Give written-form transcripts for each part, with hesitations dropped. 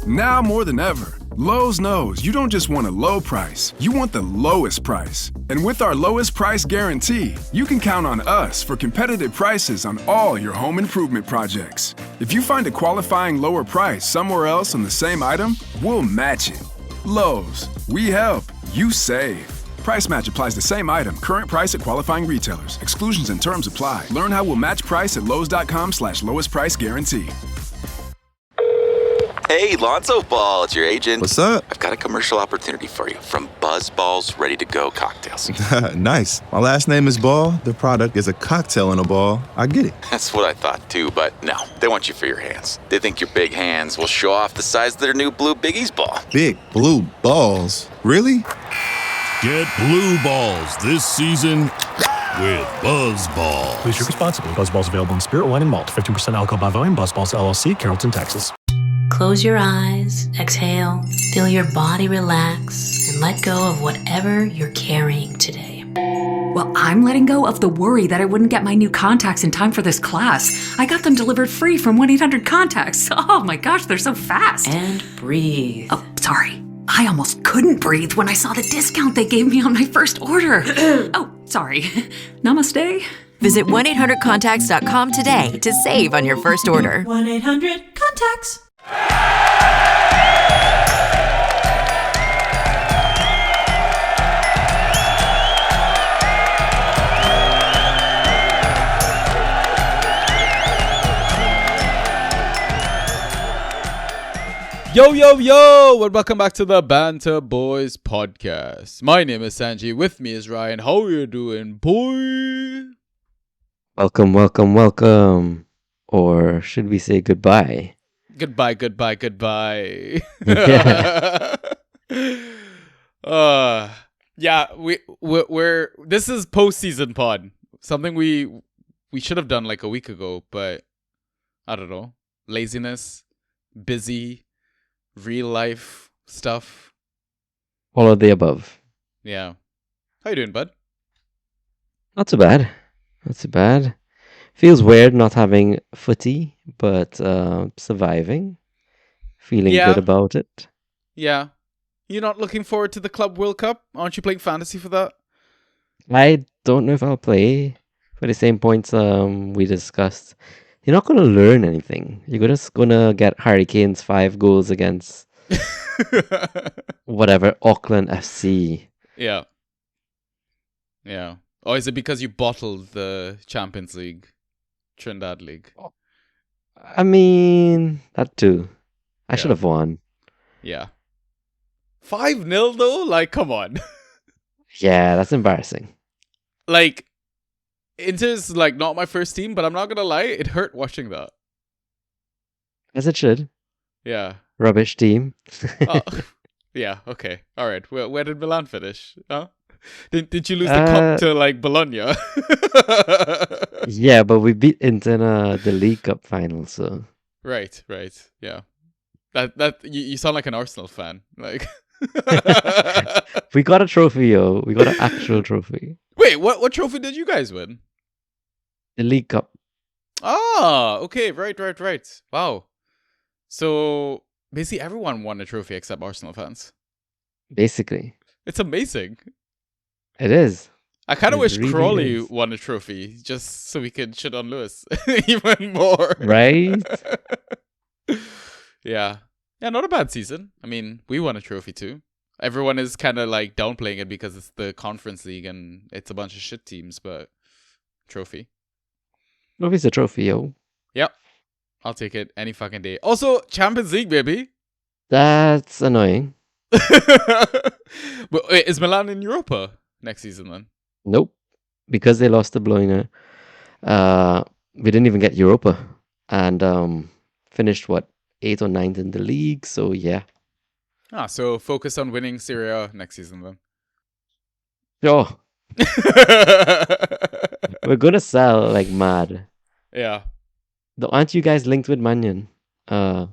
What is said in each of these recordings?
Now more than ever, Lowe's knows you don't just want a low price, you want the lowest price. And with our lowest price guarantee, you can count on us for competitive prices on all your home improvement projects. If you find a qualifying lower price somewhere else on the same item, we'll match it. Lowe's, we help, you save. Price match applies to same item. Current price at qualifying retailers. Exclusions and terms apply. Learn how we'll match price at lowes.com/lowest price guarantee. Hey, Lonzo Ball, it's your agent. What's up? I've got a commercial opportunity for you from Buzz Ball's Ready to Go cocktails. Nice. My last name is Ball. The product is a cocktail in a ball. I get it. That's what I thought too, but no, they want you for your hands. They think your big hands will show off the size of their new Blue Biggies ball. Big blue balls? Really? Get blue balls this season with Buzz Balls. Please drink responsibly. Buzz Balls available in spirit, wine, and malt. 15% alcohol by volume. Buzz Balls LLC, Carrollton, Texas. Close your eyes, exhale, feel your body relax, and let go of whatever you're carrying today. Well, I'm letting go of the worry that I wouldn't get my new contacts in time for this class. I got them delivered free from 1-800-CONTACTS. Oh my gosh, they're so fast. And breathe. Oh, sorry. I almost couldn't breathe when I saw the discount they gave me on my first order. Oh, sorry. Namaste. Visit 1-800-CONTACTS.com today to save on your first order. 1-800-CONTACTS. Yo, and welcome back to the Banter Boys podcast. My name is Sanji, with me is Ryan. How are you doing, boy? Welcome. Or should we say goodbye? Goodbye. Yeah, we're this is postseason pod. Something we should have done like a week ago, but I don't know. Laziness, busy, real life stuff. All of the above. Yeah. How you doing, bud? Not too bad. Feels weird not having footy, but surviving. Feeling good about it. Yeah. You're not looking forward to the Club World Cup? Aren't you playing fantasy for that? I don't know if I'll play for the same points we discussed. You're not going to learn anything. You're just going to get Hurricanes 5 goals against whatever, Auckland FC. Yeah. Or is it because you bottled the Champions League, Trinidad League? I mean, that too. I should have won. Yeah. 5-0 though? Like, come on. Yeah, that's embarrassing. Like, Inter's like not my first team, but I'm not gonna lie, it hurt watching that. As it should. Yeah. Rubbish team. Oh, yeah, okay. Alright. Where did Milan finish? Huh? Did you lose the cup to like Bologna? Yeah, but we beat Inter in the League Cup final, so. Right. Yeah. That you sound like an Arsenal fan. Like we got a trophy, yo. We got an actual trophy. Wait, what trophy did you guys win? The League Cup. Ah, okay, right. Wow. So basically everyone won a trophy except Arsenal fans. Basically. It's amazing. It is. I kind of wish really Crawley is. won a trophy just so we could shit on Lewis even more. Right? Yeah, not a bad season. I mean, we won a trophy too. Everyone is kind of like downplaying it because it's the Conference League and it's a bunch of shit teams, but trophy. Trophy's a trophy, yo. Yep. I'll take it any fucking day. Also, Champions League, baby. That's annoying. But wait, is Milan in Europa next season then? Nope. Because they lost to Bologna, we didn't even get Europa. And finished, 8th or 9th in the league, so yeah. So focus on winning Serie A next season then. Sure. We're gonna sell like mad. Yeah. Aren't you guys linked with Mannion? Yeah,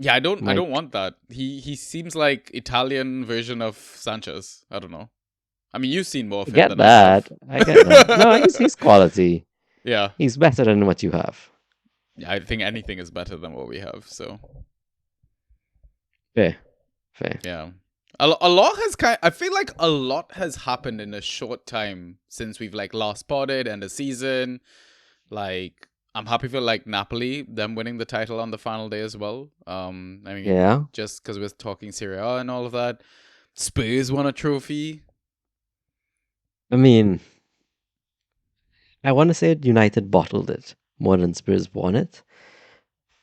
I don't want that. He seems like Italian version of Sanchez. I don't know. I mean, you've seen more of him than I get that. No, he's quality. Yeah. He's better than what you have. Yeah, I think anything is better than what we have, so. Fair. Yeah. A lot has I feel like a lot has happened in a short time since we've like last spotted and the season. Like, I'm happy for like Napoli, them winning the title on the final day as well. I mean, Yeah. just because we're talking Serie A and all of that. Spurs won a trophy. I mean, I want to say United bottled it more than Spurs won it.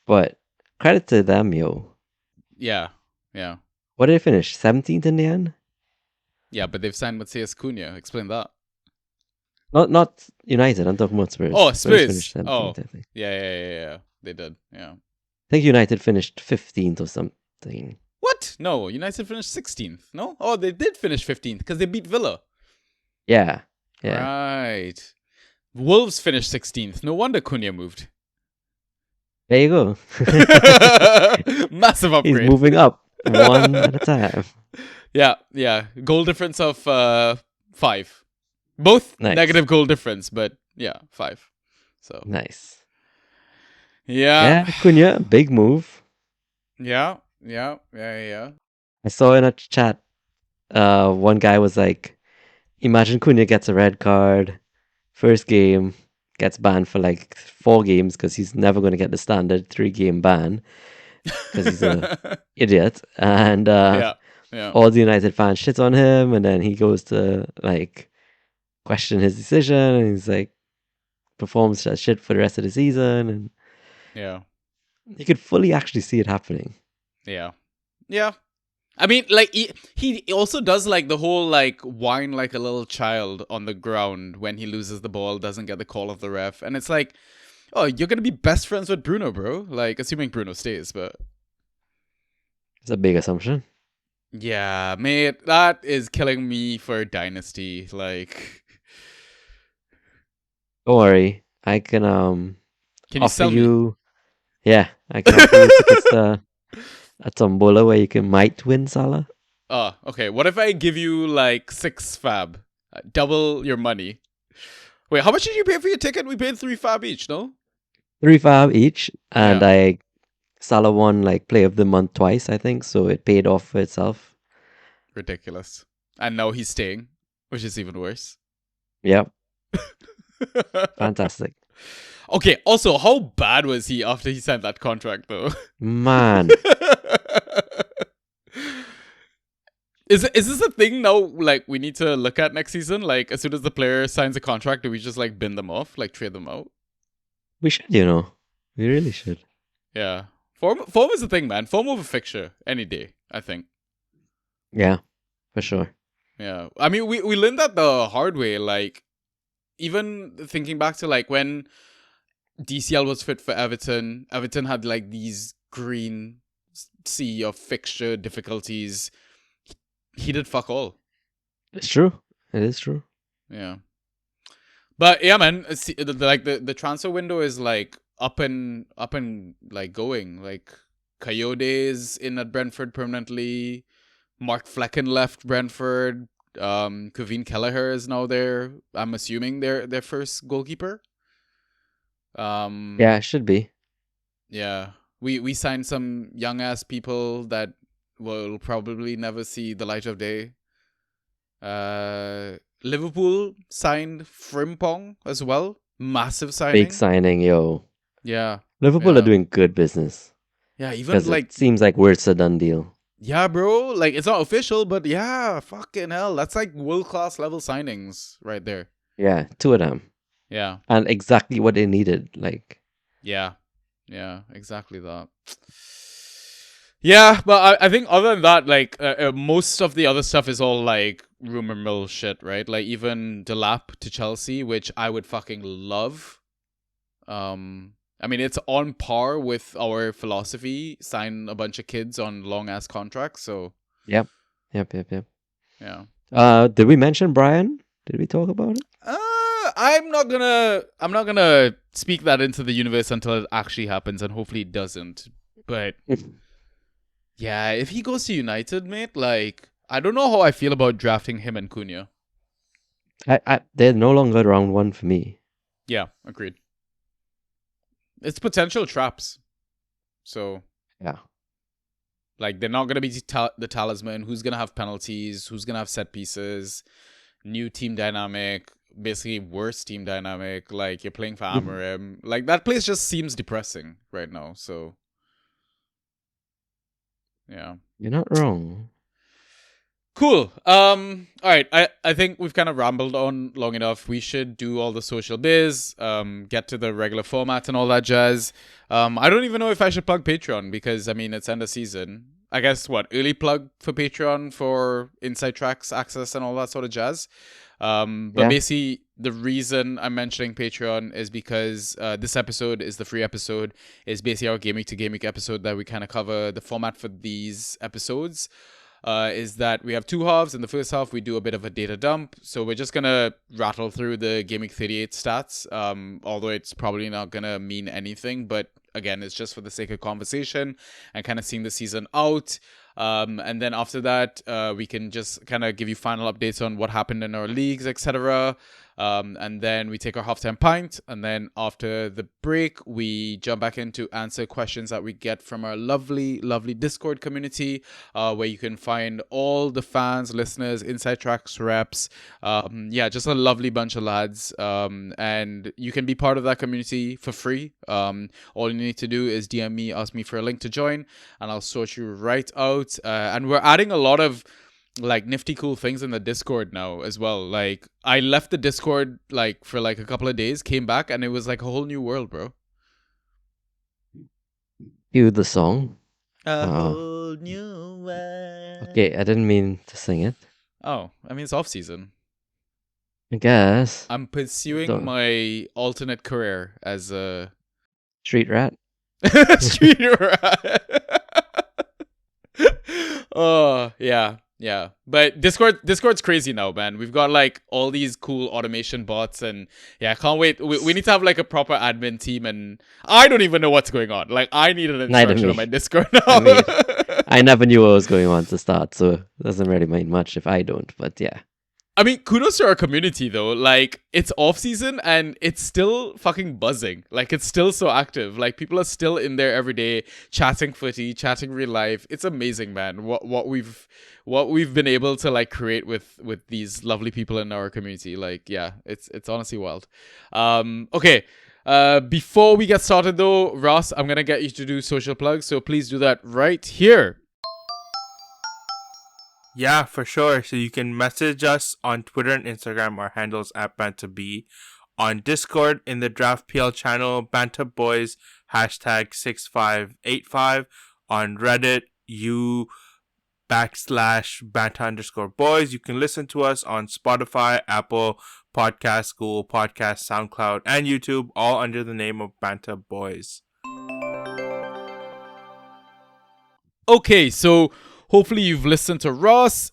But credit to them, yo. Yeah, yeah. What did they finish? 17th in the end? Yeah, but they've signed Matthias Cunha. Explain that. Not United, I'm talking about Spurs. Oh, Spurs. Finished 17th, Oh, I think. yeah. They did, yeah. I think United finished 15th or something. What? No, United finished 16th. No? Oh, they did finish 15th because they beat Villa. Yeah. Right. Wolves finished 16th. No wonder Cunha moved. There you go. Massive upgrade. He's moving up one at a time. Yeah. Goal difference of 5. Both Nice. negative goal difference, but yeah, 5. So Nice. Yeah. Cunha, big move. Yeah. I saw in a chat, one guy was like, imagine Cunha gets a red card, first game, gets banned for like 4 games because he's never going to get the standard 3-game ban because he's an idiot. And all the United fans shit on him, and then he goes to like question his decision, and he's like performs as shit for the rest of the season, and you could fully actually see it happening. Yeah. I mean, like, he also does, like, the whole, like, whine like a little child on the ground when he loses the ball, doesn't get the call of the ref. And it's like, oh, you're going to be best friends with Bruno, bro. Like, assuming Bruno stays, but... It's a big assumption. Yeah, mate, that is killing me for Dynasty. Like... Don't worry. I can, Can you offer sell you... Yeah, I can offer you tickets to a tombola where you might win Salah. Oh, okay. What if I give you like 6 fab? Double your money. Wait, how much did you pay for your ticket? We paid 3 fab each, no? 3 fab each, and Salah won like Play of the Month twice, I think, so it paid off for itself. Ridiculous. And now he's staying, which is even worse. Yep. Fantastic. Okay, also, how bad was he after he signed that contract, though? Man. Is this a thing now, like, we need to look at next season? Like, as soon as the player signs a contract, do we just, like, bin them off? Like, trade them out? We should, you know. We really should. Yeah. Form is the thing, man. Form over fixture. Any day, I think. Yeah, for sure. Yeah. I mean, we learned that the hard way. Like, even thinking back to, like, when DCL was fit for Everton had, like, these green sea of fixture difficulties. He did fuck all. It's true. It is true. Yeah. But yeah, man, like the transfer window is like up and like going. Like Coyote's in at Brentford permanently. Mark Flecken left Brentford. Kevin Kelleher is now there. I'm assuming their first goalkeeper. Yeah, it should be. Yeah. We signed some young ass people that will probably never see the light of day. Liverpool signed Frimpong as well. Massive signing. Big signing, yo. Yeah. Liverpool are doing good business. Yeah, even like... it seems like it's a done deal. Yeah, bro. Like, it's not official, but yeah, fucking hell. That's like world-class level signings right there. Yeah, 2 of them. Yeah. And exactly what they needed. Like... Yeah, exactly that. Yeah, but I think other than that, like, most of the other stuff is all, like, rumor mill shit, right? Like, even Delap to Chelsea, which I would fucking love. I mean, it's on par with our philosophy, sign a bunch of kids on long-ass contracts, so... Yep. Yeah. Did we mention Brian? Did we talk about it? I'm not gonna speak that into the universe until it actually happens, and hopefully it doesn't. But... Yeah, if he goes to United, mate, like, I don't know how I feel about drafting him and Cunha. They're no longer round 1 for me. Yeah, agreed. It's potential traps. So. Yeah. Like, they're not going to be the talisman. Who's going to have penalties? Who's going to have set pieces? New team dynamic. Basically, worse team dynamic. Like, you're playing for Amorim. Like, that place just seems depressing right now. So, yeah. You're not wrong. Cool. All right. I think we've kind of rambled on long enough. We should do all the social biz, get to the regular format and all that jazz. I don't even know if I should plug Patreon because, I mean, it's end of season. I guess, early plug for Patreon for Inside Tracks access and all that sort of jazz. But basically, the reason I'm mentioning Patreon is because this episode is the free episode. It's basically our Game Week to Game Week episode that we kind of cover. The format for these episodes is that we have two halves. In the first half, we do a bit of a data dump. So we're just going to rattle through the Game Week 38 stats, although it's probably not going to mean anything. But again, it's just for the sake of conversation and kind of seeing the season out. And then after that, we can just kind of give you final updates on what happened in our leagues, etc. And then we take our halftime pint. And then after the break, we jump back in to answer questions that we get from our lovely, lovely Discord community, where you can find all the fans, listeners, Inside Tracks reps. Just a lovely bunch of lads. And you can be part of that community for free. All you need to do is DM me, ask me for a link to join, and I'll sort you right out. And we're adding a lot of like nifty cool things in the Discord now as well. Like, I left the Discord like for like a couple of days, came back, and it was like a whole new world, bro. Cue the song. A whole new world. Okay, I didn't mean to sing it. Oh, I mean, it's off season. I guess. I'm pursuing my alternate career as a street rat. Street rat. Oh, yeah. Yeah, but Discord's crazy now, man. We've got like all these cool automation bots, and yeah, I can't wait. We need to have like a proper admin team, and I don't even know what's going on. Like, I need an instruction on my Discord now. I never knew what was going on to start, so it doesn't really mean much if I don't, but yeah. I mean, kudos to our community though. Like, it's off season and it's still fucking buzzing. Like, it's still so active. Like, people are still in there every day, chatting footy, chatting real life. It's amazing, man. What we've been able to like create with these lovely people in our community. Like, yeah, it's honestly wild. Okay. Before we get started though, Ross, I'm gonna get you to do social plugs, so please do that right here. Yeah, for sure. So you can message us on Twitter and Instagram. Our handles at BantaB. On Discord, in the Draft PL channel, BantaBoys, #6585. On Reddit, /Banta_boys. You can listen to us on Spotify, Apple Podcasts, Google Podcasts, SoundCloud, and YouTube, all under the name of Banta Boys. Okay, so hopefully you've listened to Ross.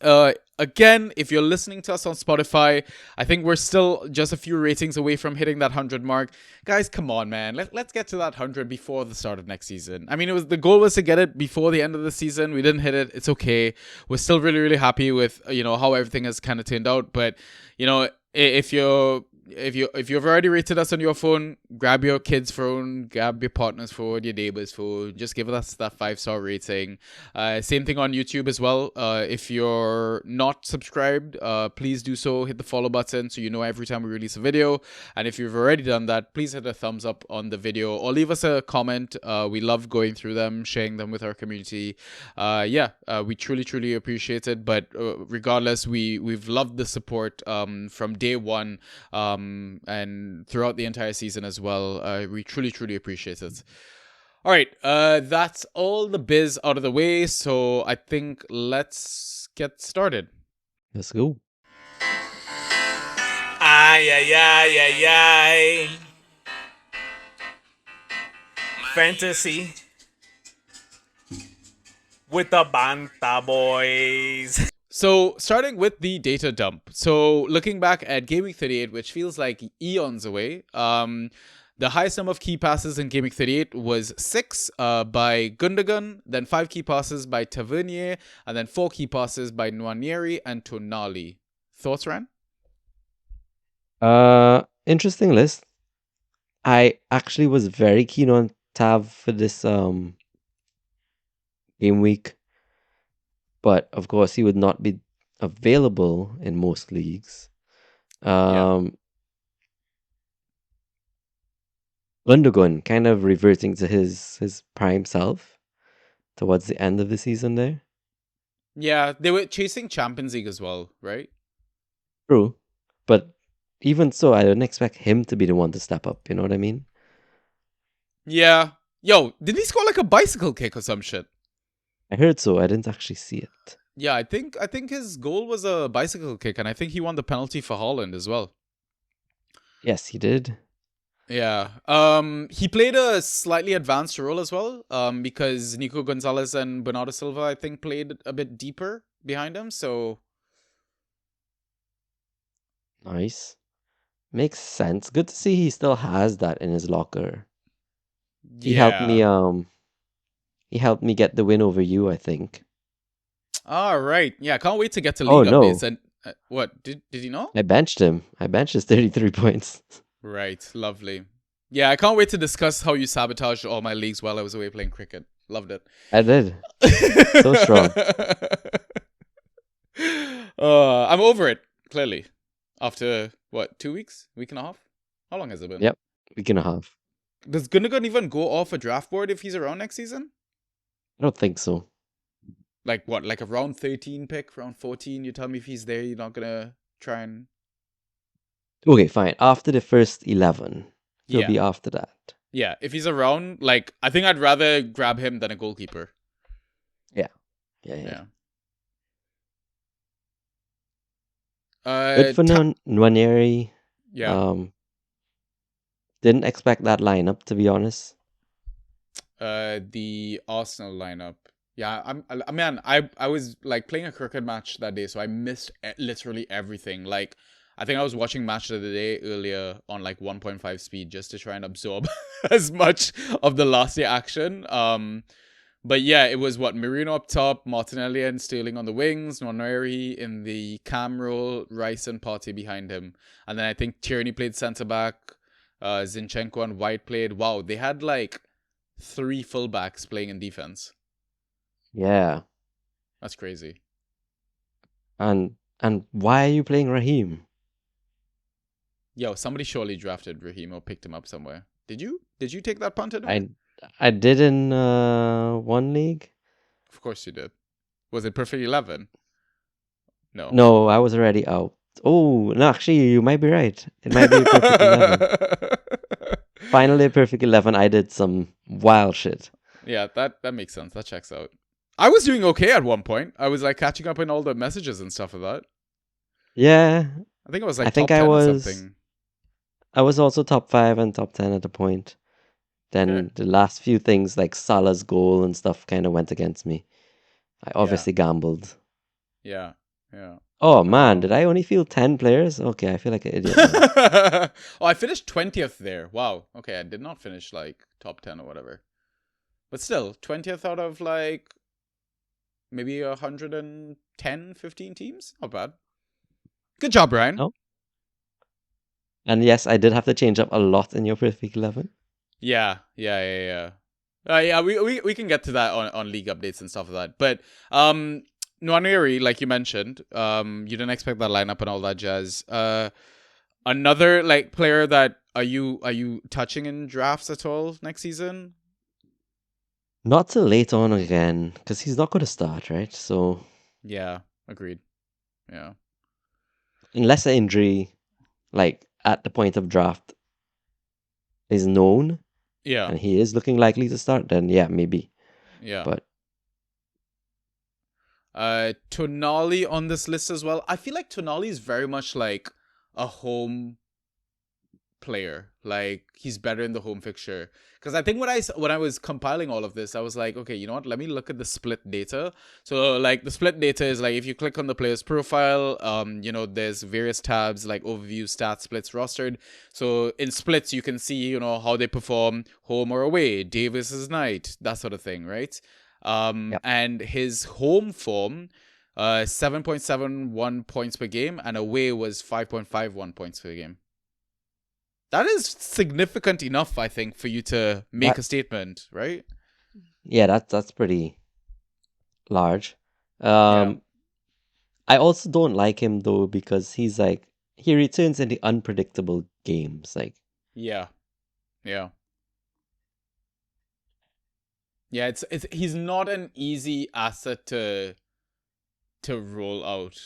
Again, if you're listening to us on Spotify, I think we're still just a few ratings away from hitting that 100 mark. Guys, come on, man. Let's get to that 100 before the start of next season. I mean, the goal was to get it before the end of the season. We didn't hit it. It's okay. We're still really, really happy with, how everything has kind of turned out. But, if you've already rated us on your phone, grab your kid's phone, grab your partner's phone, your neighbor's phone, just give us that 5-star rating. Same thing on YouTube as well. If you're not subscribed, please do so. Hit the follow button so you know every time we release a video. And if you've already done that, please hit a thumbs up on the video or leave us a comment. We love going through them, sharing them with our community. We truly, truly appreciate it. But regardless, we've loved the support from day one. And throughout the entire season as well. We truly, truly appreciate it. All right, that's all the biz out of the way, so I think let's get started. Let's go. Ay, ay, ay, ay, ay. Fantasy with the Banta Boys. So, starting with the data dump. So, looking back at Game Week 38, which feels like eons away, the highest number of key passes in Game Week 38 was 6 by Gundogan, then 5 key passes by Tavernier, and then 4 key passes by Nwaneri and Tonali. Thoughts, Ran? Interesting list. I actually was very keen on Tav for this game week. but of course he would not be available in most leagues. Gundogan kind of reverting to his prime self towards the end of the season there. Yeah, they were chasing Champions League as well, right? True, but even so, I don't expect him to be the one to step up. You know what I mean? Yeah. Yo, did he score like a bicycle kick or some shit? I heard so. I didn't actually see it. Yeah, I think his goal was a bicycle kick, and I think he won the penalty for Holland as well. Yes, he did. Yeah. He played a slightly advanced role as well. Because Nico Gonzalez and Bernardo Silva, I think, played a bit deeper behind him. So Nice. Makes sense. Good to see he still has that in his locker. He helped me he helped me get the win over you, I think. All right. Yeah, can't wait to get to league Oh, no. updates. And what did you know? I benched him. I benched his 33 points. Right, lovely. Yeah, I can't wait to discuss how you sabotaged all my leagues while I was away playing cricket. Loved it. I did. So strong. I'm over it, clearly. After, what, 2 weeks? Week and a half? How long has it been? Yep. Week and a half. Does Gundogan even go off a draft board if he's around next season? I don't think so. Like what? Like a round 13 pick? Round 14? You tell me if he's there, you're not going to try and... Okay, fine. After the first 11, he'll Yeah. be after that. Yeah, if he's around, like, I think I'd rather grab him than a goalkeeper. Yeah. Yeah. Good for Nwaneri. Yeah. Didn't expect that lineup, to be honest. The Arsenal lineup. Yeah, I was like playing a cricket match that day, so I missed literally everything. Like, I think I was watching Match of the Day earlier on like 1.5 speed just to try and absorb as much of the last day action. But yeah, it was Merino up top, Martinelli and Sterling on the wings, Nwaneri in the cam role, Rice and Partey behind him. And then I think Tierney played centre back, Zinchenko and White played. Wow, they had like 3 fullbacks playing in defense. Yeah. That's crazy. And why are you playing Raheem? Yo, somebody surely drafted Raheem or picked him up somewhere. Did you? Did you take that punt anywhere? I did in one league. Of course you did. Was it Perfect 11? No. No, I was already out. Oh, no, actually, you might be right. It might be a Perfect 11. Finally, a Perfect 11. I did some wild shit. Yeah, that makes sense. That checks out. I was doing okay at one point. I was like catching up on all the messages and stuff of that. Yeah. I think it was like I think top 10 I was or something. I was also top 5 and top 10 at the point. Then the last few things like Salah's goal and stuff kind of went against me. I obviously gambled. Yeah. Oh man, did I only field 10 players? Okay, I feel like an idiot. Oh, I finished 20th there. Wow. Okay, I did not finish like top 10 or whatever. But still, 20th out of like maybe 110, 15 teams? Not bad. Good job, Brian. Oh. And yes, I did have to change up a lot in your Perfect 11. Yeah. Yeah, we can get to that on league updates and stuff like that. But Nwaneri, like you mentioned, you didn't expect that lineup and all that jazz. Another like player that are you touching in drafts at all next season? Not till late on again, because he's not going to start, right? So yeah, agreed. Yeah, unless an injury, like at the point of draft, is known, and he is looking likely to start, then yeah, maybe. Yeah, but Tonali on this list as well. I feel like Tonali is very much like a home player. Like he's better in the home fixture. Because I think when I was compiling all of this, I was like, okay, you know what? Let me look at the split data. So like the split data is like if you click on the player's profile, there's various tabs like overview, stats, splits, rostered. So in splits, you can see, how they perform home or away, day versus night, that sort of thing, right? And his home form, 7.71 points per game, and away was 5.51 points per game. That is significant enough, I think, for you to make a statement, right? Yeah, that's pretty large. I also don't like him though because he's like he returns in the unpredictable games. Like Yeah. It's he's not an easy asset to roll out.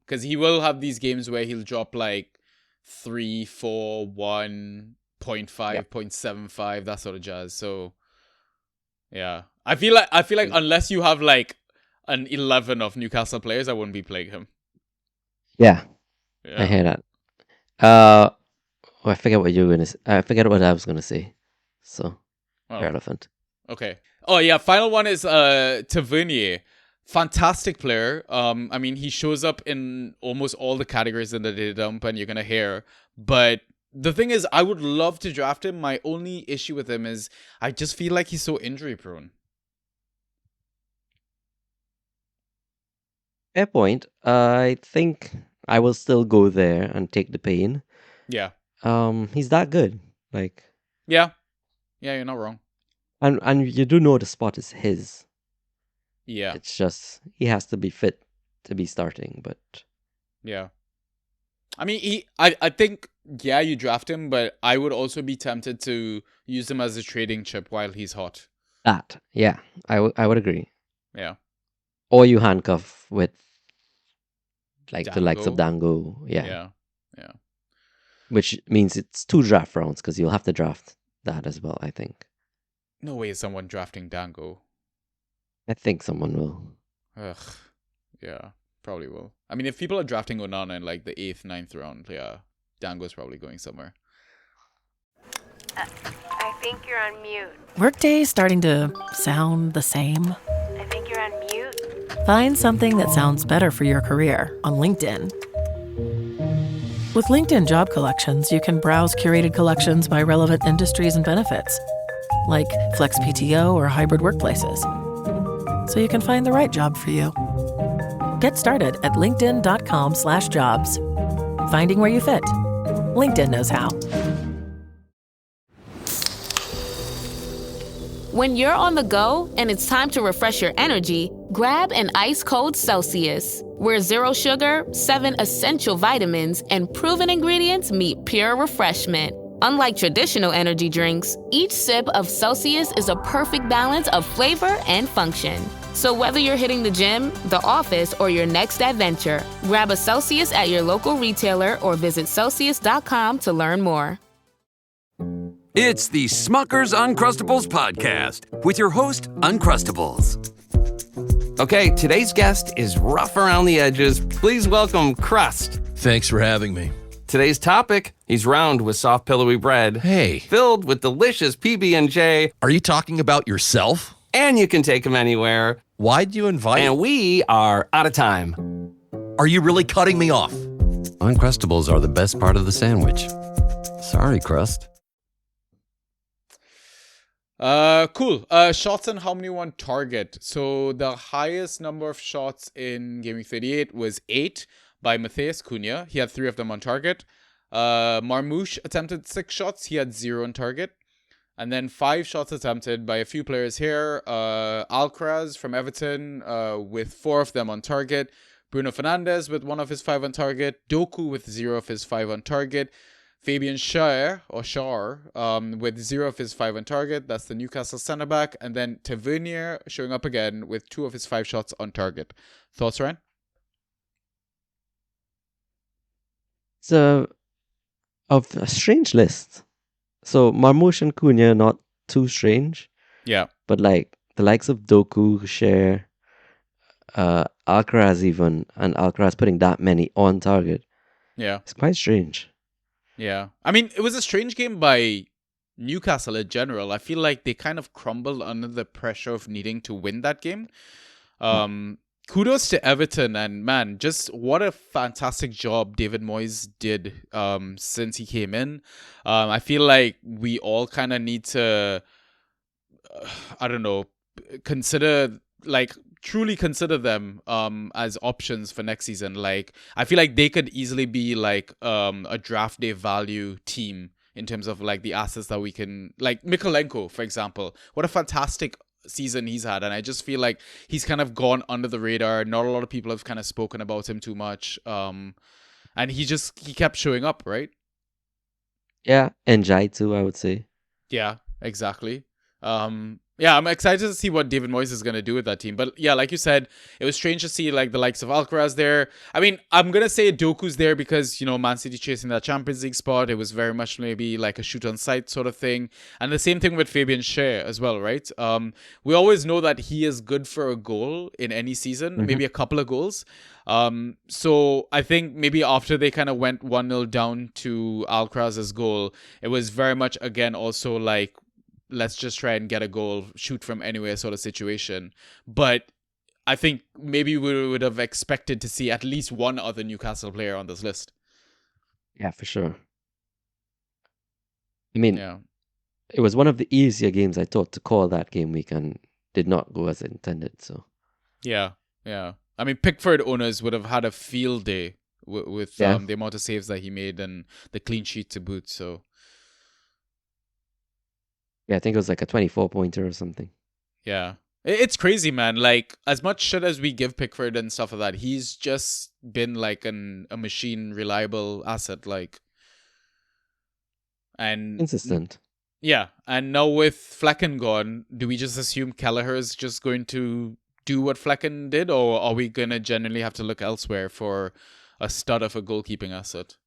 Because he will have these games where he'll drop like 3, 4, 1, 0.5, 0.75, that sort of jazz. So yeah. I feel like unless you have like an 11 of Newcastle players, I wouldn't be playing him. Yeah. I hear that. I forget what you were gonna. I forget what I was gonna say. So irrelevant. Okay. Oh yeah. Final one is Tavernier. Fantastic player. I mean, he shows up in almost all the categories in the data dump, and you're gonna hear. But the thing is, I would love to draft him. My only issue with him is I just feel like he's so injury prone. Fair point. I think I will still go there and take the pain. Yeah. He's that good. Like. Yeah, you're not wrong. And you do know the spot is his. Yeah. It's just he has to be fit to be starting, but. Yeah. I mean, I think you draft him, but I would also be tempted to use him as a trading chip while he's hot. That, yeah, I would agree. Yeah. Or you handcuff with like Dango. the likes of Dango, Yeah. Which means it's 2 draft rounds because you'll have to draft that as well, I think. No way is someone drafting Dango. I think someone will. Ugh. Yeah, probably will. I mean, if people are drafting Onana in like the 8th, 9th round, Dango's probably going somewhere. I think you're on mute. Workday's starting to sound the same. I think you're on mute. Find something that sounds better for your career on LinkedIn. With LinkedIn Job Collections, you can browse curated collections by relevant industries and benefits, like flex PTO or hybrid workplaces, so you can find the right job for you. Get started at linkedin.com/jobs. Finding where you fit. LinkedIn knows how. When you're on the go and it's time to refresh your energy, grab an ice-cold Celsius, where 0 sugar, 7 essential vitamins, and proven ingredients meet pure refreshment. Unlike traditional energy drinks, each sip of Celsius is a perfect balance of flavor and function. So whether you're hitting the gym, the office, or your next adventure, grab a Celsius at your local retailer or visit Celsius.com to learn more. It's the Smucker's Uncrustables podcast with your host, Uncrustables. Okay, today's guest is rough around the edges. Please welcome Crust. Thanks for having me. Today's topic, he's round with soft pillowy bread. Hey. Filled with delicious PB&J. Are you talking about yourself? And you can take him anywhere. Why'd you invite? And we are out of time. Are you really cutting me off? Uncrustables are the best part of the sandwich. Sorry, Crust. Cool. Shots and how many on target. So the highest number of shots in Game Week 38 was 8 by Matheus Cunha. He had 3 of them on target. Marmouche attempted 6 shots. He had 0 on target. And then 5 shots attempted by a few players here. Alcaraz from Everton with 4 of them on target. Bruno Fernandes with 1 of his 5 on target. Doku with 0 of his 5 on target. Fabian Schär with 0 of his 5 on target. That's the Newcastle centre-back. And then Tavernier showing up again with 2 of his 5 shots on target. Thoughts, Ryan? It's a strange list. So Marmouche and Cunha not too strange. Yeah. But like the likes of Doku, Schär, Alcaraz even, and Alcaraz putting that many on target. Yeah. It's quite strange. Yeah. I mean, it was a strange game by Newcastle in general. I feel like they kind of crumbled under the pressure of needing to win that game. Kudos to Everton, and man, just what a fantastic job David Moyes did since he came in. I feel like we all kind of need to, truly consider them as options for next season. Like, I feel like they could easily be like a draft day value team in terms of like the assets that we can, like Mykolenko, for example. What a fantastic season he's had, and I just feel like he's kind of gone under the radar. Not a lot of people have kind of spoken about him too much. And he kept showing up, right? Yeah, and Jai too, I would say. Yeah, exactly. Yeah, I'm excited to see what David Moyes is going to do with that team. But yeah, like you said, it was strange to see like the likes of Alcaraz there. I mean, I'm going to say Doku's there because, Man City chasing that Champions League spot. It was very much maybe like a shoot on sight sort of thing. And the same thing with Fabian Schär as well, right? We always know that he is good for a goal in any season, maybe a couple of goals. So I think maybe after they kind of went 1-0 down to Alcaraz's goal, it was very much, again, also like, let's just try and get a goal, shoot from anywhere sort of situation. But I think maybe we would have expected to see at least one other Newcastle player on this list. Yeah, for sure. I mean, it was one of the easier games I thought to call that game week and did not go as intended. So yeah. I mean, Pickford owners would have had a field day with the amount of saves that he made and the clean sheet to boot. So yeah, I think it was like a 24-pointer or something. Yeah. It's crazy, man. Like, as much shit as we give Pickford and stuff like that, he's just been like a machine, reliable asset. Like, and consistent. Yeah. And now with Flecken gone, do we just assume Kelleher is just going to do what Flecken did? Or are we going to generally have to look elsewhere for a stud of a goalkeeping asset?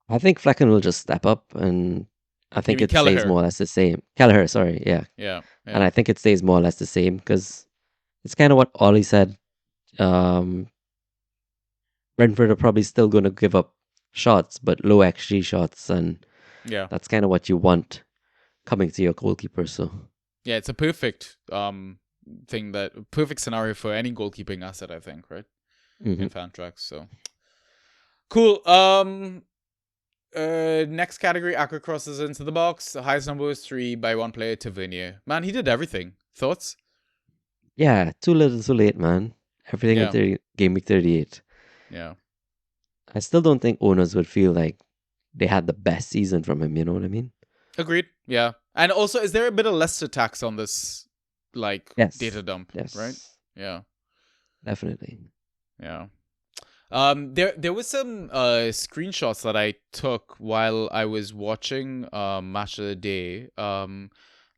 I think Flecken will just step up, and I think it Kelleher. stays more or less the same. Kelleher, sorry, yeah. Yeah. And I think it stays more or less the same because it's kind of what Ollie said. Brentford are probably still going to give up shots, but low XG shots, and that's kind of what you want coming to your goalkeeper. So yeah, it's a perfect perfect scenario for any goalkeeping asset, I think, right? In Fantrax. So cool. Next category, Aqua crosses into the box. The highest number was 3 by one player, Tavernier. Man, he did everything. Thoughts? yeah, too little, too late, man. Everything in game week 38. Yeah. I still don't think owners would feel like they had the best season from him. You know what I mean? Agreed. Yeah. And also, is there a bit of Leicester tax on this, like, data dump? Yes. Right? Yeah. Definitely. Yeah. There was some screenshots that I took while I was watching Match of the Day.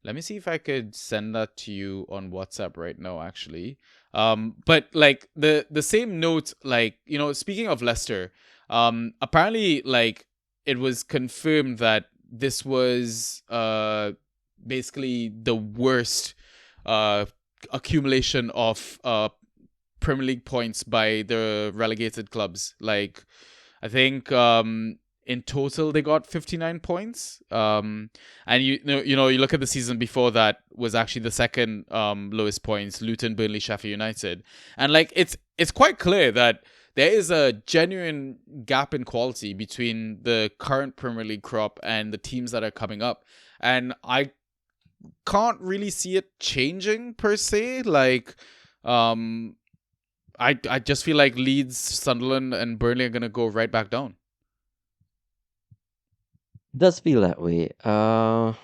Let me see if I could send that to you on WhatsApp right now, actually. But like the same note, like, speaking of Leicester, apparently like it was confirmed that this was basically the worst accumulation of Premier League points by the relegated clubs. Like, I think in total they got 59 points. And you look at the season before that was actually the second lowest points, Luton, Burnley, Sheffield United. And like it's quite clear that there is a genuine gap in quality between the current Premier League crop and the teams that are coming up. And I can't really see it changing per se. Like I just feel like Leeds, Sunderland, and Burnley are going to go right back down. It does feel that way. I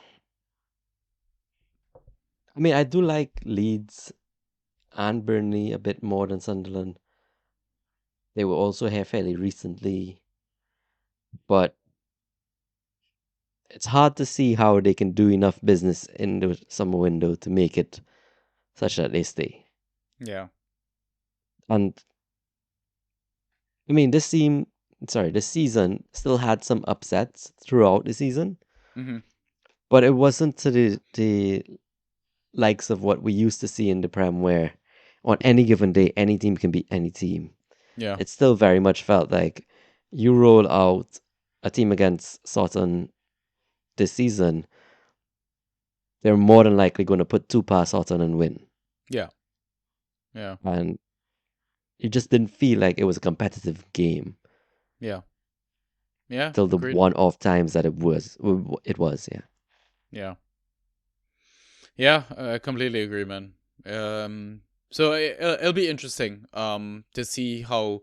mean, I do like Leeds and Burnley a bit more than Sunderland. They were also here fairly recently. But it's hard to see how they can do enough business in the summer window to make it such that they stay. Yeah. And I mean, this season still had some upsets throughout the season, but it wasn't to the likes of what we used to see in the Prem, where on any given day, any team can beat any team. Yeah. It still very much felt like you roll out a team against Sutton this season, they're more than likely going to put 2 past Sutton and win. Yeah. Yeah. And it just didn't feel like it was a competitive game. Yeah. Yeah. Till the one-off times that it was, yeah. Yeah. Yeah, I completely agree, man. So it'll be interesting to see how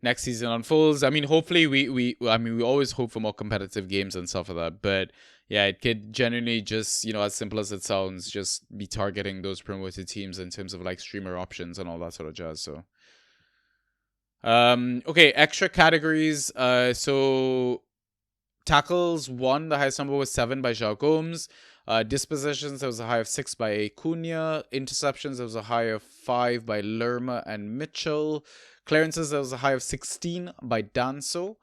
next season unfolds. I mean, hopefully we always hope for more competitive games and stuff like that. But yeah, it could genuinely just, as simple as it sounds, just be targeting those promoted teams in terms of like streamer options and all that sort of jazz. So okay, extra categories. So tackles won. The highest number was 7 by João Gomes. Dispositions, there was a high of 6 by Acuna. Interceptions, there was a high of 5 by Lerma and Mitchell. Clearances, there was a high of 16 by Danso.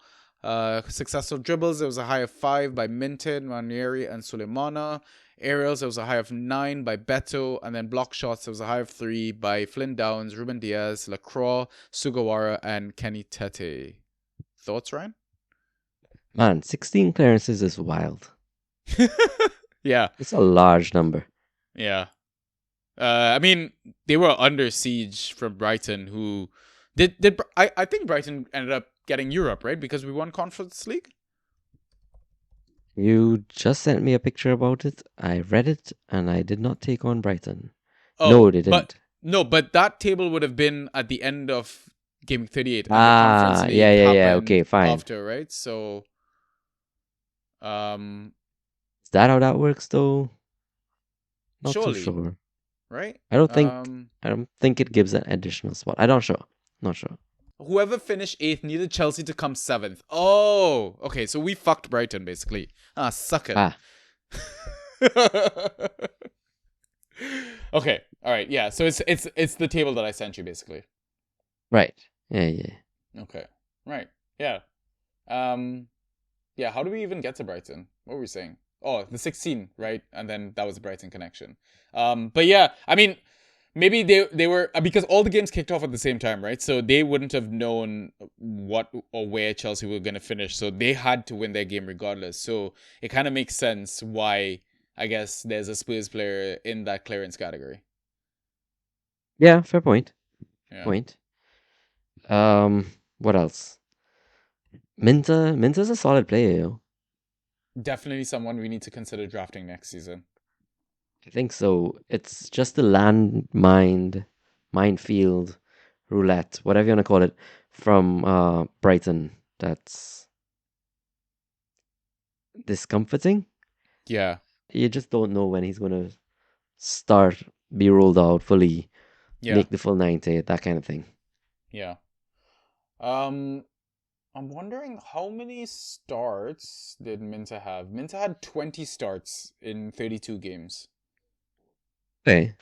Successful dribbles, there was a high of 5 by Minton, Manieri, and Sulemana. Aerials, there was a high of 9 by Beto. And then block shots, there was a high of 3 by Flynn Downs, Ruben Diaz, Lacroix, Sugawara, and Kenny Tete. Thoughts, Ryan? Man, 16 clearances is wild. Yeah. It's a large number. Yeah. I mean, they were under siege from Brighton, who I think Brighton ended up getting Europe, right? Because we won Conference League? You just sent me a picture about it. I read it, and I did not take on Brighton. Oh, no, they didn't. But that table would have been at the end of Game 38. And the Conference League yeah. Okay, fine. After, right? So, is that how that works, though? Not surely, too sure. Right? I don't think it gives an additional spot. I'm not sure. Not sure. Whoever finished 8th needed Chelsea to come 7th. Oh, okay. So we fucked Brighton, basically. Suck it. Okay. All right. Yeah. So it's the table that I sent you, basically. Right. Yeah. Okay. Right. Yeah. Yeah. How do we even get to Brighton? What were we saying? Oh, the 16, right? And then that was the Brighton connection. But yeah, I mean, maybe they were, because all the games kicked off at the same time, right? So they wouldn't have known what or where Chelsea were going to finish. So they had to win their game regardless. So it kind of makes sense why, I guess, there's a Spurs player in that clearance category. Yeah, fair point. Yeah. Point. What else? Minta's a solid player, yo. Definitely someone we need to consider drafting next season. I think so. It's just a minefield, roulette, whatever you want to call it, from Brighton. That's discomforting. Yeah. You just don't know when he's going to be rolled out fully, make the full 90, that kind of thing. Yeah. I'm wondering how many starts did Minta have? Minta had 20 starts in 32 games. Okay.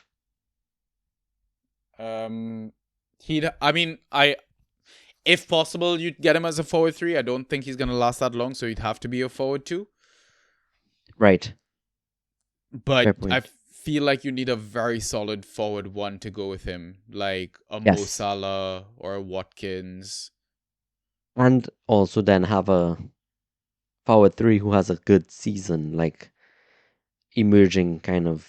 If possible, you'd get him as a forward 3. I don't think he's gonna last that long, so he'd have to be a forward 2. Right. But I feel like you need a very solid forward 1 to go with him, like a Mo Salah or a Watkins. And also then have a forward 3 who has a good season, like emerging kind of,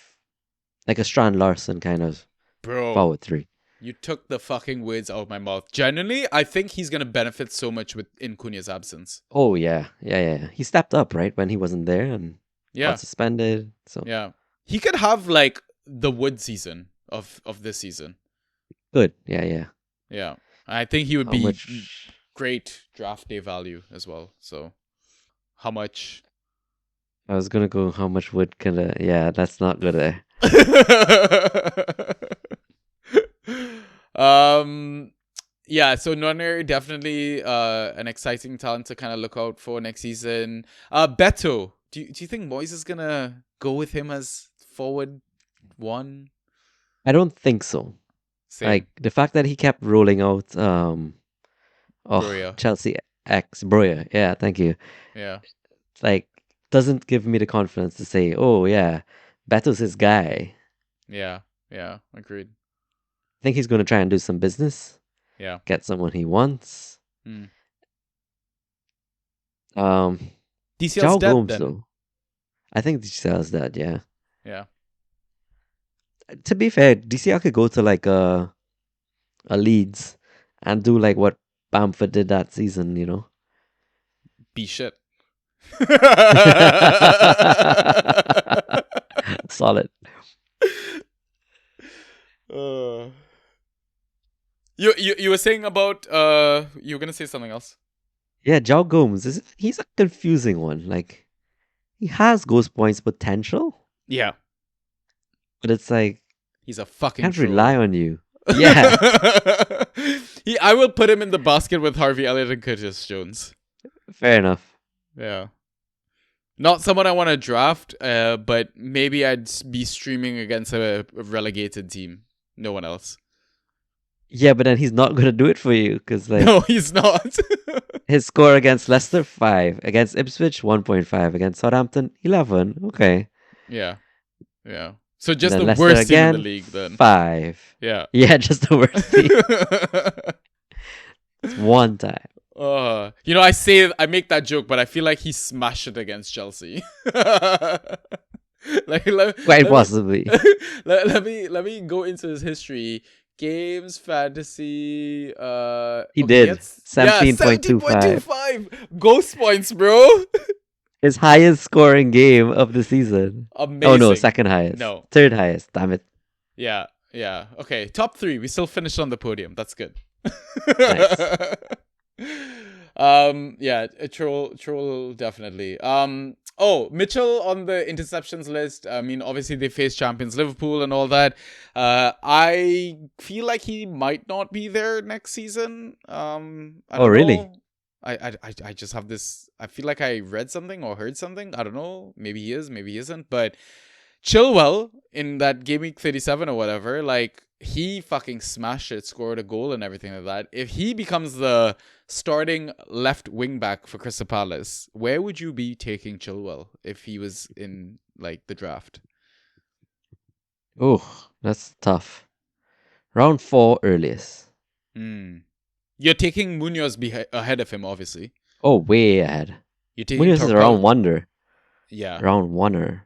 like a Strand Larson kind of forward 3. You took the fucking words out of my mouth. Genuinely, I think he's going to benefit so much with Nkunku's absence. Oh, yeah. He stepped up, right, when he wasn't there and got suspended. So yeah. He could have, like, the Wood season of this season. Good. Yeah. Yeah. I think he would be great draft day value as well. So, how much? I was going to go, how much wood can I... Yeah, that's not good there. Yeah, so Nonner definitely an exciting talent to kind of look out for next season. Beto, do you think Moyes is gonna go with him as forward 1? I don't think so. Same. Like the fact that he kept rolling out Chelsea X Broya. Yeah, thank you. Yeah. Like doesn't give me the confidence to say, oh yeah, Beto's his guy. Yeah, agreed. I think he's going to try and do some business. Yeah. Get someone he wants. DCL's dead Gomes, then. though. I think DCL's dead, yeah. Yeah. To be fair, DCL could go to like a Leeds and do like what Bamford did that season, you know? Be shit. Solid. You were saying about you were gonna say something else. Yeah, Joe Gomes, he's a confusing one. Like, he has ghost points potential, Yeah. but it's like, He's a fucking can't troll. rely on you. Yeah. I will put him in the basket with Harvey Elliott and Curtis Jones. Fair enough. Yeah. Not someone I want to draft, but maybe I'd be streaming against a relegated team. No one else. Yeah, but then he's not going to do it for you because, like, No, he's not. his score against Leicester 5, against Ipswich 1.5, against Southampton 11. Okay. Yeah. Yeah. So just And the then worst Leicester team in again, the league then. 5. Yeah. Yeah, just the worst team. It's one time. I make that joke, but I feel like he smashed it against Chelsea. Quite possibly. Let me go into his history. Games, fantasy. He did. 17.25. 17.25 ghost points, bro. His highest scoring game of the season. Amazing. Oh no, second highest. No. Third highest. Damn it. Yeah. Okay, top 3. We still finished on the podium. That's good. Nice. A troll definitely. Mitchell on the interceptions list. I mean, obviously they face champions Liverpool and all that. I feel like he might not be there next season. I don't really? know. I just have this. I feel like I read something or heard something. I don't know. Maybe he is, maybe he isn't. But Chilwell in that game week 37 or whatever, like, he fucking smashed it, scored a goal and everything like that. If he becomes the starting left wing back for Crystal Palace, where would you be taking Chilwell if he was in, like, the draft? Oh, that's tough. Round 4 earliest. You're taking Munoz ahead of him, obviously. Oh, way ahead. You're taking Munoz is around wonder. Yeah. Round wonder?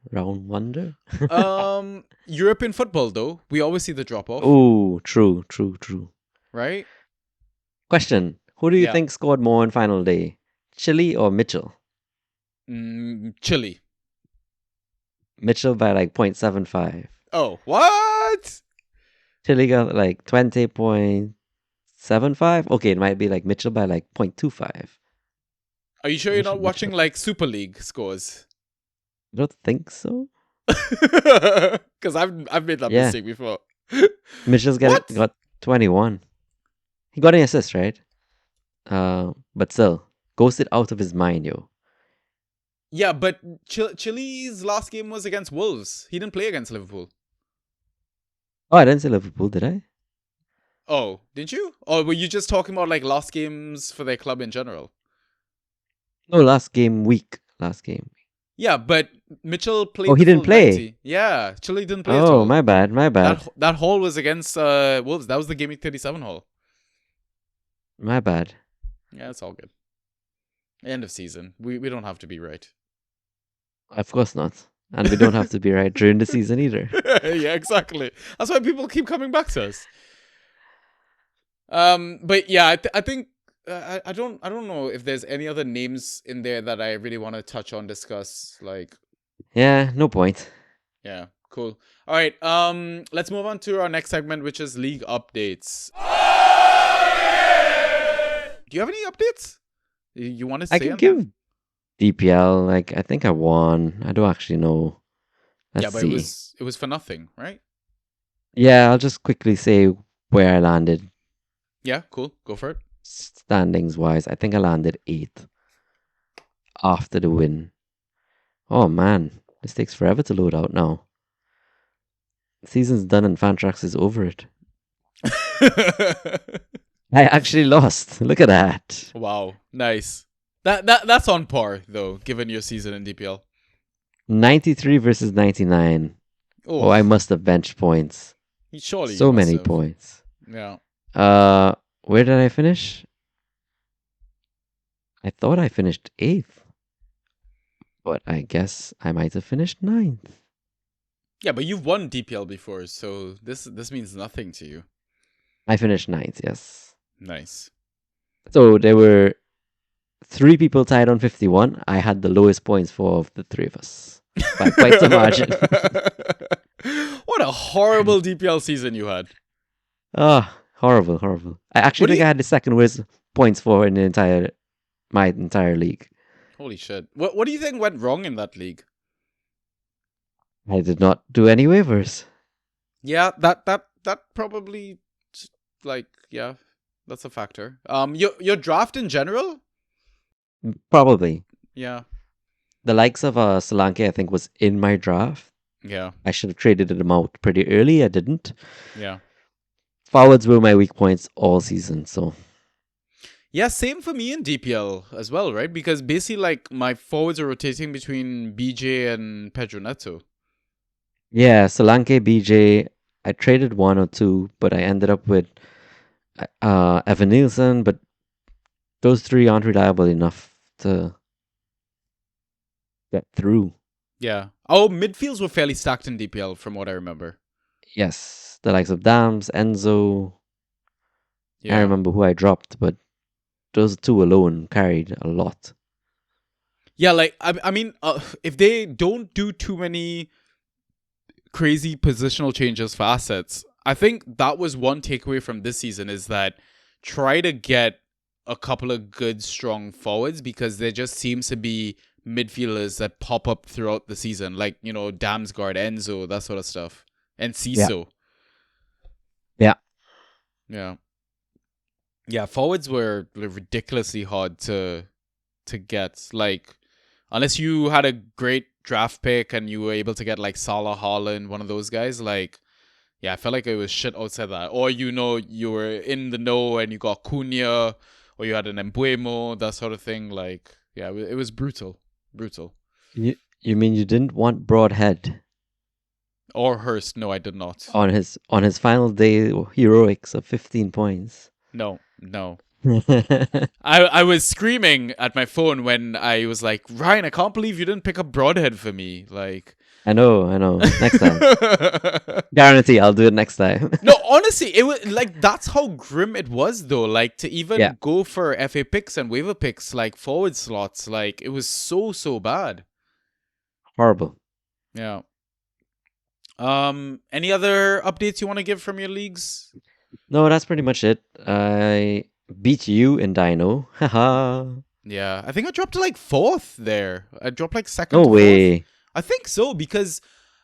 European football, though, we always see the drop-off. Oh, true. Right? Question. Who do you think scored more on final day? Chile or Mitchell? Chile. Mitchell by like 0.75. Oh, what? Chile got like 20.75? Okay, it might be like Mitchell by like 0.25. Are you sure you're not watching like Super League scores? I don't think so. Because I've made that mistake before. Mitchell's got 21. He got an assist, right? But still, ghosted out of his mind, yo. Yeah, but Chile's last game was against Wolves. He didn't play against Liverpool. Oh, I didn't say Liverpool, did I? Oh, didn't you? Or were you just talking about like last games for their club in general? No, last game. Yeah, but Mitchell played. Oh, he didn't play. 90. Yeah, Chile didn't play. Oh, my bad. That haul was against Wolves. That was the game week 37 haul. My bad. Yeah, it's all good. End of season. We don't have to be right. Of course not. And we don't have to be right during the season either. Yeah, exactly. That's why people keep coming back to us. But yeah, I think I don't know if there's any other names in there that I really want to touch on, discuss. Like, yeah, no point. Yeah, cool. All right, let's move on to our next segment, which is league updates. Do you have any updates you want to say? I can give DPL. Like, I think I won. I don't actually know. Let's but see. it was for nothing, right? Yeah, I'll just quickly say where I landed. Yeah, cool. Go for it. Standings wise, I think I landed 8th after the win. Oh man, this takes forever to load out now. Season's done and Fantrax is over it. I actually lost. Look at that. Wow, nice. That's on par though, given your season in DPL. 93 versus 99. Oh, I must have benched points. Surely. So many points. Yeah. Where did I finish? I thought I finished 8th. But I guess I might have finished 9th. Yeah, but you've won DPL before, so this means nothing to you. I finished 9th, yes. Nice. So there were 3 people tied on 51. I had the lowest points for of the 3 of us. By quite some margin. What a horrible DPL season you had. Horrible. I actually think I had the second worst points for in my entire league. Holy shit. What do you think went wrong in that league? I did not do any waivers. Yeah, that probably yeah, that's a factor. Your draft in general? Probably. Yeah. The likes of Solanke, I think, was in my draft. Yeah. I should have traded them out pretty early. I didn't. Yeah. Forwards were my weak points all season, so. Yeah, same for me in DPL as well, right? Because basically, my forwards are rotating between BJ and Pedro Neto. Yeah, Solanke, BJ, I traded one or two, but I ended up with Evan Nielsen, but those three aren't reliable enough to get through. Yeah. Oh, midfields were fairly stacked in DPL from what I remember. Yes, the likes of Dams, Enzo. Yeah. I remember who I dropped, but those two alone carried a lot. Yeah, I mean, if they don't do too many crazy positional changes for assets, I think that was one takeaway from this season is that try to get a couple of good, strong forwards because there just seems to be midfielders that pop up throughout the season, like, Damsgaard, Enzo, that sort of stuff, and Ciso. Yeah. Yeah, forwards were ridiculously hard to get. Like, unless you had a great draft pick and you were able to get like Salah, Haaland, one of those guys, I felt like it was shit outside that. Or, you were in the know and you got Cunha, or you had an Embuemo, that sort of thing. It was brutal. You mean you didn't want Broadhead? Or Hurst? No, I did not. On his final day heroics of 15 points. No. I was screaming at my phone when I was like, Ryan, I can't believe you didn't pick up Broadhead for me. I know. Next time. Guarantee I'll do it next time. No, honestly, it was that's how grim it was though. To even go for FA picks and waiver picks, forward slots, it was so bad. Horrible. Yeah. Any other updates you want to give from your leagues? No, that's pretty much it. I beat you in Dino. Haha. Yeah, I think I dropped to fourth there. I dropped second. No way. I think so because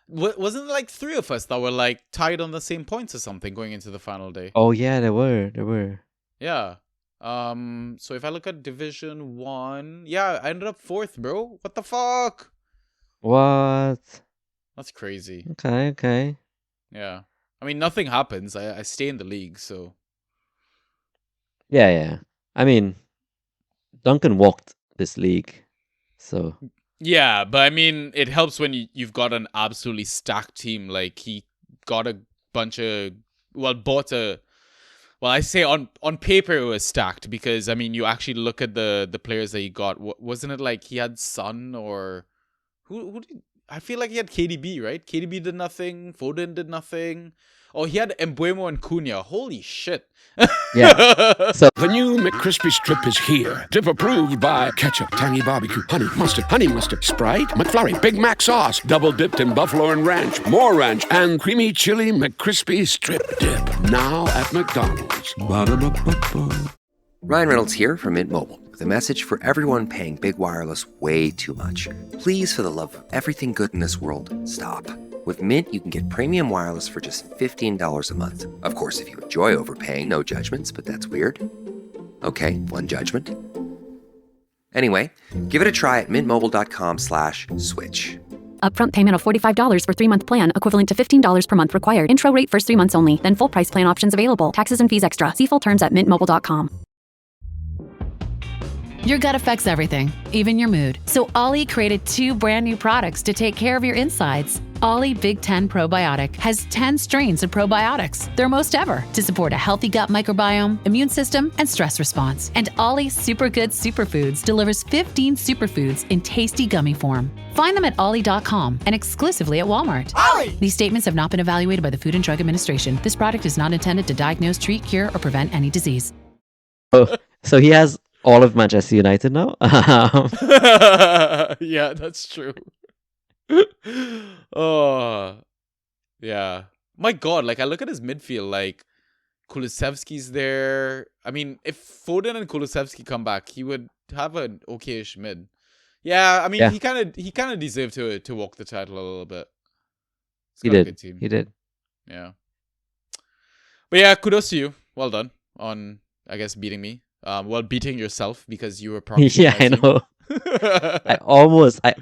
wasn't there three of us that were tied on the same points or something going into the final day? Oh yeah, there were. Yeah. So if I look at Division 1, yeah, I ended up fourth, bro. What the fuck? What? That's crazy. Okay. Yeah. I mean, nothing happens. I stay in the league, so. Yeah. I mean, Duncan walked this league, so. Yeah, but I mean, it helps when you've got an absolutely stacked team. He got a bunch of, I say on paper it was stacked because, I mean, you actually look at the players that he got. Wasn't it he had Son or who did, I feel like he had KDB, right? KDB did nothing. Foden did nothing. Oh, he had Embuemo and Cunha. Holy shit. Yeah. So the new McCrispy strip is here. Dip approved by ketchup, tangy barbecue, honey mustard, Sprite, McFlurry, Big Mac sauce, double dipped in buffalo and ranch, more ranch, and creamy chili McCrispy strip dip. Now at McDonald's. Ba-da-ba-ba-ba. Ryan Reynolds here from Mint Mobile with a message for everyone paying big wireless way too much. Please, for the love of everything good in this world, stop. With Mint, you can get premium wireless for just $15 a month. Of course, if you enjoy overpaying, no judgments, but that's weird. Okay, one judgment. Anyway, give it a try at mintmobile.com/switch. Upfront payment of $45 for 3-month plan, equivalent to $15 per month required. Intro rate first 3 months only, then full price plan options available. Taxes and fees extra. See full terms at mintmobile.com. Your gut affects everything, even your mood. So Ollie created 2 brand new products to take care of your insides. Ollie Big 10 Probiotic has 10 strains of probiotics, their most ever, to support a healthy gut microbiome, immune system, and stress response. And Ollie Super Good Superfoods delivers 15 superfoods in tasty gummy form. Find them at ollie.com and exclusively at Walmart. Ollie! These statements have not been evaluated by the Food and Drug Administration. This product is not intended to diagnose, treat, cure, or prevent any disease. Oh, so he has all of Manchester United now? Yeah, that's true. Oh, yeah. My God, I look at his midfield, Kulusevski's there. I mean, if Foden and Kulusevski come back, he would have an okayish mid. Yeah, I mean, he kind of deserved to walk the title a little bit. He did. He did. Yeah. But yeah, kudos to you. Well done on, I guess, beating me. Beating yourself because you were promising. Yeah, I know. I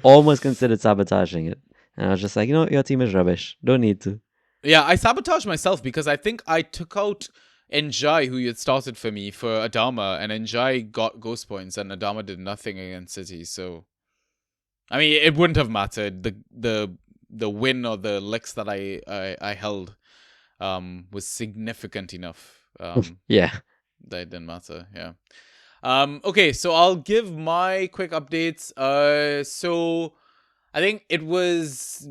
almost considered sabotaging it. And I was just like, your team is rubbish. Don't need to. Yeah, I sabotaged myself because I think I took out Njai, who you had started for me, for Adama, and Njai got ghost points, and Adama did nothing against City. So, I mean, it wouldn't have mattered. The win or the licks that I held was significant enough. Yeah. That it didn't matter. Yeah. Okay, so I'll give my quick updates. So I think it was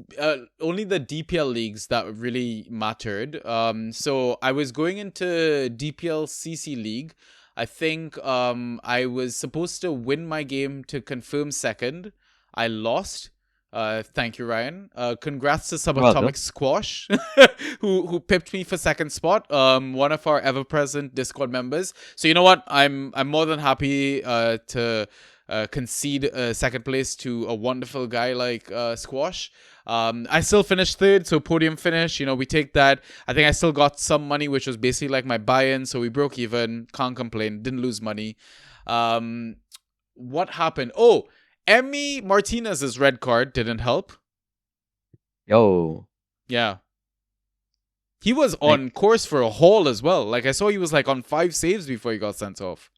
only the DPL leagues that really mattered. So I was going into DPL CC League. I think I was supposed to win my game to confirm second. I lost. Thank you, Ryan. Congrats to Subatomic Squash, who pipped me for second spot. One of our ever-present Discord members. So you know what? I'm more than happy to concede second place to a wonderful guy like Squash. I still finished third, so podium finish. We take that. I think I still got some money, which was basically like my buy-in. So we broke even. Can't complain. Didn't lose money. What happened? Oh. Emi Martinez's red card didn't help. Yo. Yeah. He was on course for a haul as well. Like, I saw he was like on 5 saves before he got sent off.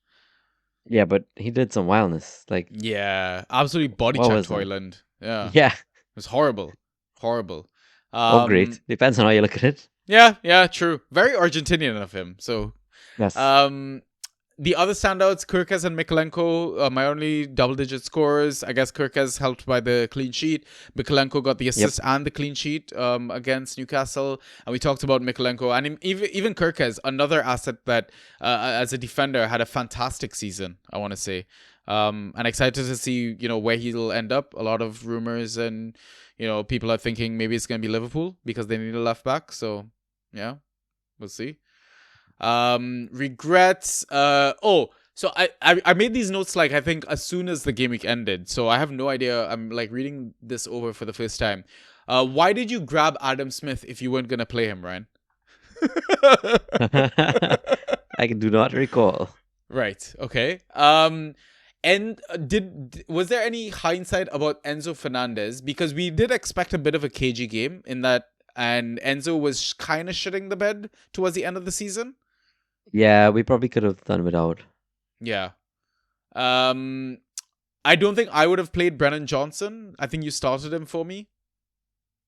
Yeah, but he did some wildness. Like, yeah, absolutely body checked Hoyland. Yeah. Yeah. It was horrible. Horrible. Great. Depends on how you look at it. Yeah, true. Very Argentinian of him. So, yes. The other standouts, Kirkes and Mikolenko, my only double-digit scorers. I guess Kirkes helped by the clean sheet. Mikolenko got the assist and the clean sheet against Newcastle. And we talked about Mikolenko. And even Kirkes, another asset that, as a defender, had a fantastic season, I want to say. And excited to see, where he'll end up. A lot of rumors and, people are thinking maybe it's going to be Liverpool because they need a left back. So, yeah, we'll see. Regrets. So I made these notes like I think as soon as the game week ended. So I have no idea. I'm like reading this over for the first time. Why did you grab Adam Smith if you weren't gonna play him, Ryan? I do not recall. Right. Okay. And was there any hindsight about Enzo Fernandez? Because we did expect a bit of a cagey game in that, and Enzo was kind of shitting the bed towards the end of the season. Yeah, we probably could have done without. Yeah. I don't think I would have played Brennan Johnson. I think you started him for me.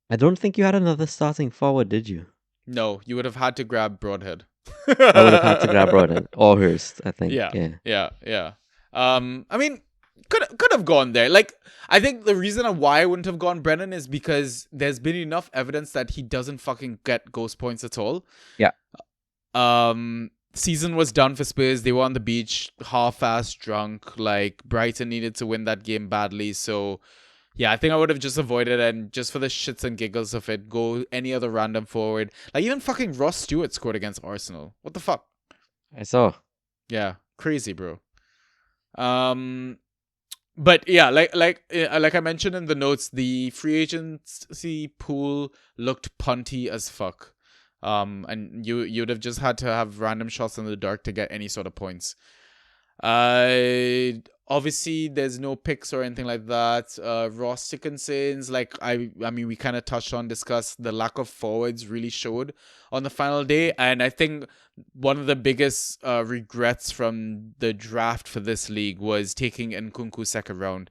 I don't think you had another starting forward, did you? No, you would have had to grab Broadhead. I would have had to grab Broadhead or Hurst, I think. Yeah. I mean, could have gone there. Like, I think the reason why I wouldn't have gone Brennan is because there's been enough evidence that he doesn't fucking get ghost points at all. Yeah. Season was done for Spurs. They were on the beach, half-assed, drunk. Like, Brighton needed to win that game badly. So, yeah, I think I would have just avoided it and just for the shits and giggles of it, go any other random forward. Like, even fucking Ross Stewart scored against Arsenal. What the fuck? I saw. Yeah, crazy, bro. But yeah, like I mentioned in the notes, the free agency pool looked punty as fuck. And you'd have just had to have random shots in the dark to get any sort of points. Obviously there's no picks or anything like that. Roster concerns, like I mean we kind of discussed the lack of forwards really showed on the final day, and I think one of the biggest regrets from the draft for this league was taking Nkunku second round.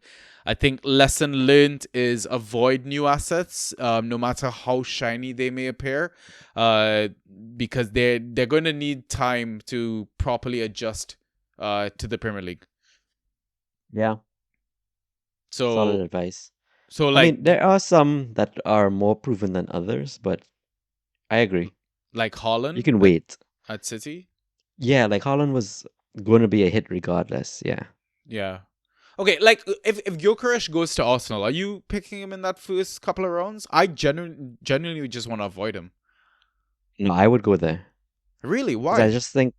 I think lesson learned is avoid new assets, no matter how shiny they may appear, because they're going to need time to properly adjust to the Premier League. Yeah. So solid advice. So like, I mean, there are some that are more proven than others, but I agree. Like Haaland, you can wait at City. Yeah, like Haaland was going to be a hit regardless. Yeah. Yeah. Okay, like if Gyökeres goes to Arsenal, are you picking him in that first couple of rounds? I genuinely just want to avoid him. No, I would go there. Really? 'Cause Why?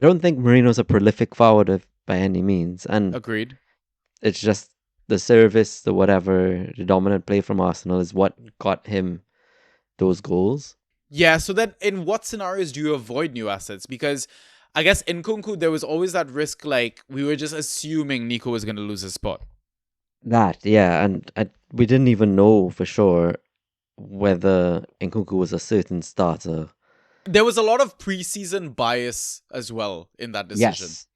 I don't think Marino's a prolific forward by any means, and Agreed. it's just the service, the whatever, the dominant play from Arsenal is what got him those goals. Yeah, so then in what scenarios do you avoid new assets? Because I guess in Nkunku, there was always that risk, like, we were just assuming Nico was going to lose his spot. And we didn't even know for sure whether Nkunku was a certain starter. There was a lot of preseason bias as well in that decision. Yes.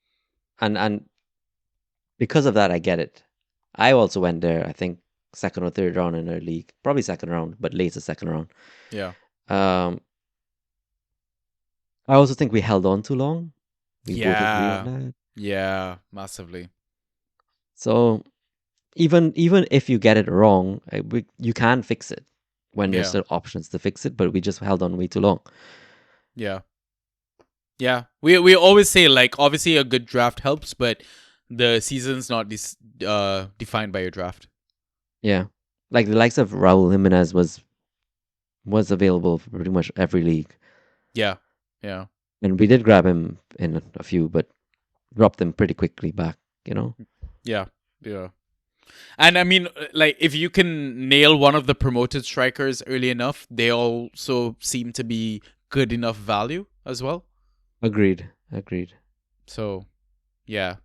And because of that, I get it. I also went there, I think, second or third round in our league. Probably second round, but later second round. Yeah. I also think we held on too long. We both agree Yeah. on that. Yeah, massively. So even if you get it wrong, you can fix it when there's Yeah. still options to fix it, but we just held on way too long. Yeah. Yeah. We always say, like, obviously a good draft helps, but the season's not defined by your draft. Yeah. Like the likes of Raul Jimenez was available for pretty much every league. Yeah. Yeah. And we did grab him in a few, but dropped him pretty quickly back, you know? Yeah. Yeah. And I mean, like, if you can nail one of the promoted strikers early enough, they also seem to be good enough value as well. Agreed. So, yeah.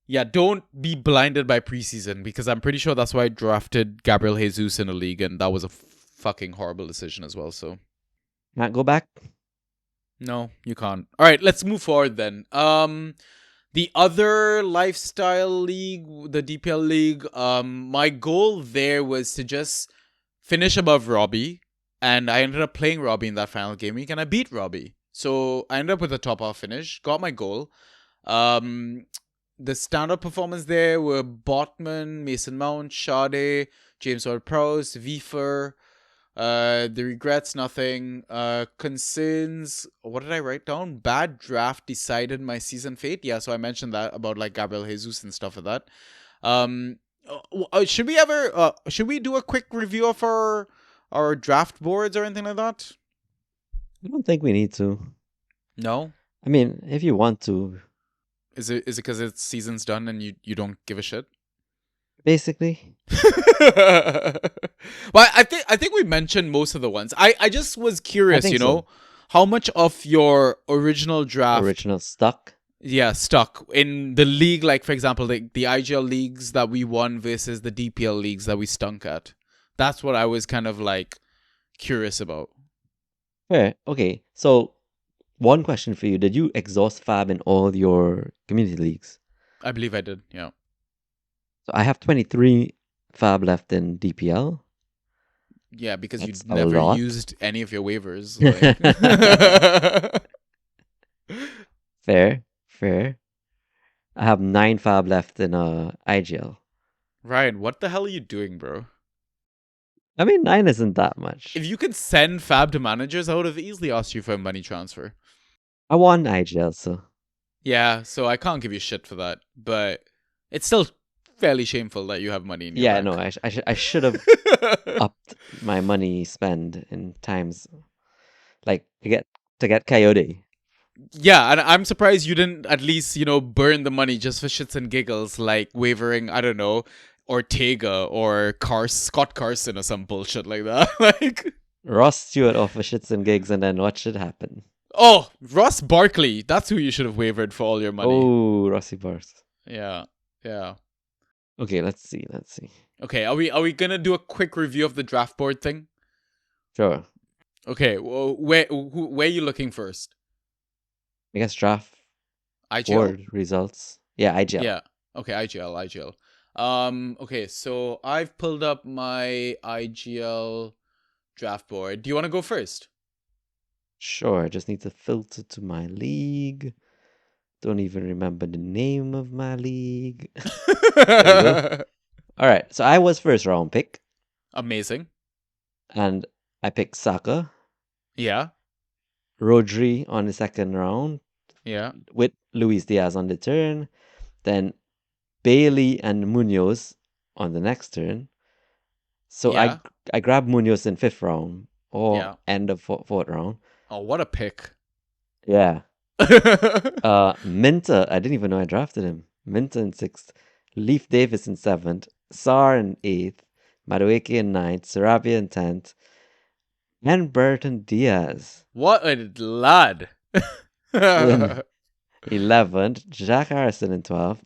Yeah, don't be blinded by preseason, because I'm pretty sure that's why I drafted Gabriel Jesus in a league, and that was a fucking horrible decision as well, so. Can't go back? No, you can't. All right, let's move forward then. The other lifestyle league, the DPL league, my goal there was to just finish above Robbie, and I ended up playing Robbie in that final game week, and I beat Robbie. So I ended up with a top-half finish, got my goal. The standout performance there were Botman, Mason Mount, Sade, James Ward-Prowse, Wiefer. The regrets, nothing. Concerns, what did I write down? Bad draft decided my season fate. Yeah, so I mentioned that about like Gabriel Jesus and stuff like that. Should we do a quick review of our draft boards or anything like that? I don't think we need to. No? I mean, if you want to. Is it because it's season's done and you don't give a shit? Basically. Well, I think we mentioned most of the ones. I just was curious, how much of your original draft stuck? Yeah, stuck in the league, like for example, the IGL leagues that we won versus the DPL leagues that we stunk at. That's what I was kind of like curious about. Fair. Okay. So one question for you. Did you exhaust Fab in all your community leagues? I believe I did, yeah. So I have 23 Fab left in DPL. Yeah, because That's you never lot. used any of your waivers. Fair. I have 9 Fab left in IGL. Ryan, what the hell are you doing, bro? I mean, 9 isn't that much. If you could send Fab to managers, I would have easily asked you for a money transfer. I won IGL, so. Yeah, so I can't give you shit for that. But it's still fairly shameful that you have money in your bank. No, I should have upped my money spend in times like to get Coyote. Yeah, and I'm surprised you didn't at least, burn the money just for shits and giggles, like wavering, I don't know, Ortega or Scott Carson or some bullshit like that. Like Ross Stewart off for shits and gigs, and then what should happen? Oh, Ross Barkley. That's who you should have wavered for all your money. Oh, Rossi Bars. Yeah. Okay, let's see. Okay, are we gonna do a quick review of the draft board thing? Sure. Okay, well, where are you looking first? I guess draft IGL board results. Yeah, IGL. Yeah. Okay, IGL. Okay, so I've pulled up my IGL draft board. Do you want to go first? Sure. I just need to filter to my league. Don't even remember the name of my league. All right. So I was first round pick. Amazing. And I picked Saka. Yeah. Rodri on the second round. Yeah. With Luis Diaz on the turn. Then Bailey and Munoz on the next turn. So I grabbed Munoz in fifth round or end of fourth round. Oh, what a pick. Yeah. Minter, I didn't even know I drafted him. Minter in 6th, Leaf Davis in 7th, Sar in 8th, Madueke in 9th, Sarabia in 10th, and Burton Diaz What a lad. in 11th, Jack Harrison in 12th,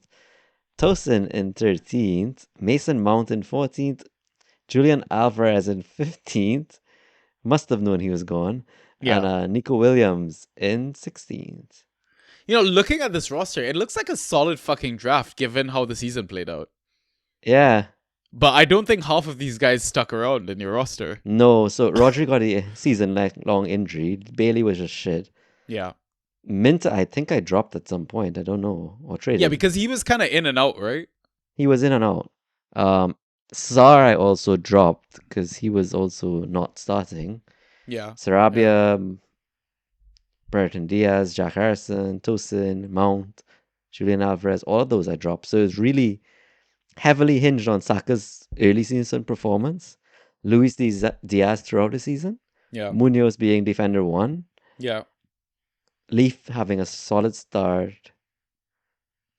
Tosin in 13th, Mason Mount in 14th, Julian Alvarez in 15th, must have known he was gone, and Nico Williams in 16th. You know, looking at this roster, it looks like a solid fucking draft given how the season played out. Yeah. But I don't think half of these guys stuck around in your roster. No, so Rodri got a season-long injury. Bailey was just shit. Yeah. Minter, I think I dropped at some point. I don't know. Or traded. Yeah, because he was kind of in and out, right? He was in and out. Sar I also dropped because he was also not starting. Yeah. Sarabia, Burton Diaz, Jack Harrison, Tosin, Mount, Julian Alvarez, all of those I dropped. So it was really heavily hinged on Saka's early season performance. Luis Diaz throughout the season. Yeah. Munoz being defender 1. Yeah. Leaf having a solid start.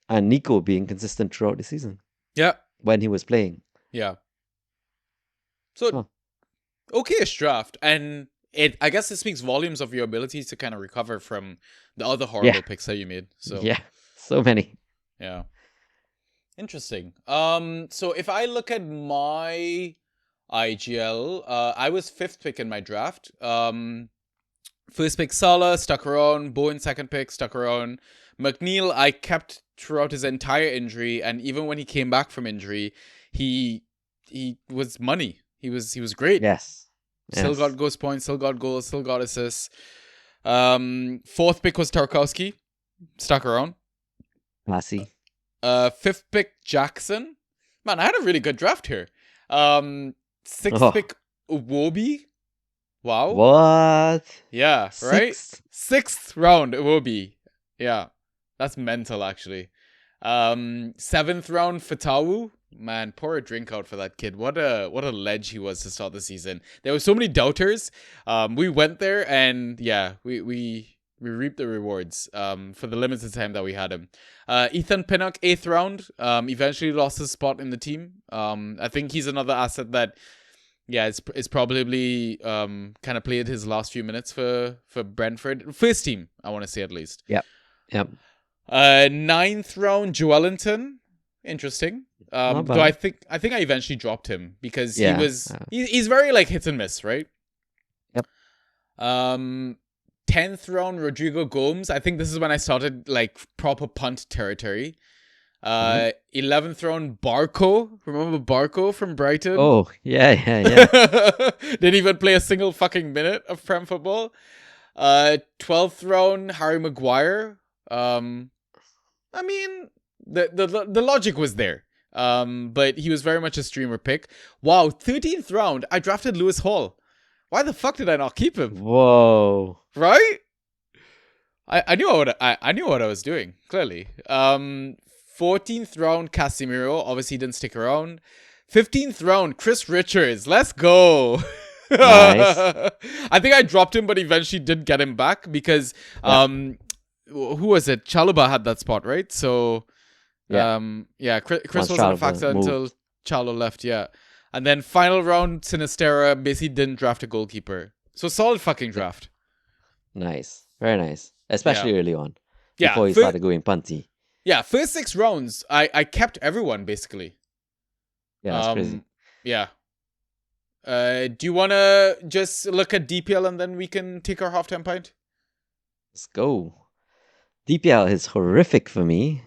And Nico being consistent throughout the season. Yeah. When he was playing. Yeah. So, okay-ish draft. And I guess it speaks volumes of your ability to kind of recover from the other horrible picks that you made. So yeah, so many. Yeah. Interesting. So if I look at my IGL, I was 5th pick in my draft. First pick Salah, stuck around. Bowen, 2nd pick, stuck around. McNeil, I kept throughout his entire injury, and even when he came back from injury, he was money. He was great. Yes. Still got ghost points, still got goals, still got assists. 4th pick was Tarkowski, stuck around. Classy. 5th pick Jackson. Man, I had a really good draft here. 6th pick Iwobi. Wow. What? Yeah, right? 6th round Iwobi. Yeah. That's mental, actually. 7th round Fatawu. Man, pour a drink out for that kid. What a ledge he was to start the season. There were so many doubters. We went there and yeah, we reaped the rewards for the limited time that we had him. Ethan Pinnock, 8th round. Eventually lost his spot in the team. I think he's another asset that is probably kind of played his last few minutes for Brentford. First team, I want to say at least. Yep. 9th round Joelinton. Interesting. Though I think I eventually dropped him because he's very like hit and miss, right? Yep. 10th round Rodrigo Gomes. I think this is when I started like proper punt territory. 11th round Barco. Remember Barco from Brighton? Oh, yeah. Didn't even play a single fucking minute of Prem football. 12th round Harry Maguire. I mean, the logic was there. But he was very much a streamer pick. Wow, 13th round, I drafted Lewis Hall. Why the fuck did I not keep him? Whoa. Right? I knew what I was doing, clearly. 14th round Casemiro, obviously didn't stick around. 15th round Chris Richards, let's go. Nice. I think I dropped him, but eventually did get him back because who was it? Chaluba had that spot, right? So Chris wasn't a factor until Chalo left, and then final round Sinistera basically didn't draft a goalkeeper. So solid fucking draft. Nice. Very nice. Especially early on. Yeah. Before he started going punty. Yeah, first 6 rounds, I kept everyone basically. Yeah, that's crazy. Yeah. Do you want to just look at DPL and then we can take our halftime pint? Let's go. DPL is horrific for me.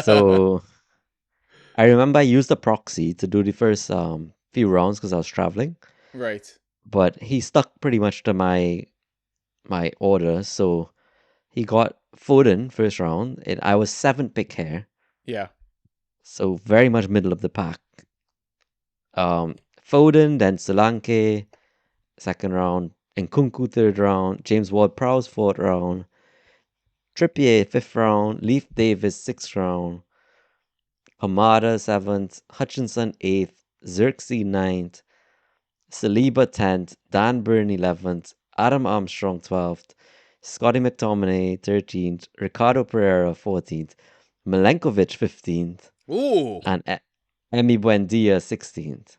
So I remember I used a proxy to do the first few rounds because I was traveling. Right. But he stuck pretty much to my order. So he got Foden first round. And I was 7th pick here. Yeah. So very much middle of the pack. Foden, then Solanke, 2nd round. Nkunku, 3rd round. James Ward-Prowse, 4th round. Trippier, 5th round. Leaf Davis, 6th round. Hamada, 7th. Hutchinson, 8th. Xerxes, 9th. Saliba, 10th. Dan Burn, 11th. Adam Armstrong 12th, Scotty McTominay 13th, Ricardo Pereira 14th, Milenkovic 15th, Ooh. and Emi Buendia 16th.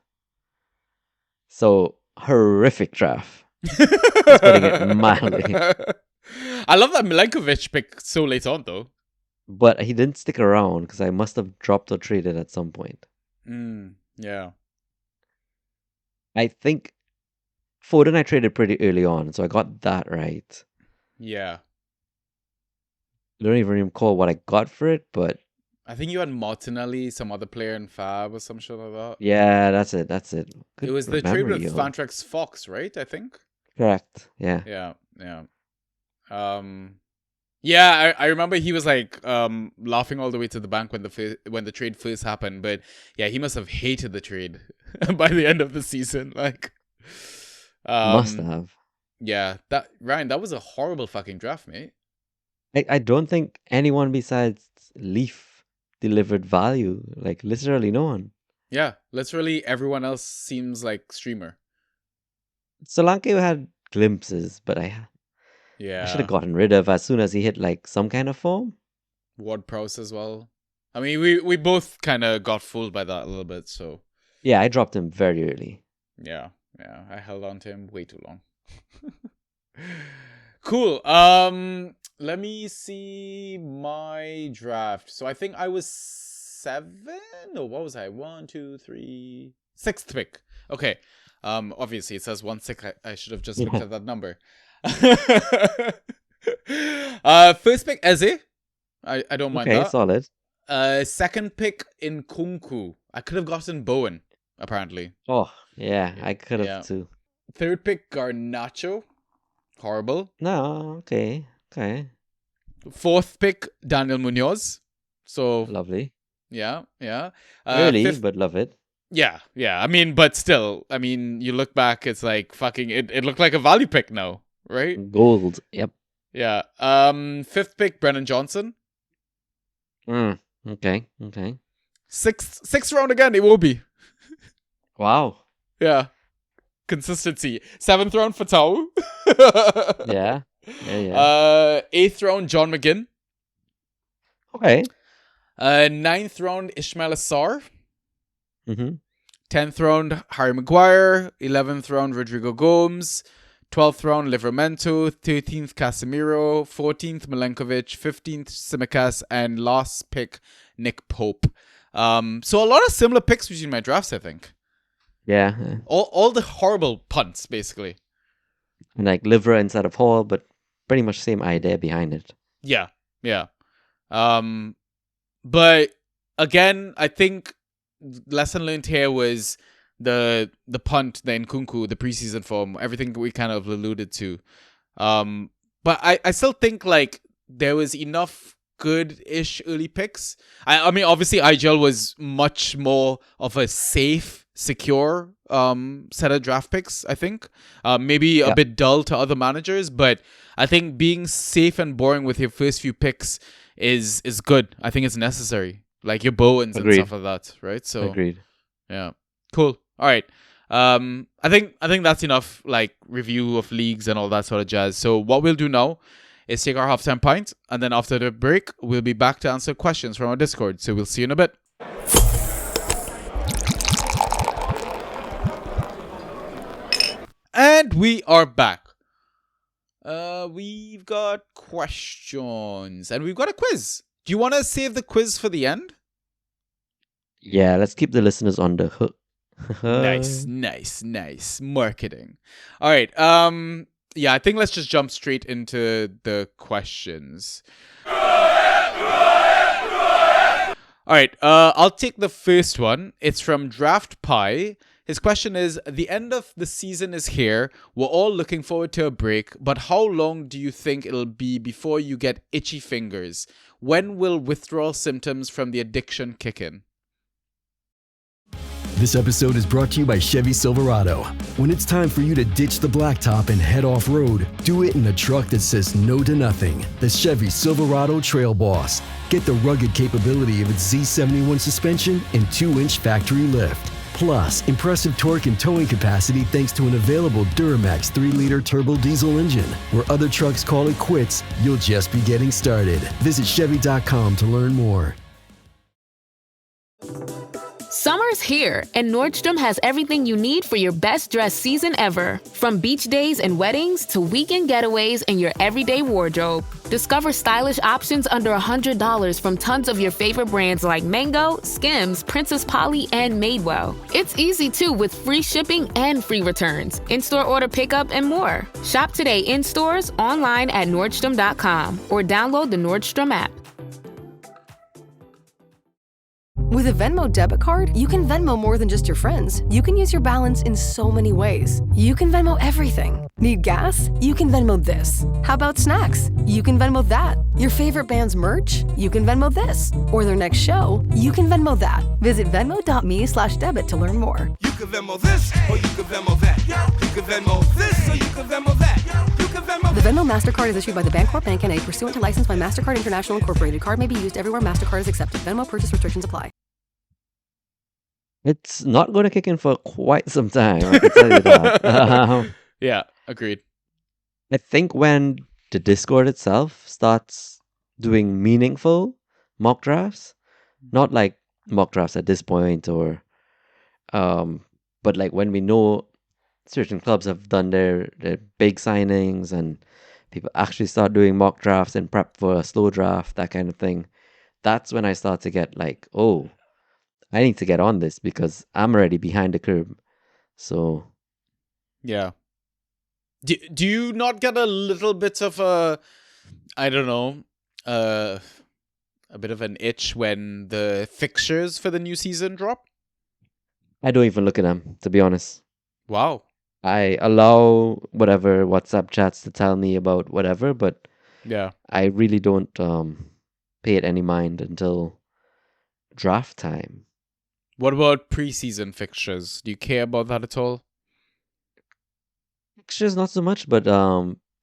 So, horrific draft. Just putting it mildly. I love that Milenkovic pick so late on, though. But he didn't stick around because I must have dropped or traded at some point. Yeah. I think Foden I traded pretty early on, so I got that right. Yeah. I don't even recall what I got for it, but I think you had Martinelli, some other player in Fab or some shit like that. yeah, that's it. Good It was the trade memory, with yo. Fantrax Fox, right? I think. Correct. Yeah. Yeah. Yeah, I remember he was like laughing all the way to the bank when the trade first happened, but yeah, he must have hated the trade by the end of the season. Like, Must have. Yeah, Ryan, that was a horrible fucking draft, mate. I don't think anyone besides Leaf delivered value. Like literally no one. Yeah, literally everyone else seems like streamer. Solanke had glimpses, but I should have gotten rid of as soon as he hit like some kind of form. Ward-Prowse as well. I mean, we both kind of got fooled by that a little bit, so. Yeah, I dropped him very early. Yeah, I held on to him way too long. Cool. Let me see my draft. So I think I was 7? No, what was I? 1, 2, 3, 6th pick. Okay. Obviously it says 1-6. I should have just looked at that number. First pick, Eze. I don't mind that. Okay, solid. Second pick, Nkunku. I could have gotten Bowen, apparently. Oh, yeah, I could have too. Third pick, Garnacho. Horrible. No, okay. Fourth pick, Daniel Munoz. So lovely. Yeah. Early, but love it. Yeah. I mean, but still, you look back, it's like fucking. It looked like a value pick now, right? Gold. Yep. Yeah. Fifth pick, Brennan Johnson. Okay. Sixth round again, it will be. Wow. Yeah. Consistency. 7th round, Fatau. Yeah. 8th round, John McGinn. Okay. 9th round, Ismail Assar. 10th 10th round, Harry Maguire. 11th round, Rodrigo Gomes. 12th round, Livramento. 13th, Casemiro. 14th, Milenkovic. 15th, Tsimikas. And last pick, Nick Pope. So a lot of similar picks between my drafts, I think. Yeah. All the horrible punts, basically. And like Livra instead of Hall, but pretty much same idea behind it. Yeah. But again, I think lesson learned here was the punt, the Nkunku, the preseason form, everything we kind of alluded to. But I still think like there was enough good-ish early picks. I mean, obviously IGL was much more of a safe, secure set of draft picks, I think. Maybe a bit dull to other managers, but I think being safe and boring with your first few picks is good. I think it's necessary. Like your Bowens and stuff like that, right? So Agreed. Yeah. Cool. All right. I think that's enough like review of leagues and all that sort of jazz. So what we'll do now is take our halftime pint, and then after the break, we'll be back to answer questions from our Discord. So we'll see you in a bit. And we are back. We've got questions, and we've got a quiz. Do you want to save the quiz for the end? Yeah, let's keep the listeners on the hook. Nice. Marketing. All right. Yeah, I think let's just jump straight into the questions. All right. I'll take the first one. It's from Draft Pie. His question is, the end of the season is here. We're all looking forward to a break, but how long do you think it'll be before you get itchy fingers? When will withdrawal symptoms from the addiction kick in? This episode is brought to you by Chevy Silverado. When it's time for you to ditch the blacktop and head off-road, do it in a truck that says no to nothing. The Chevy Silverado Trail Boss. Get the rugged capability of its Z71 suspension and 2-inch factory lift. Plus, impressive torque and towing capacity thanks to an available Duramax 3-liter turbo diesel engine. Where other trucks call it quits, you'll just be getting started. Visit Chevy.com to learn more. Summer's here, and Nordstrom has everything you need for your best dress season ever. From beach days and weddings to weekend getaways and your everyday wardrobe. Discover stylish options under $100 from tons of your favorite brands like Mango, Skims, Princess Polly, and Madewell. It's easy too with free shipping and free returns, in-store order pickup, and more. Shop today in stores, online at Nordstrom.com, or download the Nordstrom app. With a Venmo debit card, you can Venmo more than just your friends. You can use your balance in so many ways. You can Venmo everything. Need gas? You can Venmo this. How about snacks? You can Venmo that. Your favorite band's merch? You can Venmo this. Or their next show? You can Venmo that. Visit Venmo.me/debit to learn more. You can Venmo this, or you can Venmo that. You can Venmo this, or you can Venmo that. You can Venmo. The Venmo MasterCard is issued by the Bancorp Bank N.A. pursuant to license by MasterCard International Incorporated. Card may be used everywhere MasterCard is accepted. Venmo purchase restrictions apply. It's not going to kick in for quite some time, I can tell you that. Yeah, agreed. I think when the Discord itself starts doing meaningful mock drafts, not like mock drafts at this point, or but like when we know certain clubs have done their big signings and people actually start doing mock drafts and prep for a slow draft, that kind of thing, that's when I start to get like, oh, I need to get on this because I'm already behind the curve. So yeah. Do you not get a little bit of a, I don't know, a bit of an itch when the fixtures for the new season drop? I don't even look at them, to be honest. Wow. I allow whatever WhatsApp chats to tell me about whatever, but yeah, I really don't pay it any mind until draft time. What about preseason fixtures? Do you care about that at all? Fixtures, not so much, but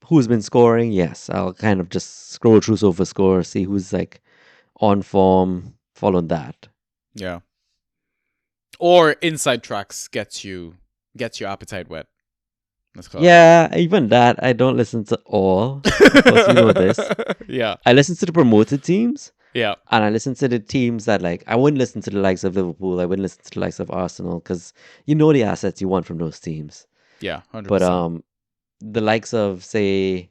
who's been scoring? Yes, I'll kind of just scroll through SofaScore, see who's like on form, follow that. Yeah. Or inside tracks gets your appetite wet. Let's call it. Even that I don't listen to all. Because you know this. Yeah. I listen to the promoted teams. Yeah. And I listen to the teams that like, I wouldn't listen to the likes of Liverpool. I wouldn't listen to the likes of Arsenal because you know the assets you want from those teams. Yeah, 100%. But the likes of, say,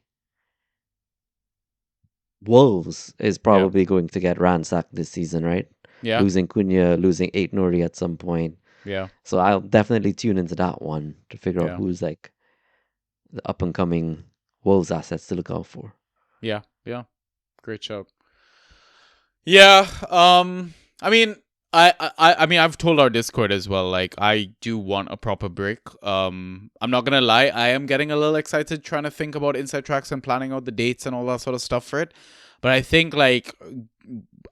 Wolves is probably going to get ransacked this season, right? Yeah. Losing Cunha, losing Aït-Nouri at some point. Yeah. So I'll definitely tune into that one to figure out who's like the up and coming Wolves assets to look out for. Yeah, yeah. Great show. Yeah, I mean, I mean, I've told our Discord as well, like, I do want a proper break. I'm not gonna lie, I am getting a little excited trying to think about inside tracks and planning out the dates and all that sort of stuff for it. But I think, like,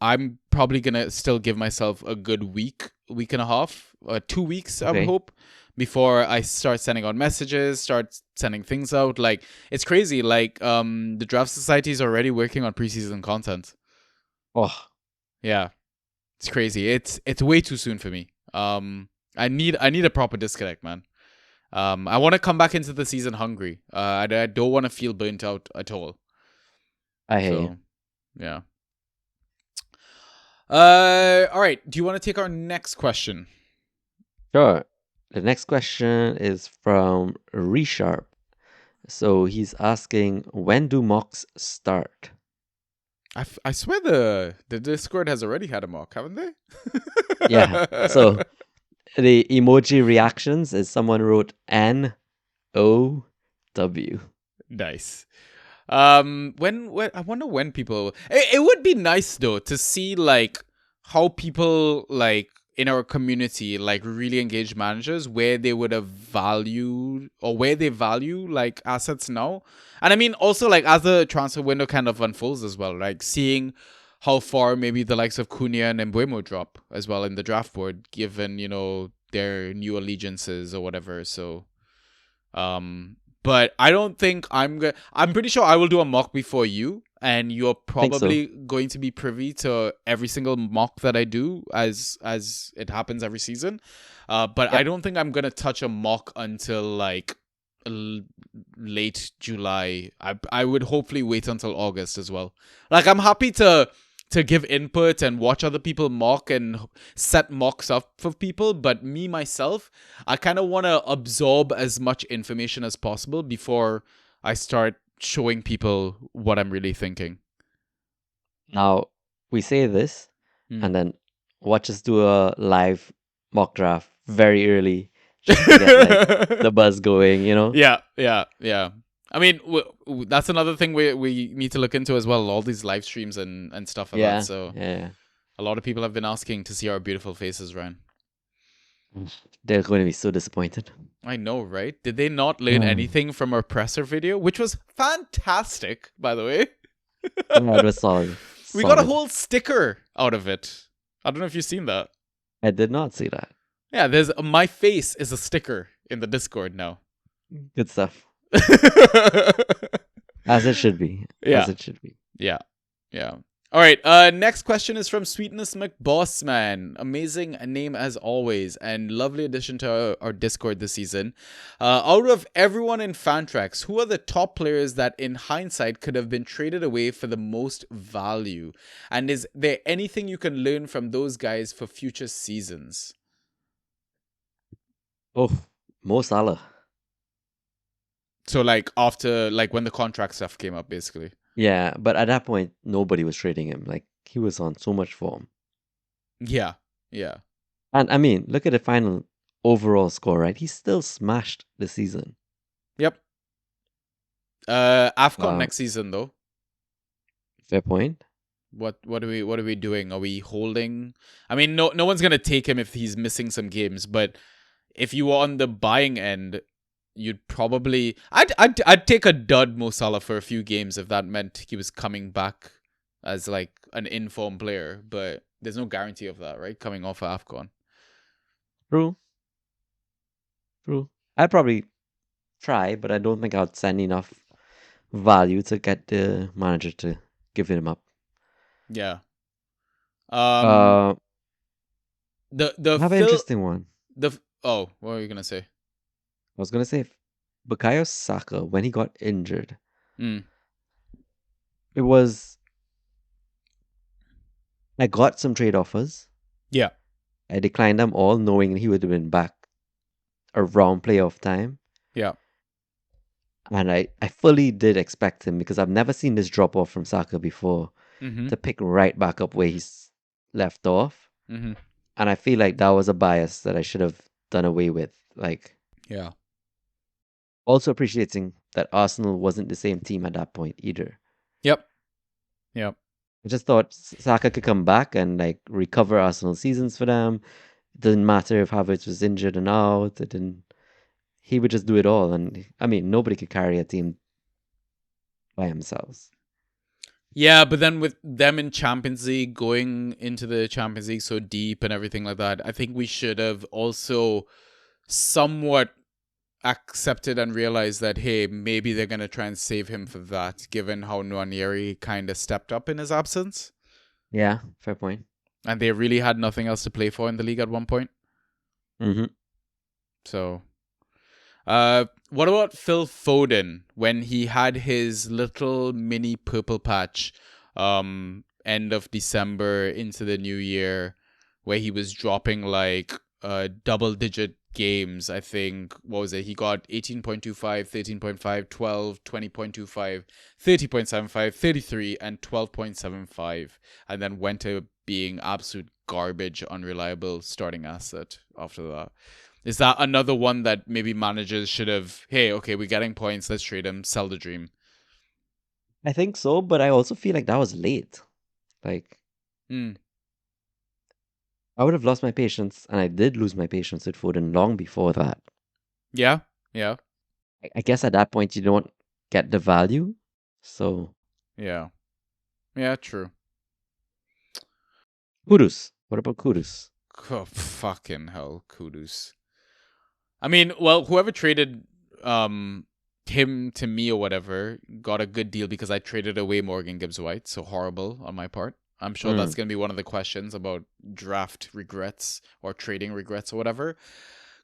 I'm probably gonna still give myself a good week and a half, 2 weeks, I would hope, before I start sending out messages, start sending things out. Like, it's crazy. Like, the Draft Society is already working on preseason content. Oh, yeah, it's crazy. It's way too soon for me. I need a proper disconnect, man. I want to come back into the season hungry. I don't want to feel burnt out at all. I hear you. Yeah. All right. Do you want to take our next question? Sure. The next question is from Resharp. So he's asking, when do mocks start? I swear the Discord has already had a mock, haven't they? Yeah. So the emoji reactions is someone wrote NOW. Nice. When I wonder when people. It would be nice though to see like how people like in our community like really engage managers, where they would have valued or where they value like assets now. And I mean also like as the transfer window kind of unfolds as well, like seeing how far maybe the likes of Cunha and Mbeumo drop as well in the draft board, given, you know, their new allegiances or whatever. So but I don't think I'm pretty sure I will do a mock before you, and you're think so. probably going to be privy to every single mock that I do as it happens every season. But I don't think I'm gonna touch a mock until like late July. I would hopefully wait until August as well. Like, I'm happy to give input and watch other people mock and set mocks up for people, but me myself, I kind of want to absorb as much information as possible before I start showing people what I'm really thinking. Now, we say this, and then watch us do a live mock draft very early just to get like, the buzz going, you know? Yeah. I mean, that's another thing we need to look into as well. All these live streams and stuff like that. So a lot of people have been asking to see our beautiful faces, Ryan. They're going to be so disappointed. I know, right? Did they not learn anything from our presser video, which was fantastic, by the way? Yeah, it was solid. We got a whole sticker out of it. I don't know if you've seen that. I did not see that. Yeah, there's my face is a sticker in the Discord now. Good stuff. As it should be. Yeah. As it should be. Yeah. All right. Next question is from Sweetness McBossman. Amazing name as always, and lovely addition to our Discord this season. Out of everyone in Fantrax, who are the top players that, in hindsight, could have been traded away for the most value? And is there anything you can learn from those guys for future seasons? Oh, Mo Salah. So, like, after, like, when the contract stuff came up, basically. Yeah, but at that point, nobody was trading him. Like, he was on so much form. Yeah. And, I mean, look at the final overall score, right? He still smashed the season. Yep. AFCON next season, though. Fair point. What are we doing? Are we holding? I mean, no one's gonna take him if he's missing some games. But if you were on the buying end, you'd probably I'd take a dud Mo Salah for a few games if that meant he was coming back as like an informed player. But there's no guarantee of that, right? Coming off of AFCON. True. I'd probably try, but I don't think I'd send enough value to get the manager to give him up. Yeah. I The have an interesting one. What were you gonna say? I was gonna say, Bukayo Saka, when he got injured, it was. I got some trade offers. Yeah. I declined them all, knowing he would have been back around playoff time. Yeah. And I fully did expect him, because I've never seen this drop off from Saka before, to pick right back up where he's left off. Mm-hmm. And I feel like that was a bias that I should have done away with. Like, yeah. Also appreciating that Arsenal wasn't the same team at that point either. Yep. I just thought Saka could come back and like recover Arsenal seasons for them. It didn't matter if Havertz was injured and out. He would just do it all. And I mean, nobody could carry a team by themselves. Yeah, but then with them in Champions League, going into the Champions League so deep and everything like that, I think we should have also somewhat accepted and realized that, hey, maybe they're going to try and save him for that, given how Nwaneri kind of stepped up in his absence. Yeah, fair point. And they really had nothing else to play for in the league at one point. Mm-hmm. So, what about Phil Foden when he had his little mini purple patch end of December into the new year, where he was dropping like double-digit games? I think, what was it? He got 18.25, 13.5, 12, 20.25, 30.75, 33, and 12.75, and then went to being absolute garbage, unreliable starting asset after that. Is that another one that maybe managers should have, hey, okay, we're getting points, let's trade him, sell the dream? I think so, but I also feel like that was late. Like, I would have lost my patience, and I did lose my patience with Foden long before that. Yeah. I guess at that point you don't get the value, so... Yeah, true. Kudus. What about Kudus? Oh, fucking hell, Kudus. I mean, well, whoever traded him to me or whatever got a good deal because I traded away Morgan Gibbs-White. So horrible on my part. I'm sure that's going to be one of the questions about draft regrets or trading regrets or whatever.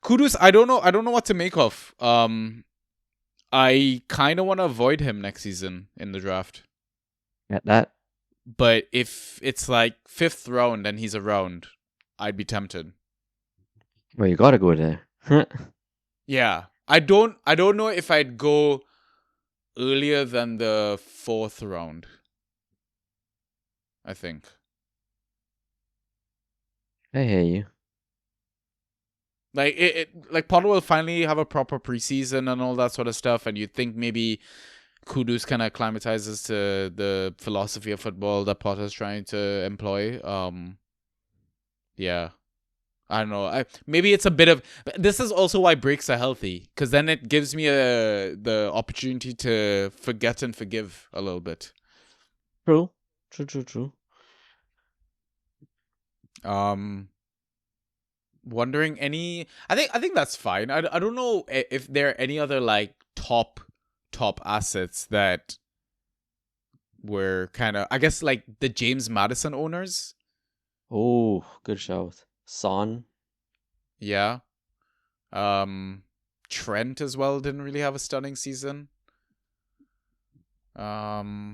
Kudus, I don't know what to make of. I kind of want to avoid him next season in the draft. Get that? But if it's like 5th round and he's around, I'd be tempted. Well, you gotta go there. Yeah. I don't know if I'd go earlier than the 4th round. I think. I hear you. Like Potter will finally have a proper preseason and all that sort of stuff, and you think maybe Kudus kind of acclimatizes to the philosophy of football that Potter's trying to employ. Yeah. I don't know. Maybe it's a bit of... This is also why breaks are healthy, because then it gives me the opportunity to forget and forgive a little bit. True. Wondering any... I think that's fine. I don't know if there are any other like top assets that were kind of... I guess like the James Madison owners. Oh, good shout. Son. Yeah. Trent as well didn't really have a stunning season. Yeah.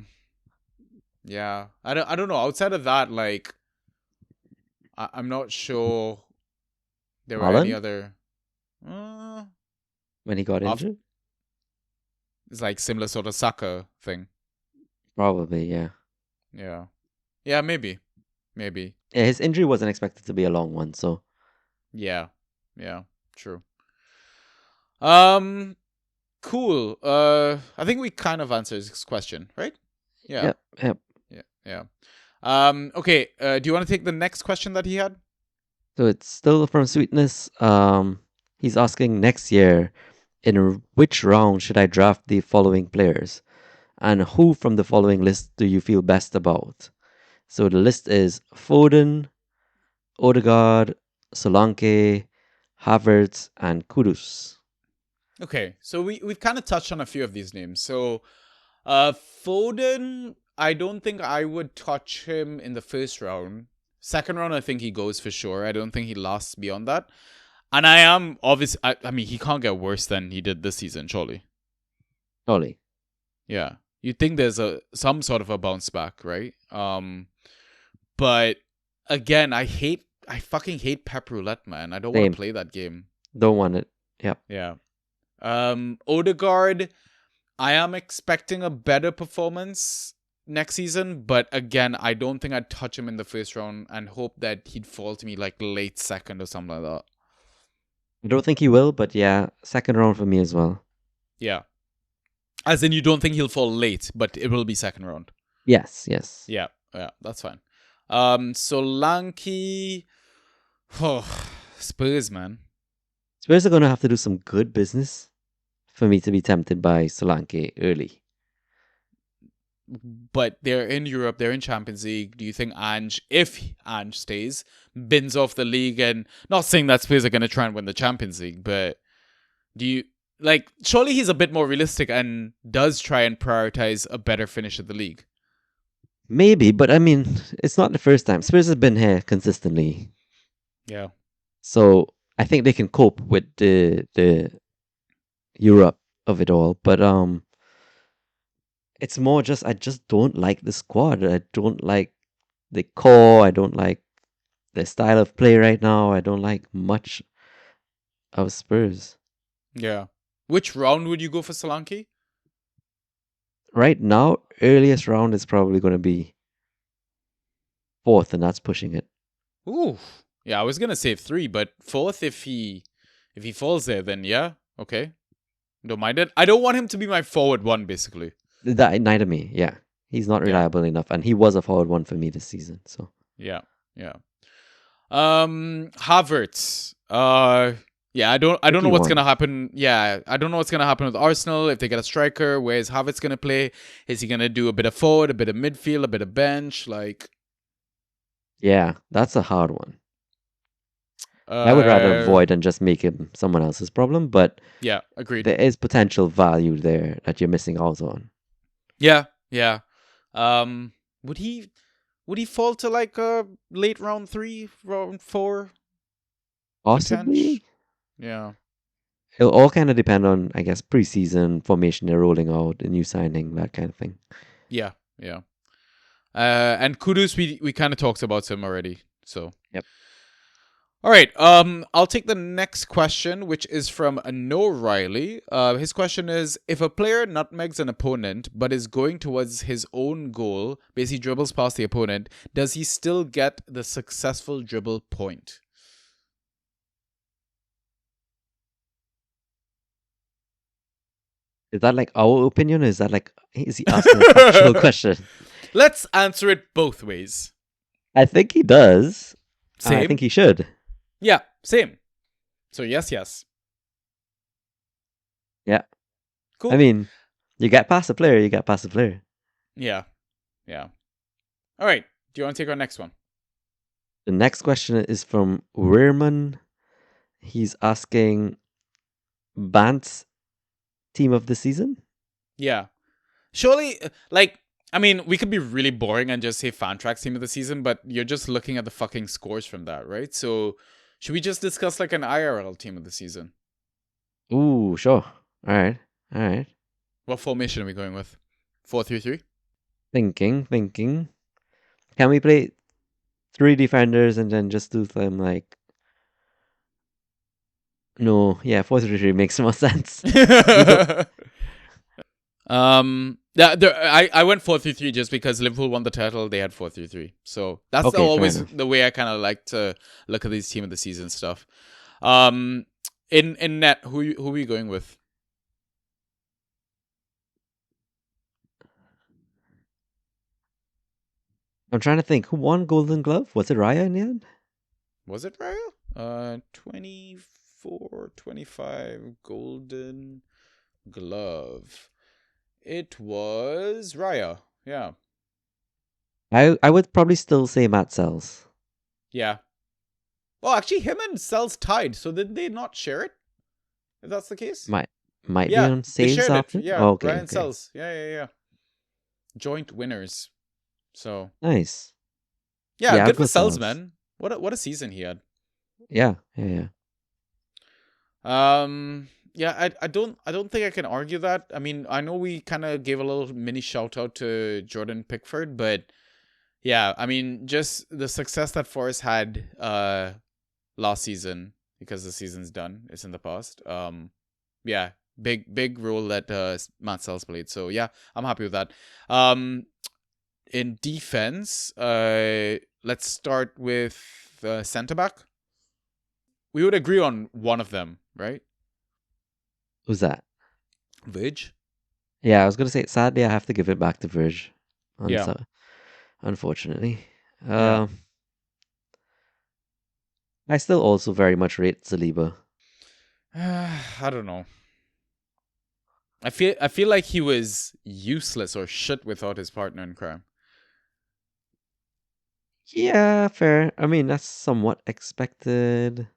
I don't know. Outside of that, like I'm not sure there were any other when he got injured? It's like similar sort of Saka thing. Probably, yeah. Yeah. Yeah, maybe. Yeah, his injury wasn't expected to be a long one, so. Yeah, true. Cool. I think we kind of answered this question, right? Yeah. Yep. Yeah. Okay. Do you want to take the next question that he had? So it's still from Sweetness. He's asking next year, in which round should I draft the following players, and who from the following list do you feel best about? So the list is Foden, Odegaard, Solanke, Havertz, and Kudus. Okay, so we've kind of touched on a few of these names. So Foden, I don't think I would touch him in the first round. Second round, I think he goes for sure. I don't think he lasts beyond that. And I am obviously... I mean, he can't get worse than he did this season, surely. Surely. Yeah. You'd think there's some sort of a bounce back, right? But again, I fucking hate Pep Roulette, man. I don't want to play that game. Don't want it. Yep. Yeah. Odegaard, I am expecting a better performance next season, but again, I don't think I'd touch him in the first round and hope that he'd fall to me like late second or something like that. I don't think he will, but yeah, second round for me as well. Yeah. As in, you don't think he'll fall late, but it will be second round. Yes. Yeah, that's fine. Solanke, Spurs, man. Spurs are going to have to do some good business for me to be tempted by Solanke early. But they're in Europe, they're in Champions League. Do you think if Ange stays, bins off the league? And not saying that Spurs are going to try and win the Champions League, but do you... Like, surely he's a bit more realistic and does try and prioritize a better finish of the league. Maybe, but I mean, it's not the first time. Spurs have been here consistently. Yeah. So I think they can cope with the Europe of it all. But it's more just, I just don't like the squad. I don't like the core. I don't like the style of play right now. I don't like much of Spurs. Yeah. Which round would you go for Solanke? Right now, earliest round is probably going to be 4th, and that's pushing it. Ooh. Yeah, I was going to say 3, but 4th, if he falls there, then yeah, okay. Don't mind it. I don't want him to be my forward one, basically. Neither me, yeah. He's not reliable enough, and he was a forward one for me this season, so. Yeah. Havertz. Yeah, I don't know what's gonna happen. Yeah, I don't know what's gonna happen with Arsenal if they get a striker. Where is Havertz gonna play? Is he gonna do a bit of forward, a bit of midfield, a bit of bench? Like, yeah, that's a hard one. I would rather avoid and just make him someone else's problem, but Yeah, agreed. there is potential value there that you're missing out on. Yeah, yeah. Would he fall to like a late round 3, round 4? Possibly. Yeah. It'll all kind of depend on, I guess, preseason formation they're rolling out, a new signing, that kind of thing. Yeah, yeah. And Kudus, we kind of talked about him already. So yep. All right. I'll take the next question, which is from No Riley. His question is: if a player nutmegs an opponent but is going towards his own goal, basically dribbles past the opponent, does he still get the successful dribble point? Is that like our opinion, or is that like, is he asking a factual question? Let's answer it both ways. I think he does. Same. I think he should. Yeah, same. So yes. Yeah. Cool. I mean, you get past the player, you get past the player. Yeah. All right. Do you want to take our next one? The next question is from Weirman. He's asking Bant's team of the season? Yeah. Surely, like, I mean, we could be really boring and just say Fantrax team of the season, but you're just looking at the fucking scores from that, right? So, should we just discuss like an IRL team of the season? Ooh, sure. All right. What formation are we going with? 4-3-3? Thinking. Can we play 3 defenders and then just do them like... No, yeah, 4-3-3 makes more sense. I went 4-3-3 just because Liverpool won the title. They had 4-3-3, so that's Okay, always the way I kind of like to look at these team of the season stuff. In net, who are you going with? I'm trying to think. Who won Golden Glove? Was it Raya in the end? Was it Raya? 24-25 Golden Glove. It was Raya. Yeah. I would probably still say Matt Sells. Yeah. Oh, actually, him and Sells tied. So did they not share it? If that's the case? Might be yeah, on they saves shared after? it. Yeah, Oh, okay, Ryan Sells. Yeah. Joint winners. So Nice. yeah, I'll good go for Sells, Sells. man. What a season he had. Yeah. Yeah, I don't think I can argue that. I mean, I know we kind of gave a little mini shout out to Jordan Pickford, but yeah, I mean, just the success that Forrest had last season, because the season's done, it's in the past. Yeah, big role that Matt Sells played. So yeah, I'm happy with that. In defense, let's start with centre back. We would agree on one of them, right? Who's that? Vidge. Yeah, I was going to say, sadly, I have to give it back to Virg. Yeah. Unfortunately. Yeah. I still also very much rate Saliba. I don't know. I feel like he was useless or shit without his partner in crime. Yeah, fair. I mean, that's somewhat expected.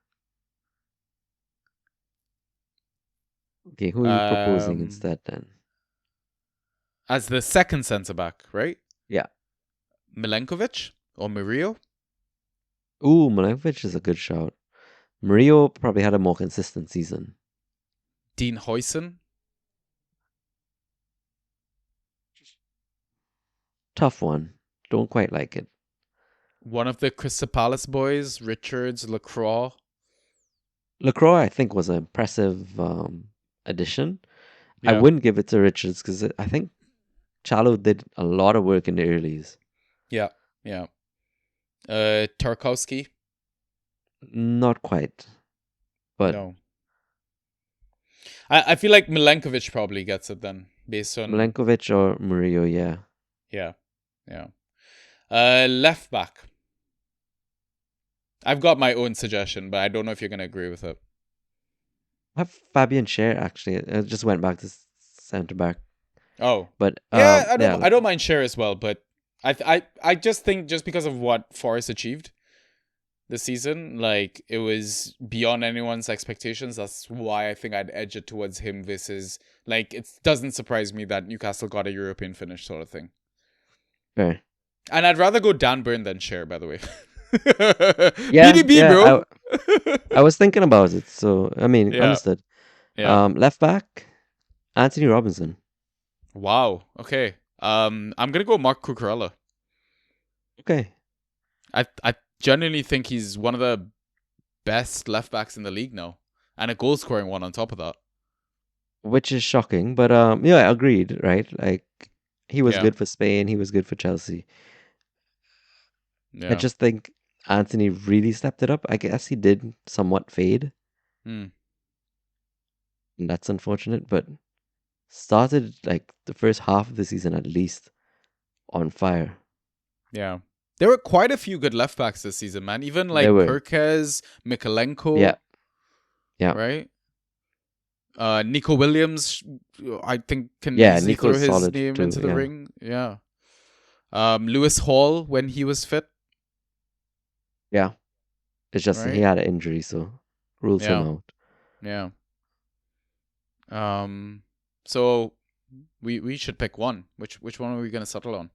Okay, who are you proposing instead then? As the second centre back, right? Yeah. Milenkovic or Murillo? Ooh, Milenkovic is a good shout. Murillo probably had a more consistent season. Dean Huijsen? Tough one. Don't quite like it. One of the Crystal Palace boys, Richards, Lacroix. Lacroix, I think, was an impressive addition. I Yeah. wouldn't give it to Richards because I think Chalo did a lot of work in the earlies. Yeah. Tarkowski? Not quite. But No. I feel like Milenkovic probably gets it then, based on... Milenkovic or Murillo, yeah. Yeah. Left back. I've got my own suggestion, but I don't know if you're going to agree with it. I have Fabian Scher, actually. I just went back to centre back. Oh. But yeah, I don't mind Cher as well, but I just think just because of what Forrest achieved, this season. Like, it was beyond anyone's expectations. That's why I think I'd edge it towards him versus, like, it doesn't surprise me that Newcastle got a European finish sort of thing. Fair. And I'd rather go Dan Burn than Cher, by the way. Yeah, BDB, bro. I was thinking about it, so I mean, Yeah. understood. Yeah. Left back, Anthony Robinson. Wow. Okay. I'm gonna go Mark Cucurella. Okay. I genuinely think he's one of the best left backs in the league now, and a goal scoring one on top of that. Which is shocking, but yeah, agreed, right? Like he was Yeah. good for Spain, he was good for Chelsea. Yeah. I just think Anthony really stepped it up. I guess he did somewhat fade, Mm. and that's unfortunate, but started like the first half of the season at least on fire. Yeah. There were quite a few good left backs this season, man. Even like There were. Kirkez, Mikalenko. Yeah. Yeah. Right? Nico Williams, I think, can Yeah, easily throw Nico's his solid name too, into the yeah. ring. Yeah. Lewis Hall when he was fit. Yeah. It's just he Right? had an injury, so rules him Yeah. out. Yeah. So we should pick one. Which one are we gonna settle on?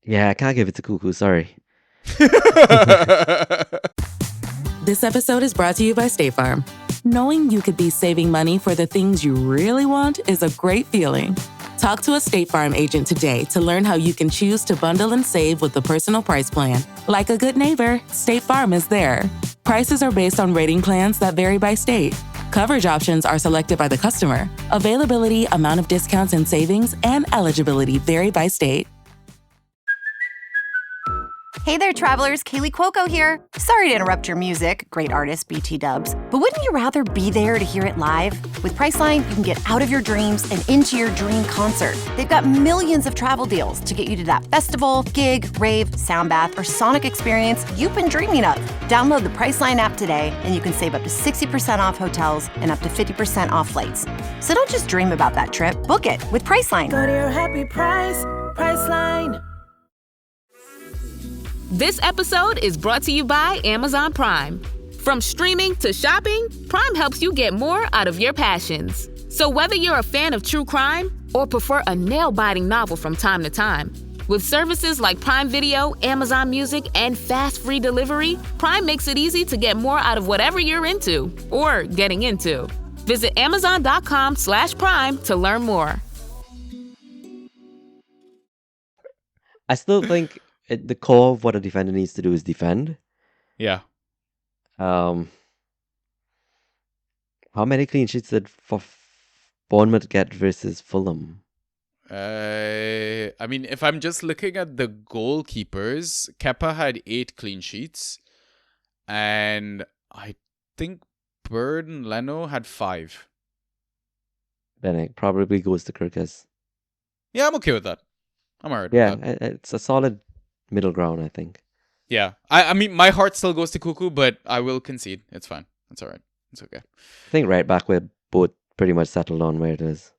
Yeah, I can't give it to Cuckoo, sorry. This episode is brought to you by State Farm. Knowing you could be saving money for the things you really want is a great feeling. Talk to a State Farm agent today to learn how you can choose to bundle and save with the Personal Price Plan. Like a good neighbor, State Farm is there. Prices are based on rating plans that vary by state. Coverage options are selected by the customer. Availability, amount of discounts and savings, and eligibility vary by state. Hey there, travelers. Kaylee Cuoco here. Sorry to interrupt your music, great artist BT Dubs, but wouldn't you rather be there to hear it live? With Priceline, you can get out of your dreams and into your dream concert. They've got millions of travel deals to get you to that festival, gig, rave, sound bath, or sonic experience you've been dreaming of. Download the Priceline app today, and you can save up to 60% off hotels and up to 50% off flights. So don't just dream about that trip. Book it with Priceline. Go to your happy price, Priceline. This episode is brought to you by Amazon Prime. From streaming to shopping, Prime helps you get more out of your passions. So whether you're a fan of true crime or prefer a nail-biting novel from time to time, with services like Prime Video, Amazon Music, and fast free delivery, Prime makes it easy to get more out of whatever you're into or getting into. Visit Amazon.com/Prime to learn more. I still think the core of what a defender needs to do is defend. Yeah. How many clean sheets did Bournemouth get versus Fulham? I mean, if I'm just looking at the goalkeepers, Kepa had 8 clean sheets, and I think Bird and Leno had 5. Then it probably goes to Kirkes. Yeah, I'm okay with that. I'm alright Yeah, with that. it's a solid middle ground, I think. Yeah. I mean, my heart still goes to Cuckoo, but I will concede. It's fine. It's alright. It's okay. I think right back we're both pretty much settled on where it is.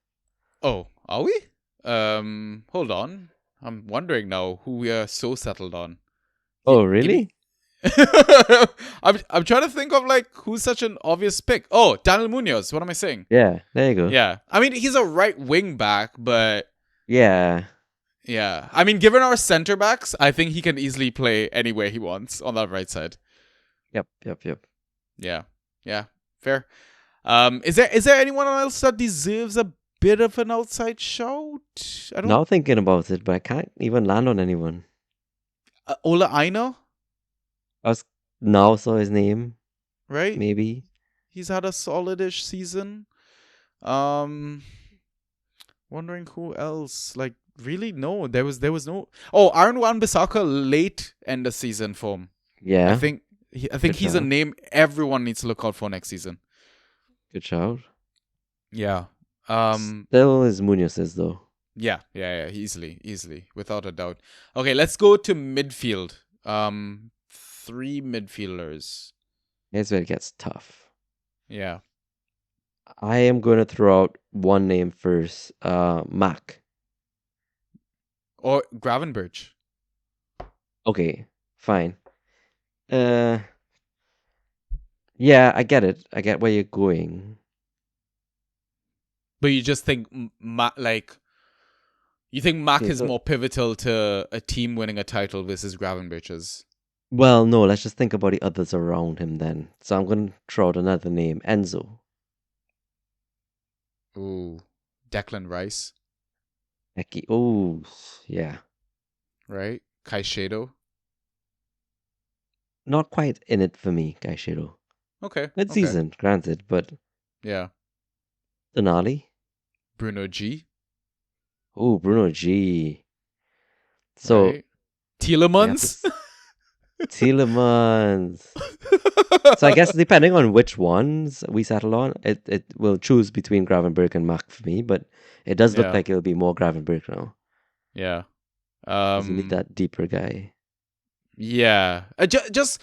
Oh, are we? Hold on. I'm wondering now who we are so settled on. Oh, really? I'm trying to think of like who's such an obvious pick. Oh, Daniel Munoz. What am I saying? Yeah, there you go. Yeah. I mean, he's a right wing back, but Yeah. yeah. I mean, given our center backs, I think he can easily play anywhere he wants on that right side. Yep. Yeah. Yeah. Fair. Is there anyone else that deserves a bit of an outside shout? I don't. Now thinking about it, but I can't even land on anyone. Ola Aina, I was now saw his name. right? Maybe. He's had a solidish season. Wondering who else. Like, really, no. There was no. Oh, Aaron Wan-Bissaka late end of season form. Yeah. I think Good he's a shout. name everyone needs to look out for next season. Good shout. Yeah. Still is Munoz's though. Yeah, easily, without a doubt. Okay, let's go to midfield. 3 midfielders. Here's where it gets tough. Yeah. I am going to throw out one name first. Mac. Or Gravenberch. Okay, fine. Uh, yeah, I get it. I get where you're going. But you just think you think Mac Okay, is so more pivotal to a team winning a title versus Gravenberch's? well, no, let's just think about the others around him then. So I'm going to throw out another name, Enzo. Ooh, Declan Rice, Eki. Oh, yeah. right? Caicedo. Not quite in it for me, Gaishiro. Okay. Good Okay. season, granted, but Yeah. Denali. Bruno G. Oh, Bruno G. So Right. Tielemans. Tielemans. So I guess depending on which ones we settle on, it will choose between Gravenberch and Mac for me, but it does look Yeah. like it'll be more Gravenberch now. Yeah. 'Cause you need that deeper guy. Yeah. Just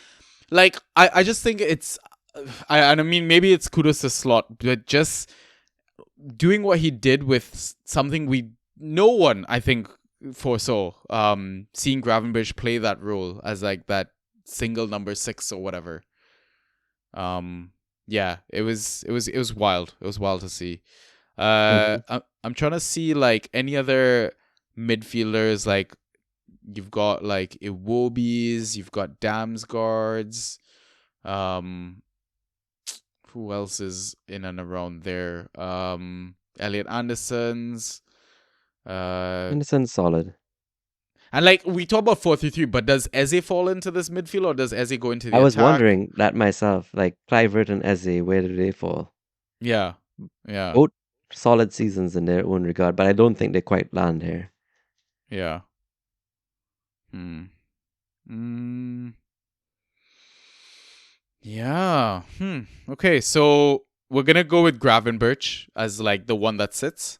like I just think it's I mean maybe it's kudos to Slot, but just doing what he did with something no one I think foresaw. Seeing Gravenberch play that role as like that single number 6 or whatever. Yeah, it was wild. It was wild to see. I'm trying to see like any other midfielders. Like you've got like Iwobi's, you've got Damsgaards. Who else is in and around there? Elliot Anderson's. Anderson's solid. And like we talk about 4-3-3, but does Eze fall into this midfield or does Eze go into the I was attack? wondering that myself. Like Kluivert and Eze, where do they fall? Yeah. Yeah. Both solid seasons in their own regard, but I don't think they quite land here. Yeah. Yeah. Okay, so we're gonna go with Gravenberch as like the one that sits.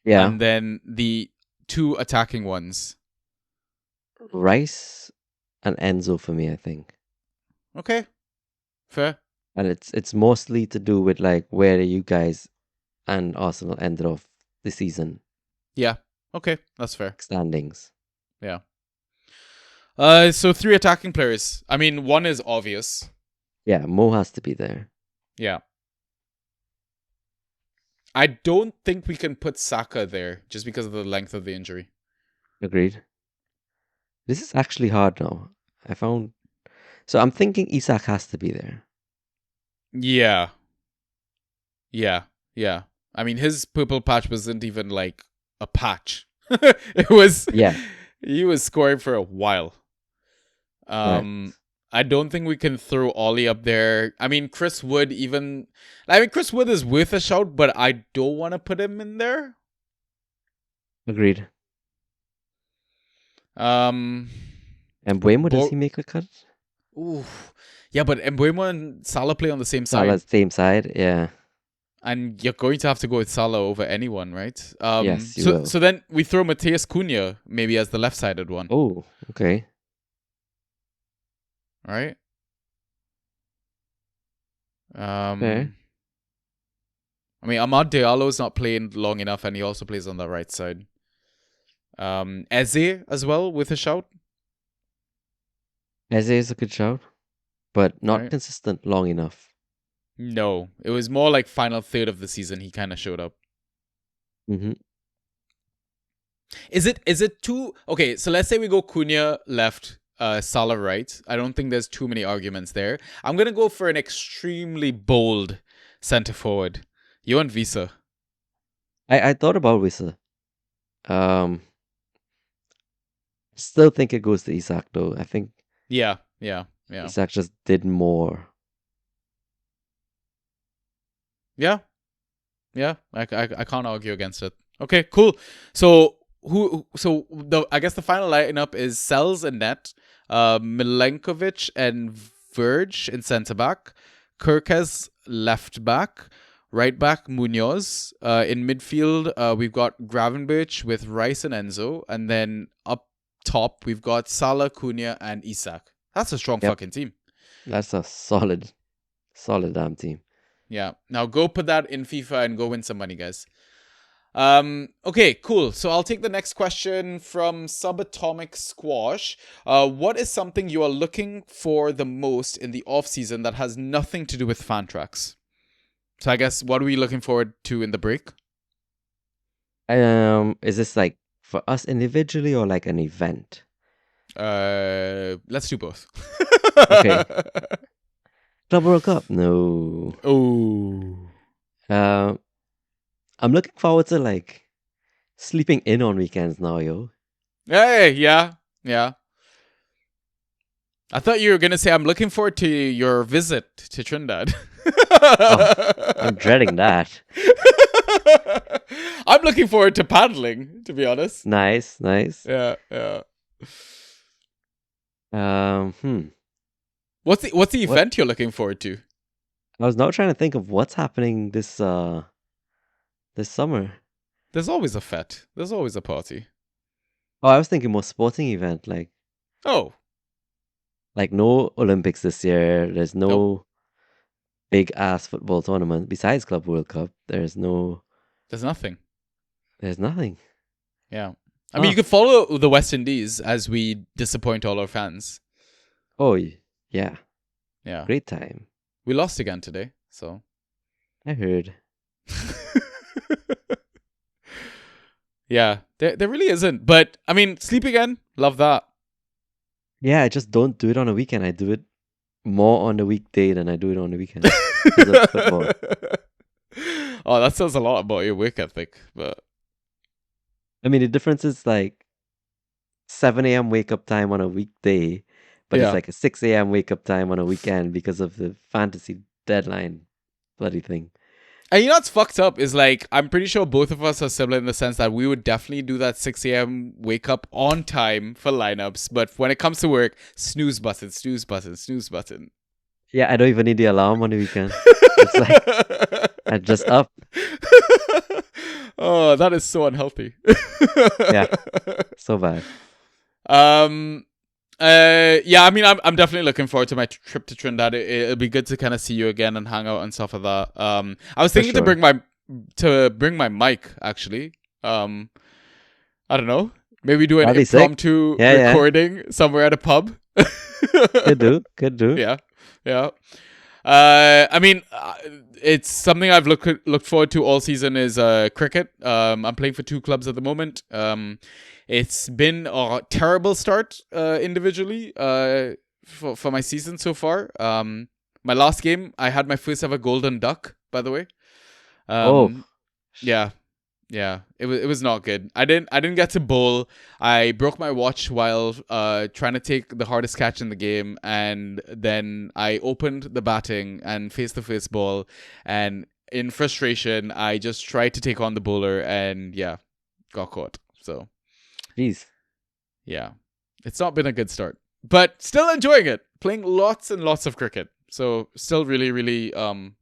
Yeah. And then the two attacking ones. Rice and Enzo for me, I think. Okay. Fair. And it's mostly to do with like where you guys and Arsenal ended off the season. Yeah. Okay, that's fair. Standings. Yeah. So 3 attacking players. I mean, one is obvious. Yeah, Mo has to be there. Yeah. I don't think we can put Saka there just because of the length of the injury. Agreed. This is actually hard now. So I'm thinking Isak has to be there. Yeah. Yeah. Yeah. I mean, his purple patch wasn't even like a patch. It was. Yeah. He was scoring for a while. Right. I don't think we can throw Ollie up there. I mean, Chris Wood Chris Wood is worth a shout, but I don't want to put him in there. Agreed. And Mbeumo, does he make a cut? Ooh. Yeah, but Mbeumo and Salah play on the same side. Salah's same side, yeah. And you're going to have to go with Salah over anyone, right? Yes, you will. So then we throw Mateus Cunha maybe as the left-sided one. Oh, okay. Right? Fair. I mean, Amad Diallo's not playing long enough, and he also plays on the right side. Eze as well with a shout. Eze is a good shout, but not Right. consistent long enough. No, it was more like final third of the season he kind of showed up. Mm-hmm. Is it too okay? So let's say we go Cunha left, Salah right. I don't think there's too many arguments there. I'm gonna go for an extremely bold center forward. You want Visa? I thought about Wissa. Still think it goes to Isak though. I think Yeah. Isak just did more. Yeah. I can't argue against it. Okay, cool. So I guess the final lineup is Sells and net, Milenkovic and Verge in centre back, Kirkes left back, right back Munoz. In midfield, we've got Gravenberch with Rice and Enzo, and then up top we've got Salah, Cunha, and Isak. That's a strong fucking team. That's a solid damn team. Yeah. Now go put that in FIFA and go win some money, guys. Okay, cool. So I'll take the next question from Subatomic Squash. What is something you are looking for the most in the off season that has nothing to do with fan tracks? So I guess what are we looking forward to in the break? Is this like for us individually or like an event? Let's do both. Okay. Club World Cup? No. Oh. I'm looking forward to like sleeping in on weekends now, yo. Hey, yeah. I thought you were gonna say I'm looking forward to your visit to Trinidad. I'm dreading that. I'm looking forward to paddling, to be honest. Nice. Yeah. What's the event you're looking forward to? I was now trying to think of what's happening this summer. There's always a fete. There's always a party. Oh, I was thinking more sporting event, like no Olympics this year. There's no big ass football tournament besides Club World Cup. There's nothing. There's nothing. Yeah. I mean, you could follow the West Indies as we disappoint all our fans. Oh, yeah. Yeah. Great time. We lost again today, so. I heard. Yeah, there really isn't. But, I mean, sleep again, love that. Yeah, I just don't do it on a weekend. I do it more on the weekday than I do it on the weekend. Because of football. Oh, that says a lot about your work ethic. But I mean, the difference is like 7 a.m. wake up time on a weekday, but it's like a 6 a.m. wake up time on a weekend because of the fantasy deadline bloody thing. And you know what's fucked up is like, I'm pretty sure both of us are similar in the sense that we would definitely do that 6 a.m. wake up on time for lineups. But when it comes to work, snooze button. Yeah, I don't even need the alarm on the weekend. It's like, I'm just up. Oh, that is so unhealthy. Yeah, so bad. Yeah, I mean, I'm definitely looking forward to my trip to Trinidad. It'll be good to kind of see you again and hang out and stuff like that. I was thinking to bring my mic actually. I don't know, maybe do an impromptu recording somewhere at a pub. Could do. Yeah. I mean, it's something I've looked forward to all season is cricket. I'm playing for 2 clubs at the moment. It's been a terrible start individually for my season so far. My last game, I had my first ever golden duck, by the way. Yeah. It was not good. I didn't get to bowl. I broke my watch while trying to take the hardest catch in the game, and then I opened the batting and faced the first ball, and in frustration, I just tried to take on the bowler and got caught. So jeez. Yeah. It's not been a good start. But still enjoying it. Playing lots and lots of cricket. So still really, really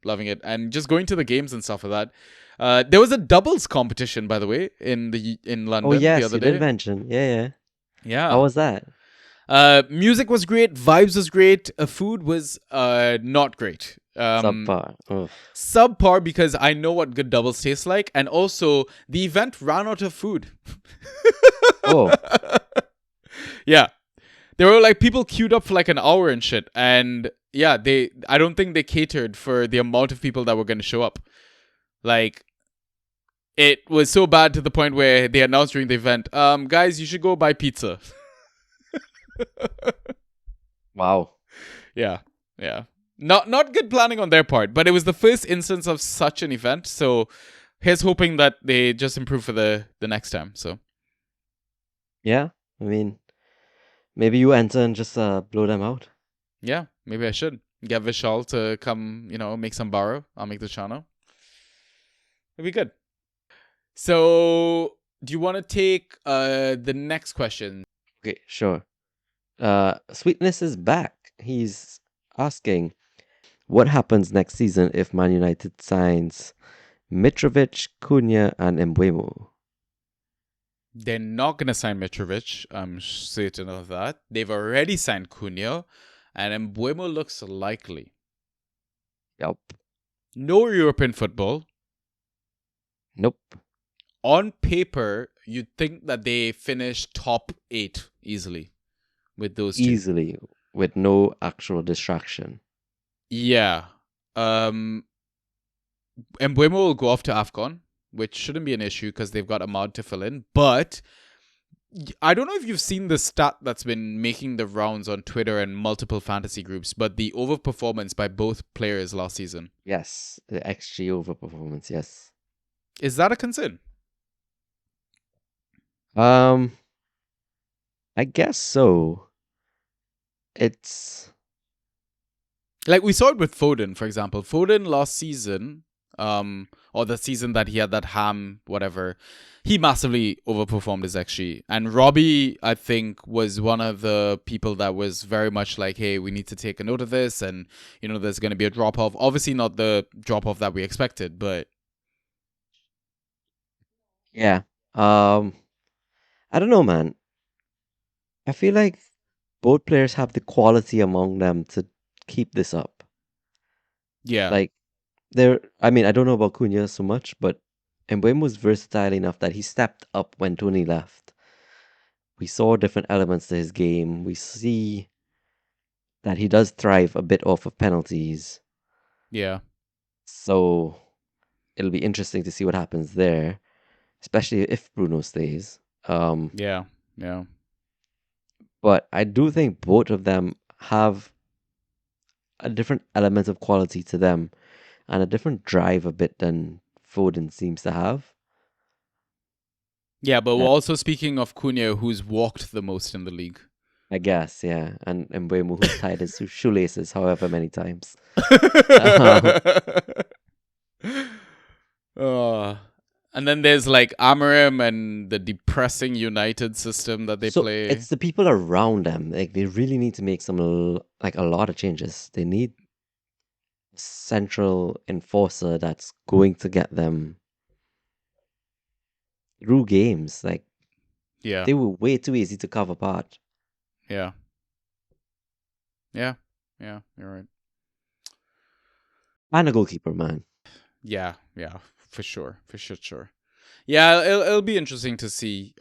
loving it. And just going to the games and stuff like that. There was a doubles competition, by the way, in London the other day. Oh, yes, you did mention. Yeah. How was that? Music was great. Vibes was great. Food was not great. Subpar. Subpar because I know what good doubles taste like. And also, the event ran out of food. Yeah. There were like people queued up for like an hour and shit. And yeah, I don't think they catered for the amount of people that were going to show up. Like, it was so bad to the point where they announced during the event, guys, you should go buy pizza. Wow. Yeah. Not good planning on their part, but it was the first instance of such an event. So here's hoping that they just improve for the next time. So yeah, I mean, maybe you enter and just blow them out. Yeah, maybe I should get Vishal to come, make some baro. I'll make the chana. It'd be good. So do you want to take the next question? Okay, sure. Sweetness is back. He's asking, what happens next season if Man United signs Mitrovic, Cunha, and Mbeumo? They're not going to sign Mitrovic. I'm certain of that. They've already signed Cunha, and Mbeumo looks likely. Yup. No European football. Nope. On paper, you'd think that they finish top 8 easily with those two. Easily, with no actual distraction. Yeah. Mbuemo will go off to AFCON, which shouldn't be an issue because they've got Ahmad to fill in. But I don't know if you've seen the stat that's been making the rounds on Twitter and multiple fantasy groups, but the overperformance by both players last season. Yes, the XG overperformance, yes. Is that a concern? I guess so. It's like we saw it with Foden, for example. Foden last season, or the season that he had that ham, whatever, he massively overperformed his XG. And Robbie, I think, was one of the people that was very much like, hey, we need to take a note of this, and there's going to be a drop off. Obviously, not the drop off that we expected, but yeah. I don't know, man. I feel like both players have the quality among them to keep this up. Yeah. Like, I don't know about Cunha so much, but Mbeumo was versatile enough that he stepped up when Tony left. We saw different elements to his game. We see that he does thrive a bit off of penalties. Yeah. So it'll be interesting to see what happens there, especially if Bruno stays. Yeah. But I do think both of them have a different element of quality to them and a different drive a bit than Foden seems to have. Yeah, but we're also speaking of Cunha, who's walked the most in the league. I guess, yeah. And Mbeumo, who's tied his shoelaces however many times. And then there's like Amorim and the depressing United system that they play. It's the people around them. Like, they really need to make a lot of changes. They need a central enforcer that's going to get them through games. Like, yeah, they were way too easy to cover apart. Yeah, you're right. And a goalkeeper, man. Yeah, for sure. Yeah, it'll be interesting to see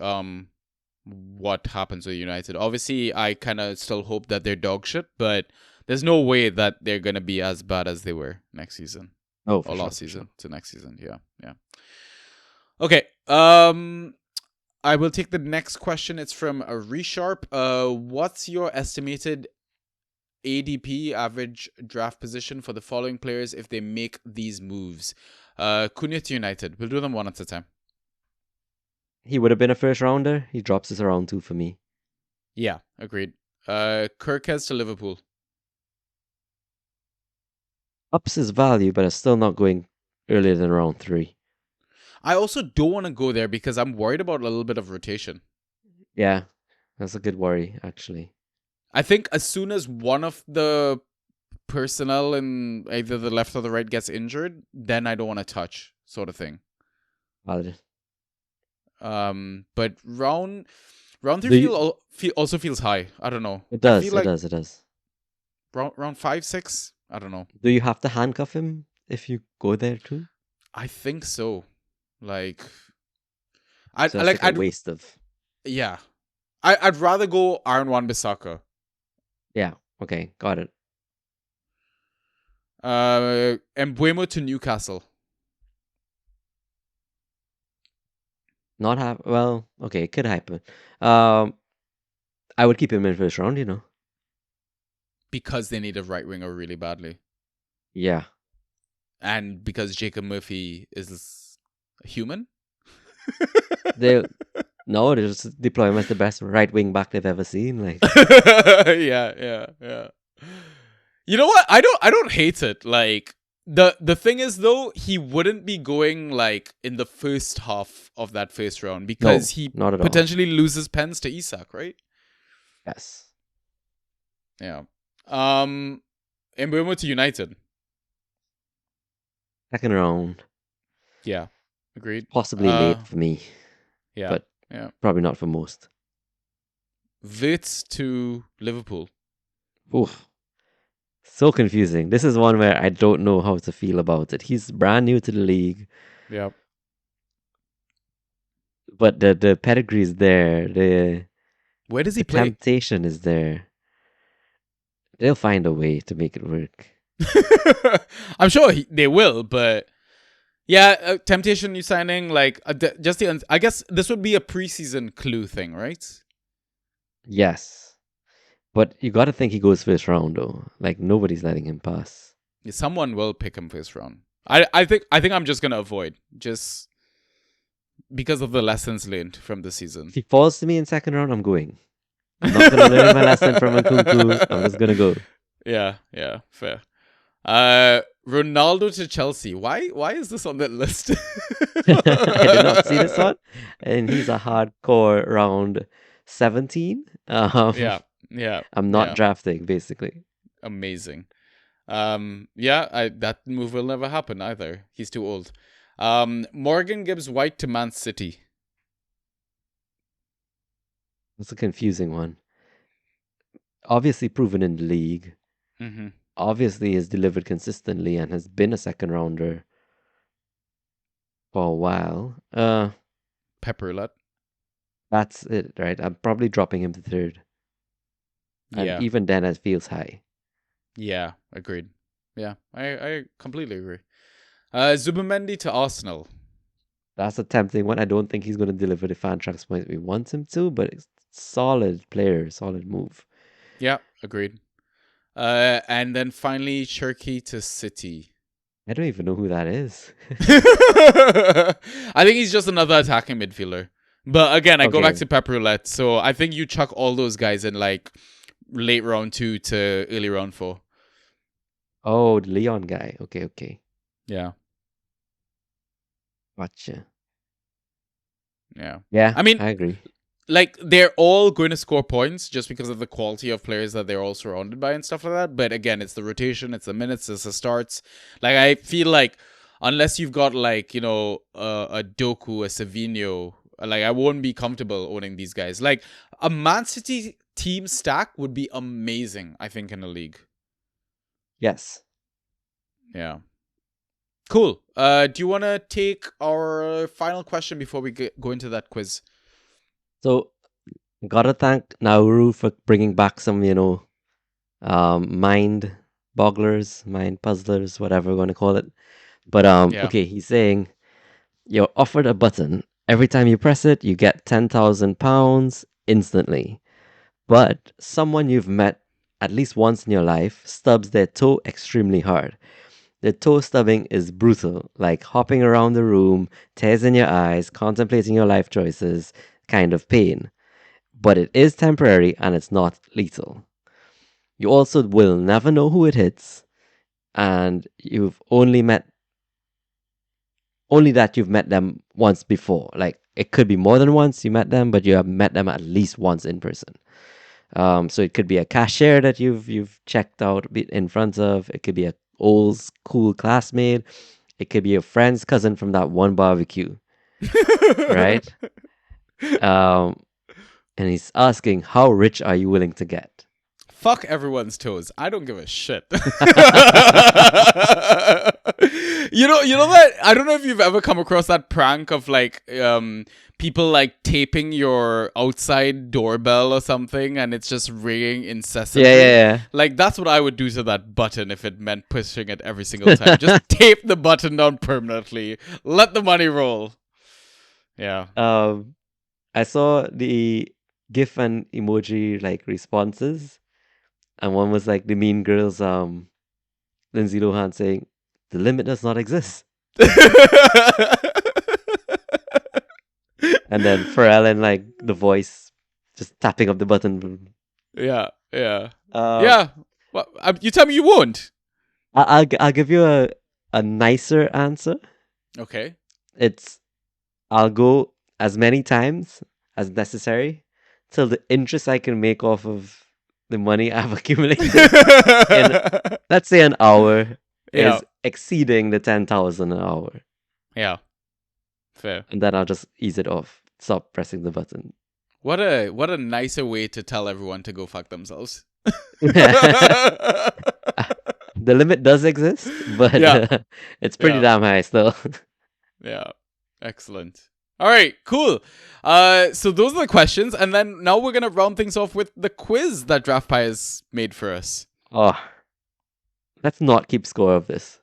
what happens with United. Obviously, I kind of still hope that they're dog shit, but there's no way that they're gonna be as bad as they were next season. Oh, or last season to next season. Yeah. Okay. I will take the next question. It's from a Resharp. What's your estimated ADP, average draft position, for the following players if they make these moves? Cunha to United. We'll do them one at a time. He would have been a first rounder. He drops us around 2 for me. Yeah, agreed. Kirkes to Liverpool. Ups his value, but it's still not going earlier than round 3. I also don't want to go there because I'm worried about a little bit of rotation. Yeah, that's a good worry, actually. I think as soon as one of the personnel in either the left or the right gets injured, then I don't want to touch, sort of thing. Valid. But round 3 also feels high. I don't know. It does. It does. Round 5, 6. I don't know. Do you have to handcuff him if you go there too? I think so. Like, I'd a waste of. Yeah, I'd rather go Aaron Wan-Bissaka. Yeah. Okay. Got it. Mbeumo to Newcastle. Not have. Well, okay, it could happen. I would keep him in first round, Because they need a right winger really badly. Yeah. And because Jacob Murphy is a human? They just deploy him as the best right wing back they've ever seen. Like, yeah. You know what? I don't hate it. Like, the thing is though, he wouldn't be going like in the first half of that first round because he potentially loses pens to Isak, right? Yes. Yeah. Mbeumo to United. Second round. Yeah. Agreed. Possibly late for me. Yeah. But yeah. Probably not for most. Wirtz to Liverpool. Oof. So confusing. This is one where I don't know how to feel about it. He's brand new to the league, Yep. but the pedigree is there. Where does he The play? temptation is there. They'll find a way to make it work. I'm sure they will, but yeah, temptation new signing, like I guess this would be a preseason clue thing, right? Yes. But you got to think he goes first round, though. Like, nobody's letting him pass. Yeah, someone will pick him first round. I think I'm just gonna avoid just because of the lessons learned from the season. If he falls to me in second round, I'm going. I'm not going to learn my lesson from Nkunku. I'm just going to go. Yeah, fair. Ronaldo to Chelsea. Why is this on that list? I did not see this one. And he's a hardcore round 17. Yeah. I'm not drafting, basically. Amazing. That move will never happen either. He's too old. Morgan Gibbs White to Man City. That's a confusing one. Obviously proven in the league. Mm-hmm. Obviously has delivered consistently and has been a second rounder for a while. Pep roulette. That's it, right? I'm probably dropping him to third. And Yeah. even then, it feels high. Yeah, agreed. Yeah, I completely agree. Zubimendi to Arsenal. That's a tempting one. I don't think he's going to deliver the fan tracks points we want him to, but it's solid player, solid move. Yeah, agreed. And then finally, Cherki to City. I don't even know who that is. I think he's just another attacking midfielder. But again, I go Okay. back to Pep Roulette. So I think you chuck all those guys in like late round 2 to early round 4. Oh, the Leon guy. Okay. Yeah. Gotcha. Yeah. Yeah, I mean, I agree. like they're all going to score points just because of the quality of players that they're all surrounded by and stuff like that. But again, it's the rotation, it's the minutes, it's the starts. Like I feel like unless you've got like, a Doku, a Savinho, like I won't be comfortable owning these guys. Like a Man City team stack would be amazing, I think, in the league. Yes. Yeah. Cool. Do you want to take our final question before we go into that quiz? So, gotta thank Nauru for bringing back some, mind bogglers, mind puzzlers, whatever we're going to call it. But, Yeah. okay, he's saying you're offered a button. Every time you press it, you get £10,000 instantly. But someone you've met at least once in your life stubs their toe extremely hard. The toe stubbing is brutal, like hopping around the room, tears in your eyes, contemplating your life choices, kind of pain. But it is temporary and it's not lethal. You also will never know who it hits, and you've only met them once before. Like it could be more than once you met them, but you have met them at least once in person. So it could be a cashier that you've checked out in front of. It could be a old school classmate. It could be a friend's cousin from that one barbecue, right? And he's asking, how rich are you willing to get? Fuck everyone's toes. I don't give a shit. You know that I don't know if you've ever come across that prank of like people like taping your outside doorbell or something and it's just ringing incessantly. Yeah. Like that's what I would do to that button if it meant pushing it every single time. Just tape the button down permanently. Let the money roll. Yeah. I saw the GIF and emoji like responses, and one was like the Mean Girls, Lindsay Lohan saying, "The limit does not exist," and then Pharrell and like the voice just tapping up the button. Yeah. Yeah. Well, you tell me you won't. I'll give you a nicer answer. Okay. I'll go as many times as necessary till the interest I can make off of the money I've accumulated in, let's say, an hour Yeah. is exceeding the 10,000 an hour. Yeah. Fair. And then I'll just ease it off. Stop pressing the button. What a nicer way to tell everyone to go fuck themselves. The limit does exist, but Yeah. it's pretty Yeah. damn high still. Yeah. Excellent. All right, cool. So those are the questions, and then now we're gonna round things off with the quiz that DraftPie has made for us. Oh, let's not keep score of this.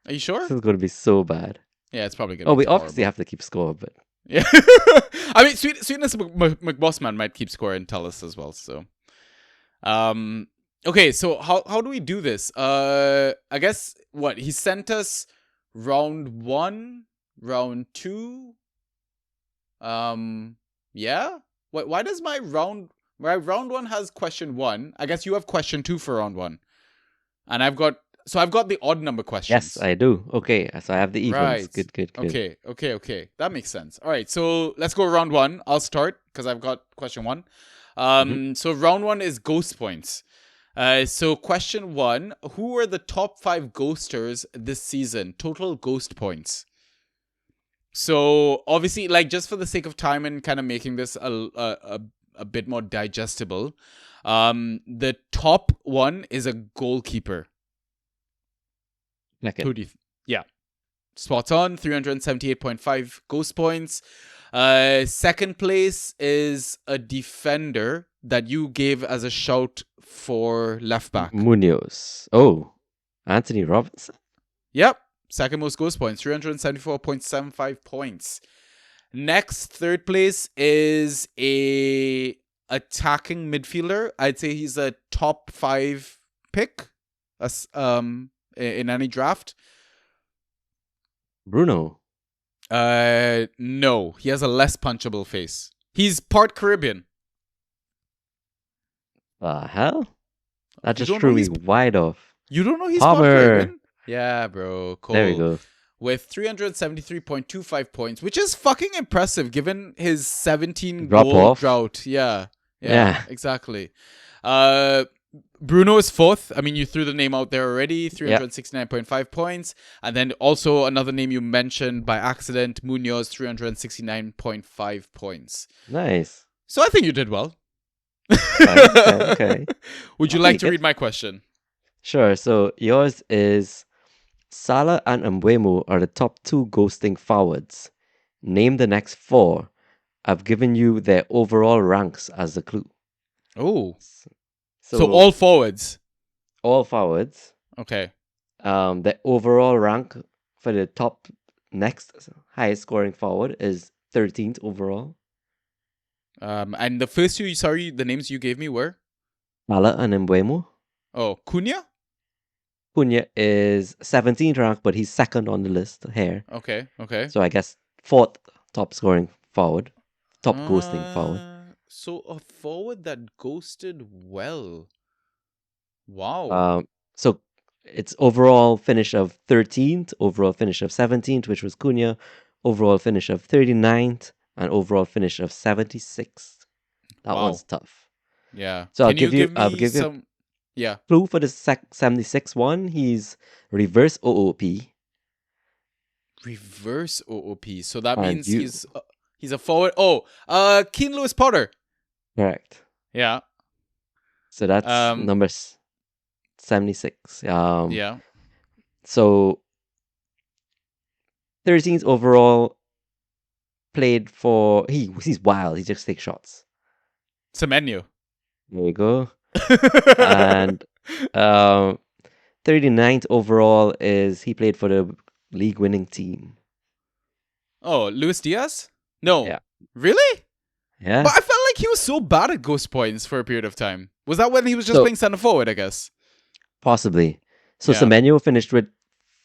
Are you sure? This is going to be so bad. Yeah, it's probably gonna. Oh, be we obviously horrible. have to keep score, but Yeah. I mean, Sweetness McBossman might keep score and tell us as well. So, okay. So how do we do this? I guess what he sent us round 1, round 2. Yeah. Why does my round 1 has question 1? I guess you have question 2 for round 1, and I've got the odd number questions. yes, I do. Okay, so I have the evens. Right. Good. Okay. That makes sense. All right. So let's go round 1. I'll start because I've got question 1. So round 1 is ghost points. So question 1, who are the top 5 ghosters this season? Total ghost points. So obviously, like, just for the sake of time and kind of making this a bit more digestible, the top one is a goalkeeper. Like Who do you yeah. Spot on, 378.5 ghost points. Second place is a defender that you gave as a shout for left back. Munoz. Oh, Anthony Robinson. Yep. Second most ghost points, 374.75 points. Next, third place is a attacking midfielder. I'd say he's a top 5 pick in any draft. Bruno. No, he has a less punchable face. He's part Caribbean. Hell? That You just don't threw know me he's- wide off. You don't know he's part Palmer. Caribbean? Yeah, bro. Cool. There we go. With 373.25 points, which is fucking impressive given his 17 Drop goal off. drought. Yeah, Yeah. exactly. Bruno is fourth. I mean, you threw the name out there already. 369.5 points. And then also another name you mentioned by accident, Munoz, 369.5 points. Nice. So I think you did well. Okay. Would you I'll like take to it. read my question? Sure. So yours is Salah and Mbeumo are the top 2 ghosting forwards. Name the next 4. I've given you their overall ranks as a clue. Oh. So all forwards. All forwards. Okay. The overall rank for the top next highest scoring forward is 13th overall. And the first two, the names you gave me were? Salah and Mbeumo. Oh, Cunha? Cunha is 17th rank, but he's second on the list here. Okay. So I guess 4th top scoring forward. Top ghosting forward. So a forward that ghosted well. Wow. So it's overall finish of 13th, overall finish of 17th, which was Cunha, overall finish of 39th, and overall finish of 76th. That Wow. one's tough. Yeah. So Can you give I'll me give you some? Yeah. clue for the 76 one. He's reverse OOP. Reverse OOP. So that And means you- he's a forward. Oh, Keane Lewis Potter. Correct. Yeah. So that's Um, number 76. Yeah. So 13th overall, played for he's wild. He just takes shots. Semenyo. There you go. And 39th overall is he played for the league winning team. Oh, Luis Diaz? No. Yeah. Really? Yeah. But I felt like he was so bad at ghost points for a period of time. Was that when he was just So- playing center forward, I guess? Possibly. So Yeah. Semenyo finished with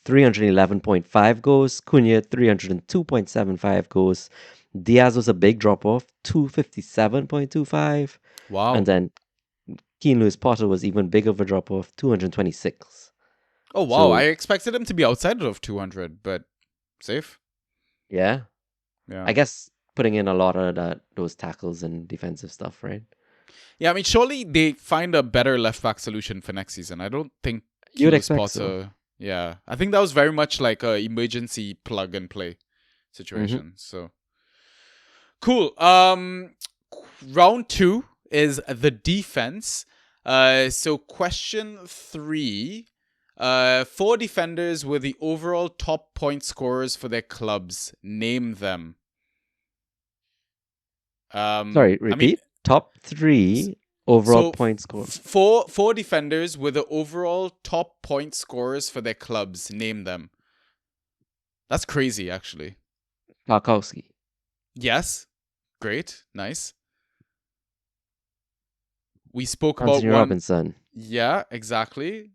311.5 goals, Cunha 302.75 goals. Diaz was a big drop off, 257.25. Wow. And then Keane Lewis Potter was even bigger of a drop off, 226. Oh, wow. So- I expected him to be outside of 200, but safe. Yeah. Yeah. I guess putting in a lot of those tackles and defensive stuff, right? Yeah, I mean, surely they find a better left back solution for next season. I don't think You'd Keane expect Potter. so. Yeah, I think that was very much like a emergency plug and play situation. Mm-hmm. So cool. Round 2 is the defense. So question 3. 4 defenders were the overall top point scorers for their clubs. Name them. Sorry, repeat. Top 3 overall point scorers. Four defenders were the overall top point scorers for their clubs. Name them. That's crazy, actually. Tarkowski. Yes. Great. Nice. We spoke about Anthony one. Robinson. Yeah, exactly.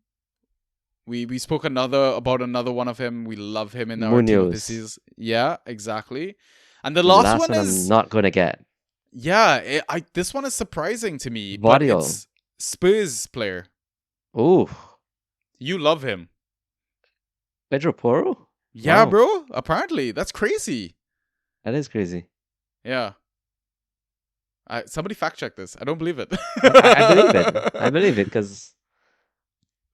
We spoke about another one of him. We love him in our team of this Munoz. season. Yeah, exactly. And the last one is I'm not gonna get. yeah. This one is surprising to me, but Vardiol. it's Spurs player. Ooh, You love him. Pedro Porro. Yeah, Wow. bro. Apparently, that's crazy. That is crazy. Yeah. Somebody fact check this. I don't believe it. I believe it. I believe it because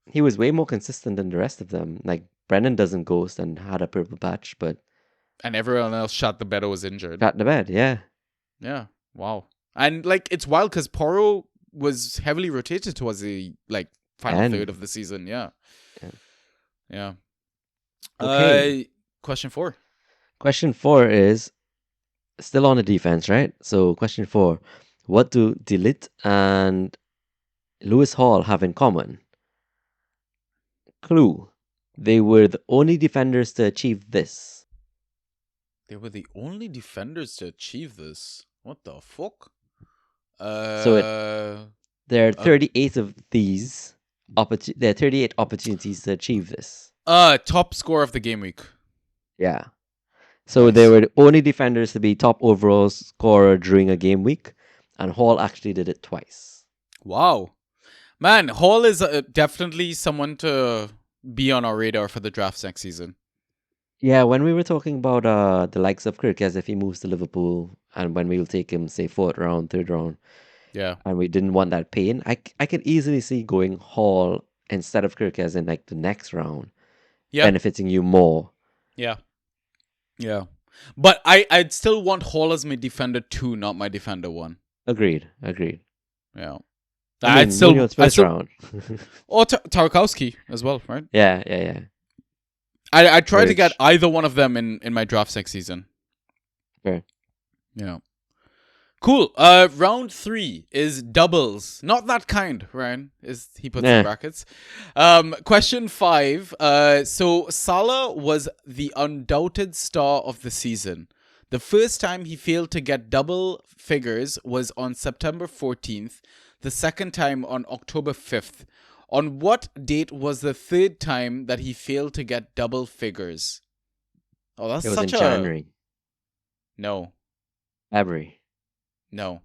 he was way more consistent than the rest of them. Like Brennan doesn't ghost and had a purple patch, but And everyone else shot the bed or was injured. got the bed. Yeah, Yeah. Wow. And like it's wild because Porro was heavily rotated towards the like final And- third of the season. Yeah. Yeah. Okay. Question 4. Question 4 is still on the defense, right? So question 4, what do Delit and Lewis Hall have in common? Clue: they were the only defenders to achieve this. They were the only defenders to achieve this. What the fuck? There are 38 of these. There are 38 opportunities to achieve this. Top score of the game week. Yeah. So they were the only defenders to be top overall scorer during a game week, and Hall actually did it twice. Wow. Man, Hall is definitely someone to be on our radar for the drafts next season. Yeah, when we were talking about the likes of Kirkes if he moves to Liverpool, and when we will take him, say, 4th round, 3rd round, Yeah. and we didn't want that pain, I could easily see going Hall instead of Kirkes in like the next round, benefiting you more. Yeah. Yeah. But I'd still want Hall as my defender 2, not my defender 1. Agreed. Yeah. I mean, Munoz first round. Or Tarkowski as well, right? Yeah. I try to get Rich. either one of them in my drafts next season. Fair. Yeah. Cool. Round 3 is doubles. Not that kind, Ryan. He puts in brackets. Question 5. So Salah was the undoubted star of the season. The first time he failed to get double figures was on September 14th. The second time on October 5th. On what date was the third time that he failed to get double figures? Oh, that's It was such in January. No. February. No.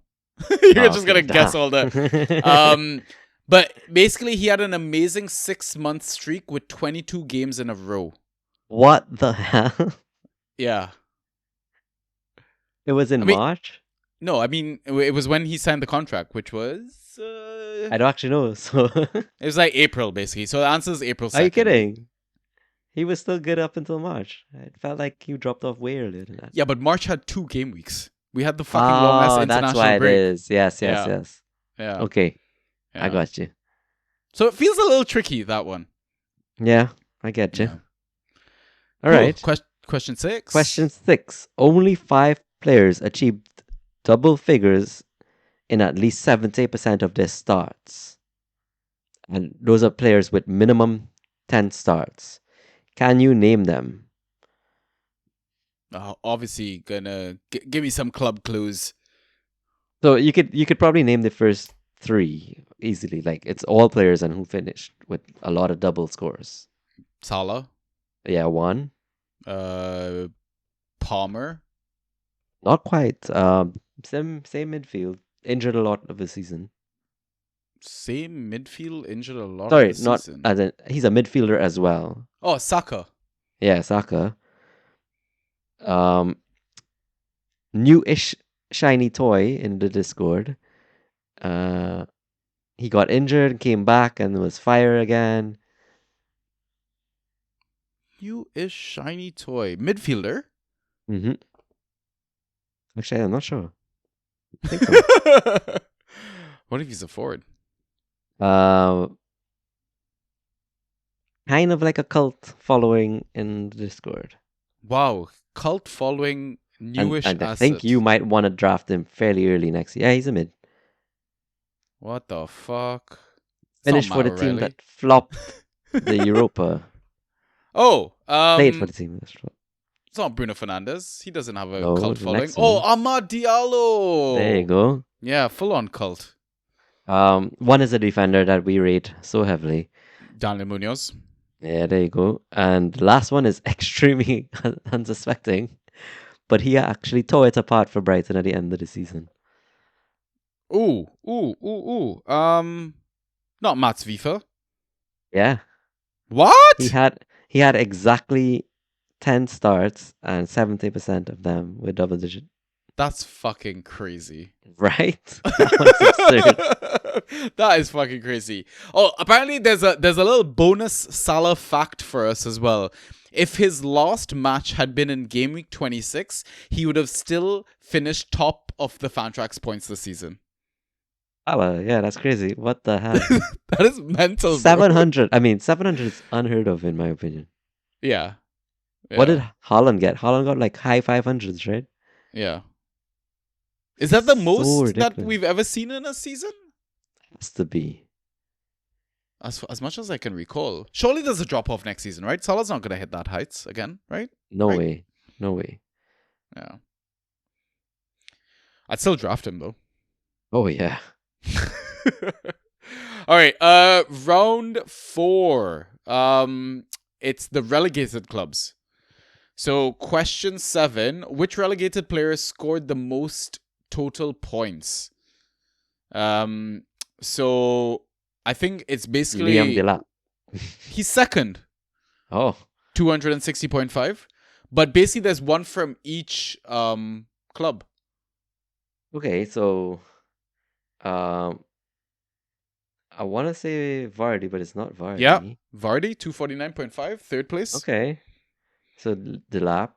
You're just okay, going to guess all that. But basically, he had an amazing 6-month streak with 22 games in a row. What the hell? Yeah. It was in March? No, I mean, it was when he signed the contract, which was... I don't actually know, so... It was like April, basically. So the answer is April 2nd. Are you kidding? He was still good up until March. It felt like you dropped off way earlier than that. Yeah, but March had 2 game weeks. We had the fucking long-ass international that's why break. it is. Yes. Yeah. Okay. Yeah. I got you. So it feels a little tricky, that one. Yeah, I get you. Yeah. All right. Question 6. Question 6. Only 5 players achieved double figures in at least 70% of their starts. And those are players with minimum 10 starts. Can you name them? Obviously, gonna give me some club clues. So you could probably name the first 3 easily. Like it's all players and who finished with a lot of double scores. Salah. Yeah, 1. Palmer. Not quite. Same midfield. Injured a lot of the season. Same midfield, injured a lot Sorry, of the not season. as in he's a midfielder as well. Oh, Saka. Yeah, Saka. New-ish shiny toy in the Discord. He got injured, came back, and was fire again. You-ish shiny toy. Midfielder? Mm-hmm. Actually, I'm not sure. I think so. What if he's a forward? kind of like a cult following in the Discord. Wow, cult following, newish And I asset. think you might want to draft him fairly early next year. Yeah, he's a mid. What the fuck? It's Finished not for the Matt team O'Reilly. that flopped the Europa. Oh, Played for the team that flopped. it's not Bruno Fernandes. He doesn't have a No, cult the following. next Oh, one. Amad Diallo. There you go. Yeah, full on cult. One is a defender that we rate so heavily. Daniel Munoz. Yeah, there you go. And the last one is extremely unsuspecting, but he actually tore it apart for Brighton at the end of the season. Ooh. Not Mats Wiefer. Yeah. What? He had exactly 10 starts and 70% of them were double digit. That's fucking crazy. Right? That was absurd. That is fucking crazy. Oh, apparently there's a little bonus Salah fact for us as well. If his last match had been in game week 26, he would have still finished top of the Fantrax points this season. Oh, well, yeah, that's crazy. What the hell? That is mental, bro. 700. I mean, 700 is unheard of in my opinion. Yeah. What did Holland get? Holland got like high 500s, right? Yeah. Is that the So most that ridiculous. we've ever seen in a season? Has to be. As much as I can recall. Surely there's a drop off next season, right? Salah's not going to hit that heights again, right? No Right? way. No way. Yeah. I'd still draft him though. Oh, yeah. All right, round 4. It's the relegated clubs. So, question 7, which relegated player scored the most total points? So I think it's basically Liam Delap. He's second. Oh. 260.5. But basically there's one from each club. Okay, so I want to say Vardy, but it's not Vardy. Yeah, Vardy, 249.5, third place. Okay. So Delap,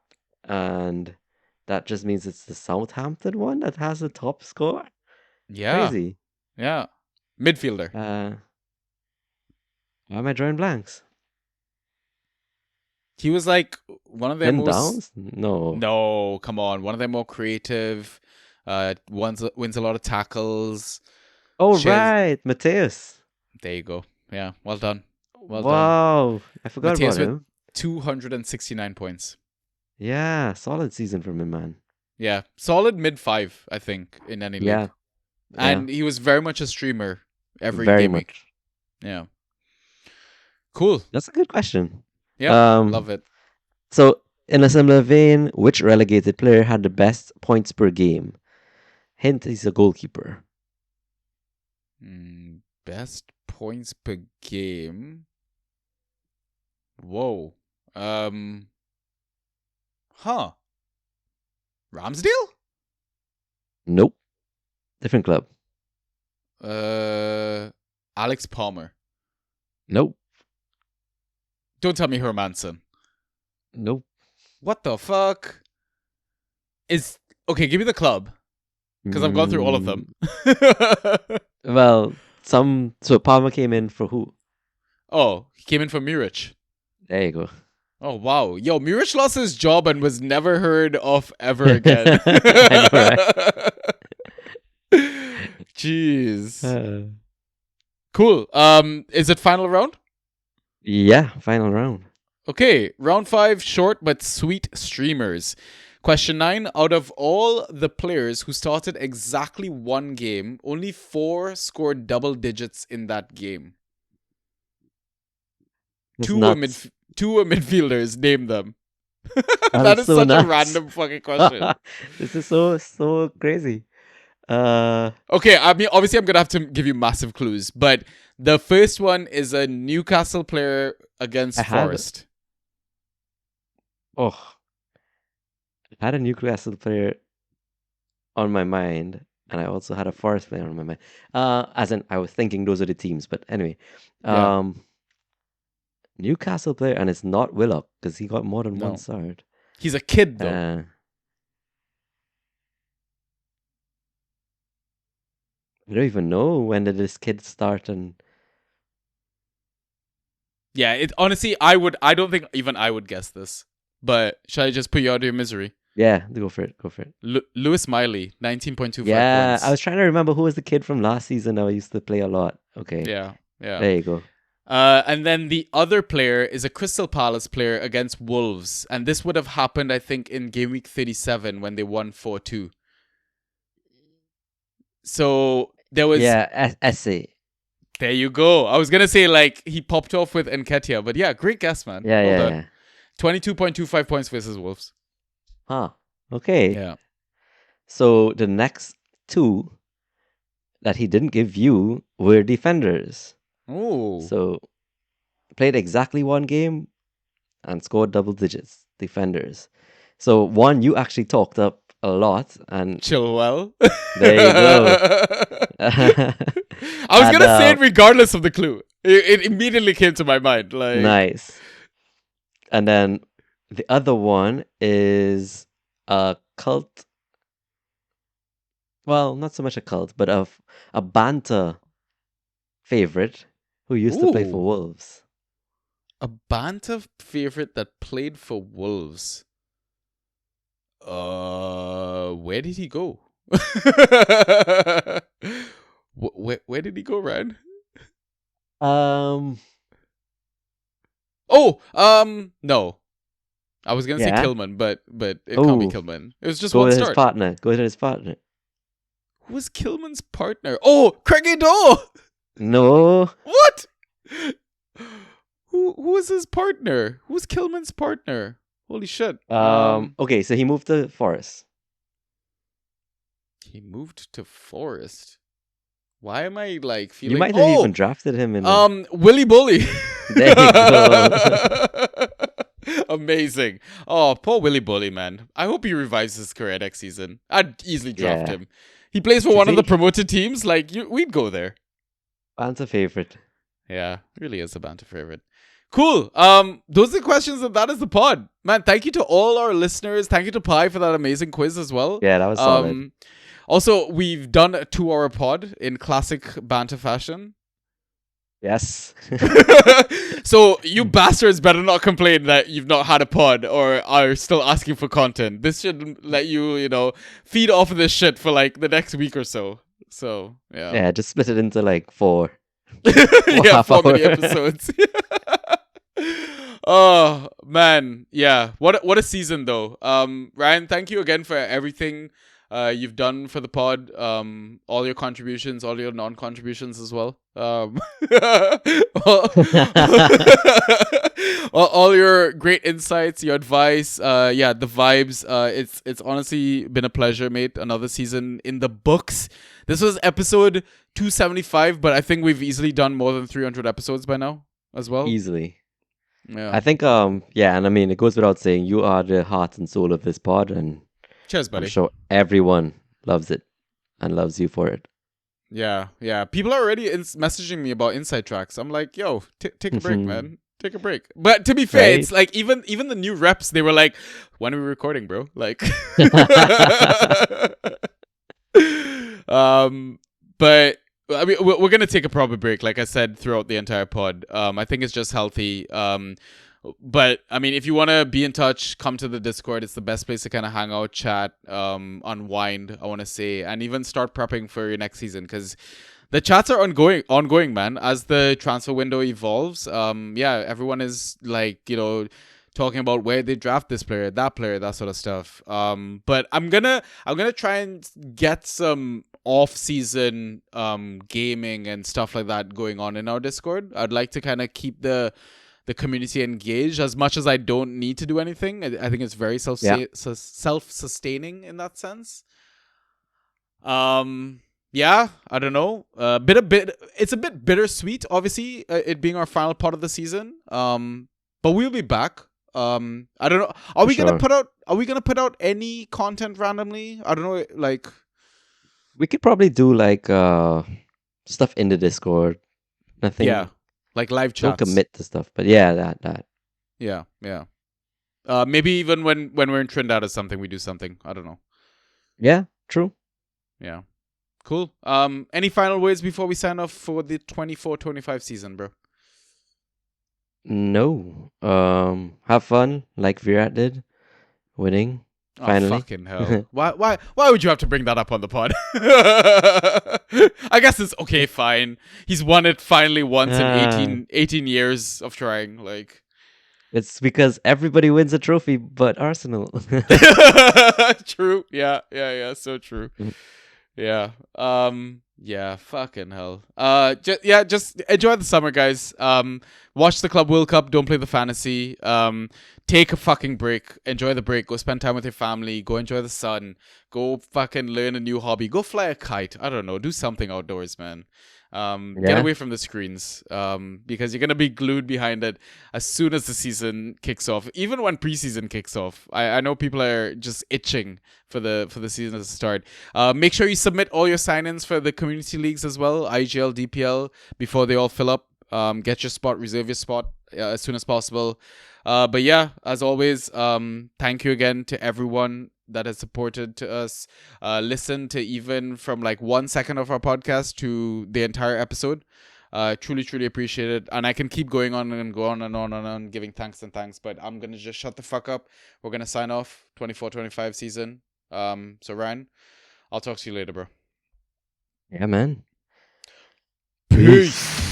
and that just means it's the Southampton one that has the top score? Yeah. Crazy. Yeah. Midfielder. Why am I drawing blanks? He was like one of their Ben most... Downs? No. No, come on. One of their more creative, wins a lot of tackles. Oh, Shares- right. Mateus. There you go. Yeah, well done. Well done. Wow. I forgot Mateus about with him. 269 points. Yeah, solid season from him, man. Yeah, solid mid-5, I think, in any league. Yeah. And he was very much a streamer every Very game much. week. Yeah. Cool. That's a good question. Yeah, love it. So, in a similar vein, which relegated player had the best points per game? Hint, he's a goalkeeper. Best points per game. Whoa. Huh. Ramsdale? Nope. Different club. Alex Palmer. Nope. Don't tell me Hermanson. Nope. What the fuck? Okay, give me the club. Because I've gone through all of them. Well, so Palmer came in for who? Oh, he came in for Muric. There you go. Oh, wow. Yo, Muric lost his job and was never heard of ever again. I know, right? Jeez. Cool. Is it final round? Yeah, final round. Okay, round 5, short but sweet streamers. Question 9, out of all the players who started exactly one game, only 4 scored double digits in that game. That's 2 are nuts. midfielders, name them. That That is is so such a nuts. random fucking question. This is so crazy. Okay, I mean, obviously I'm going to have to give you massive clues, but the first one is a Newcastle player against I had it. Forest. Oh, I had a Newcastle player on my mind, and I also had a Forest player on my mind. As in, I was thinking those are the teams, but anyway, Yeah. Newcastle player, and it's not Willock because he got more than No. one start. He's a kid, though. I don't even know when did this kid start, and Yeah, it honestly, I don't think even I would guess this. But should I just put you out of your misery? Yeah, go for it. Lewis Miley, 19.25 Yeah, points. I was trying to remember who was the kid from last season that I used to play a lot. Okay. Yeah. There you go. And then the other player is a Crystal Palace player against Wolves. And this would have happened, I think, in game week 37 when they won 4-2. So there was... Yeah, Essay. There you go. I was going to say, like, he popped off with Nketiah. But yeah, great guess, man. Well done. 22.25 points versus Wolves. Huh. Okay. Yeah. So the next two that he didn't give you were defenders. Oh. So played exactly one game and scored double digits. Defenders. So one you actually talked up a lot and Chilwell. There you go. I was gonna say it regardless of the clue. It immediately came to my mind. Like nice. And then the other one is a cult. Well, not so much a cult, but a banter favorite who used to play for Wolves. A banter favorite that played for Wolves. Where did he go? Where did he go, Ryan? No. I was gonna say Kilman, but it can't be Kilman. It was just one start. Go to his partner. Who was Kilman's partner? Oh, Craigie Doe! No. What? Who was his partner? Who's Kilman's partner? Holy shit. Okay, so he moved to Forest. He moved to Forest. Why am I like feeling? You might have even drafted him in. Willy Bully. There you go. Amazing. Oh, poor Willy Bully, man. I hope he revives his career next season. I'd easily draft him. He plays for one of the promoted teams. Like we'd go there. Banter favorite. Yeah, really is a banter favorite. Cool. Those are the questions, and that is the pod. Man, thank you to all our listeners. Thank you to Pi for that amazing quiz as well. Yeah, that was solid. Also, we've done a 2-hour pod in classic banter fashion. Yes. So you bastards better not complain that you've not had a pod or are still asking for content. This should let you, feed off of this shit for like the next week or so. So, yeah. Yeah, just split it into like 4. Yeah, 4 mini episodes. Oh, man. Yeah. What a season though. Ryan, thank you again for everything you've done for the pod, all your contributions, all your non-contributions as well. All your great insights, your advice, the vibes. It's honestly been a pleasure, mate. Another season in the books. This was episode 275, but I think we've easily done more than 300 episodes by now as well. Easily. Yeah. I think and I mean it goes without saying you are the heart and soul of this pod, and cheers, buddy. I'm sure everyone loves it and loves you for it. Yeah. People are already messaging me about inside tracks. I'm like, yo, take a break, man. Take a break. But to be fair, It's like even the new reps, they were like, when are we recording, bro? Like, but I mean, we're gonna take a proper break, like I said throughout the entire pod. I think it's just healthy. But I mean, if you want to be in touch, come to the Discord. It's the best place to kind of hang out, chat, unwind, I want to say, and even start prepping for your next season, because the chats are ongoing, man. As the transfer window evolves, everyone is like, talking about where they draft this player, that sort of stuff. But I'm gonna try and get some off-season gaming and stuff like that going on in our Discord. I'd like to kind of keep the community engaged as much as I don't need to do anything. I think it's very self-sustaining in that sense. I don't know. It's a bit bittersweet, obviously, it being our final part of the season. But we'll be back. I don't know. Are we gonna put out any content randomly? I don't know, like we could probably do like stuff in the Discord. Nothing. Yeah. Like live chats. Don't commit to stuff, but that. Yeah. Maybe even when we're in Trinidad or something, we do something. I don't know. Yeah, true. Yeah. Cool. Any final words before we sign off for the 24-25 season, bro? No. Have fun like Virat did, winning Oh, finally. fucking hell. Why would you have to bring that up on the pod? I guess it's okay, fine. He's won it finally once in 18 years of trying. Like, It's because everybody wins a trophy but Arsenal. true. Yeah. So true. Yeah. Yeah. Fucking hell. Just enjoy the summer, guys. Watch the Club World Cup. Don't play the fantasy. Take a fucking break. Enjoy the break. Go spend time with your family. Go enjoy the sun. Go fucking learn a new hobby. Go fly a kite. I don't know. Do something outdoors, man. Get away from the screens. Because you're gonna be glued behind it as soon as the season kicks off. Even when preseason kicks off. I know people are just itching for the season to start. Make sure you submit all your sign-ins for the community leagues as well, IGL, DPL, before they all fill up. Get your spot, reserve your spot as soon as possible. But yeah, as always, thank you again to everyone that has supported to us. Listen to even from like 1 second of our podcast to the entire episode. Truly appreciate it. And I can keep going on and go on and on, giving thanks, but I'm going to just shut the fuck up. We're going to sign off 24-25 season. So Ryan, I'll talk to you later, bro. Yeah, man. Peace.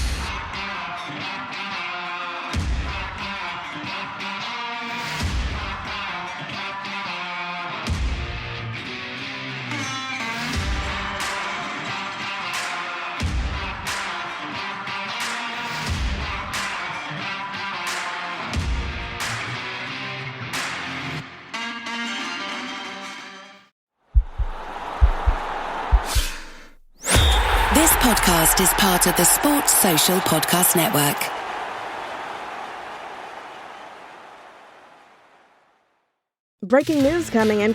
This podcast is part of the Sports Social Podcast Network. Breaking news coming in from